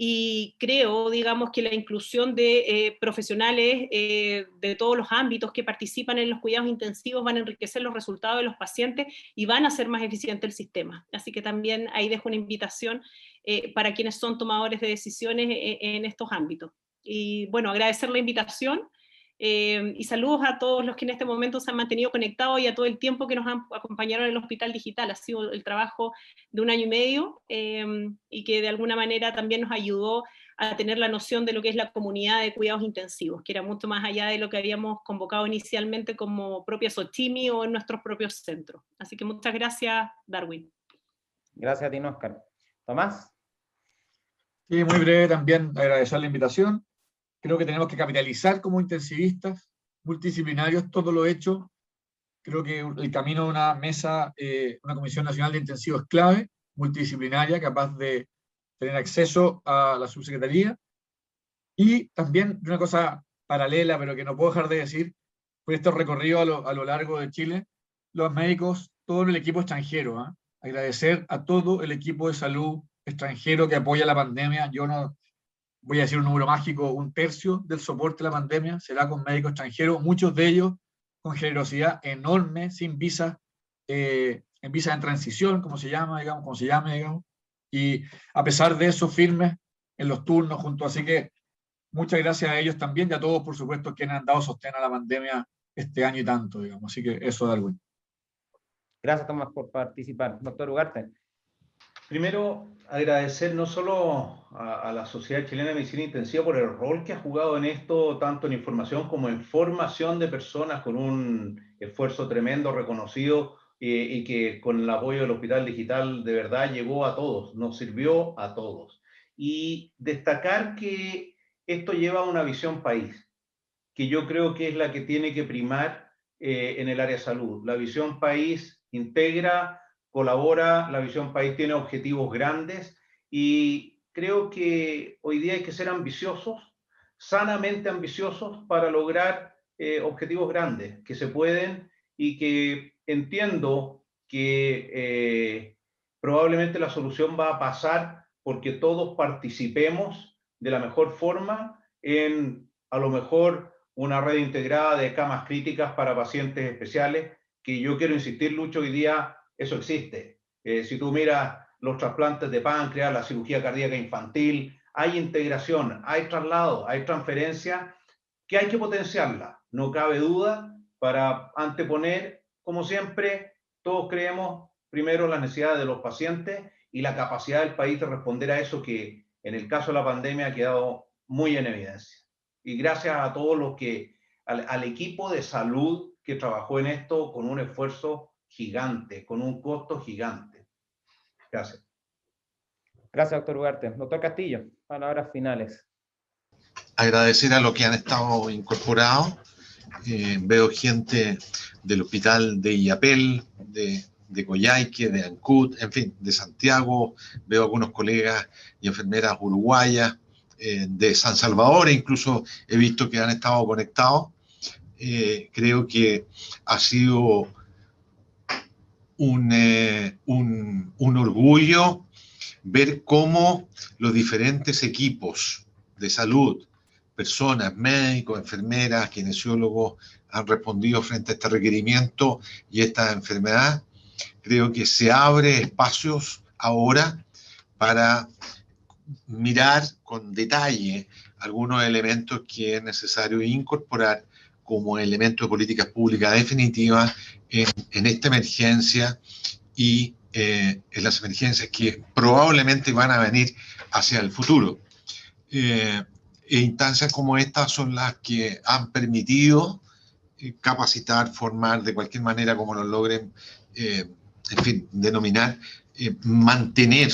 E: Y creo, digamos, que la inclusión de profesionales de todos los ámbitos que participan en los cuidados intensivos van a enriquecer los resultados de los pacientes y van a hacer más eficiente el sistema. Así que también ahí dejo una invitación para quienes son tomadores de decisiones en estos ámbitos. Y bueno, agradecer la invitación. Y saludos a todos los que en este momento se han mantenido conectados y a todo el tiempo que nos han acompañado en el Hospital Digital. Ha sido el trabajo de un año y medio y que de alguna manera también nos ayudó a tener la noción de lo que es la comunidad de cuidados intensivos, que era mucho más allá de lo que habíamos convocado inicialmente como propia Sochimi o en nuestros propios centros. Así que muchas gracias, Darwin.
A: Gracias a ti, Oscar. Tomás.
C: Sí, muy breve también, agradecer la invitación. Creo que tenemos que capitalizar como intensivistas multidisciplinarios todo lo hecho. Creo que el camino de una mesa, una Comisión Nacional de Intensivos es clave, multidisciplinaria, capaz de tener acceso a la subsecretaría. Y también una cosa paralela, pero que no puedo dejar de decir, por este recorrido a lo largo de Chile, los médicos, todo el equipo extranjero, ¿eh? Agradecer a todo el equipo de salud extranjero que apoya la pandemia. Yo no voy a decir un número mágico, 1/3 del soporte de la pandemia será con médicos extranjeros, muchos de ellos con generosidad enorme, sin visa, en visa en transición, como se llama, digamos, como se llame, digamos, y a pesar de eso, firmes en los turnos juntos. Así que muchas gracias a ellos también y a todos, por supuesto, quienes han dado sostén a la pandemia este año y tanto, digamos. Así que eso, Darwin.
A: Gracias, Tomás, por participar. Doctor Ugarte.
F: Primero, agradecer no solo a la Sociedad Chilena de Medicina Intensiva por el rol que ha jugado en esto, tanto en información como en formación de personas, con un esfuerzo tremendo, reconocido, y que con el apoyo del Hospital Digital de verdad llegó a todos, nos sirvió a todos. Y destacar que esto lleva a una visión país, que yo creo que es la que tiene que primar en el área de salud. La visión país integra, colabora, la visión país tiene objetivos grandes y creo que hoy día hay que ser ambiciosos, sanamente ambiciosos para lograr objetivos grandes que se pueden y que entiendo que probablemente la solución va a pasar porque todos participemos de la mejor forma en, a lo mejor, una red integrada de camas críticas para pacientes especiales, que yo quiero insistir, Lucho, hoy día eso existe. Si tú miras los trasplantes de páncreas, la cirugía cardíaca infantil, hay integración, hay traslado, hay transferencia, que hay que potenciarla, no cabe duda, para anteponer, como siempre, todos creemos primero las necesidades de los pacientes y la capacidad del país de responder a eso que en el caso de la pandemia ha quedado muy en evidencia. Y gracias a todos los que, al equipo de salud que trabajó en esto con un esfuerzo gigante, con un costo gigante. Gracias.
A: Gracias, doctor Ugarte. Doctor Castillo, palabras finales.
B: Agradecer a los que han estado incorporados. Veo gente del hospital de Illapel, de Coyhaique, de Ancud, en fin, de Santiago. Veo algunos colegas y enfermeras uruguayas, de San Salvador, e incluso he visto que han estado conectados. Creo que ha sido un orgullo ver cómo los diferentes equipos de salud, personas, médicos, enfermeras, kinesiólogos, han respondido frente a este requerimiento y esta enfermedad. Creo que se abre espacios ahora para mirar con detalle algunos elementos que es necesario incorporar como elementos de políticas públicas definitivas en esta emergencia y en las emergencias que probablemente van a venir hacia el futuro. Instancias como estas son las que han permitido capacitar, formar, de cualquier manera como lo logren, en fin, denominar, mantener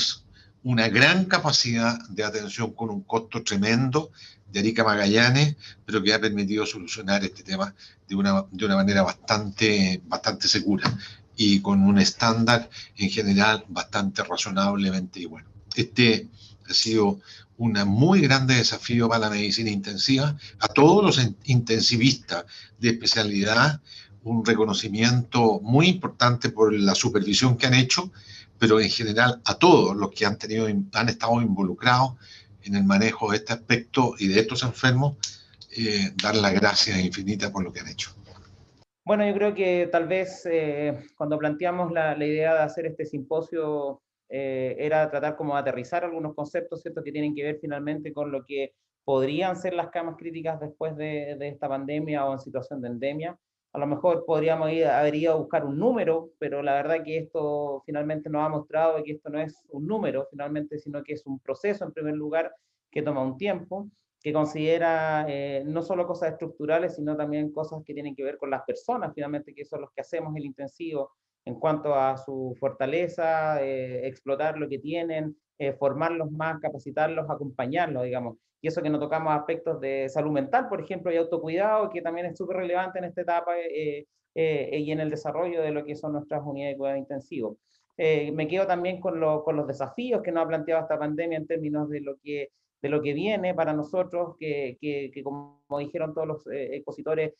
B: una gran capacidad de atención con un costo tremendo de Arica Magallanes, pero que ha permitido solucionar este tema de una manera bastante segura y con un estándar en general bastante razonablemente bueno. Este ha sido un muy grande desafío para la medicina intensiva, a todos los intensivistas de especialidad, un reconocimiento muy importante por la supervisión que han hecho, pero en general a todos los que han estado involucrados en el manejo de este aspecto y de estos enfermos, dar las gracias infinitas por lo que han hecho.
A: Bueno, yo creo que tal vez cuando planteamos la idea de hacer este simposio era tratar como de aterrizar algunos conceptos, ¿cierto?, que tienen que ver finalmente con lo que podrían ser las camas críticas después de esta pandemia o en situación de endemia. A lo mejor podríamos haber ido a buscar un número, pero la verdad que esto finalmente nos ha mostrado que esto no es un número finalmente, sino que es un proceso en primer lugar que toma un tiempo, que considera no solo cosas estructurales, sino también cosas que tienen que ver con las personas, finalmente, que son los que hacemos el intensivo en cuanto a su fortaleza, explotar lo que tienen, formarlos más, capacitarlos, acompañarlos, digamos. Y eso que no tocamos aspectos de salud mental, por ejemplo, y autocuidado, que también es súper relevante en esta etapa y en el desarrollo de lo que son nuestras unidades de cuidado intensivo. Me quedo también con los desafíos que nos ha planteado esta pandemia en términos de lo que viene para nosotros, que como dijeron todos los expositores,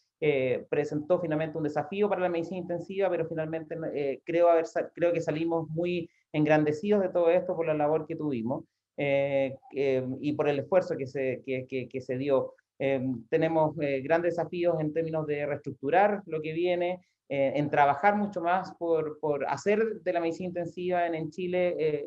A: presentó finalmente un desafío para la medicina intensiva, pero finalmente creo que salimos muy engrandecidos de todo esto por la labor que tuvimos y por el esfuerzo que se dio. Tenemos grandes desafíos en términos de reestructurar lo que viene, en trabajar mucho más por hacer de la medicina intensiva en Chile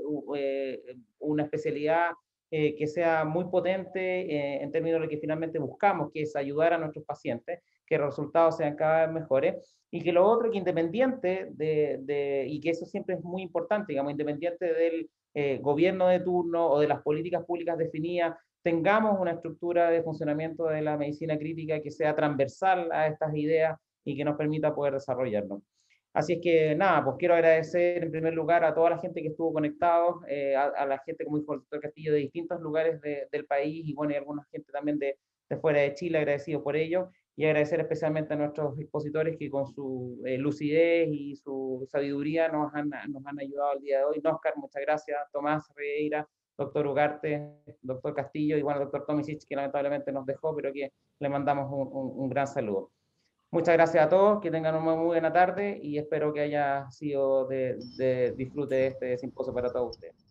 A: una especialidad que sea muy potente en términos de lo que finalmente buscamos, que es ayudar a nuestros pacientes, que los resultados sean cada vez mejores, y que lo otro, que independiente y que eso siempre es muy importante, digamos, independiente del gobierno de turno o de las políticas públicas definidas, tengamos una estructura de funcionamiento de la medicina crítica que sea transversal a estas ideas y que nos permita poder desarrollarnos. Así es que nada, pues quiero agradecer en primer lugar a toda la gente que estuvo conectado, a la gente, como dijo el doctor Castillo, de distintos lugares del país y bueno, y alguna gente también de fuera de Chile, agradecido por ello, y agradecer especialmente a nuestros expositores que con su lucidez y su sabiduría nos han ayudado el día de hoy. Óscar, muchas gracias, Tomás Regueira, doctor Ugarte, doctor Castillo y bueno, doctor Tomisic, que lamentablemente nos dejó, pero que le mandamos un gran saludo. Muchas gracias a todos, que tengan una muy buena tarde y espero que haya sido de disfrute de este simposio para todos ustedes.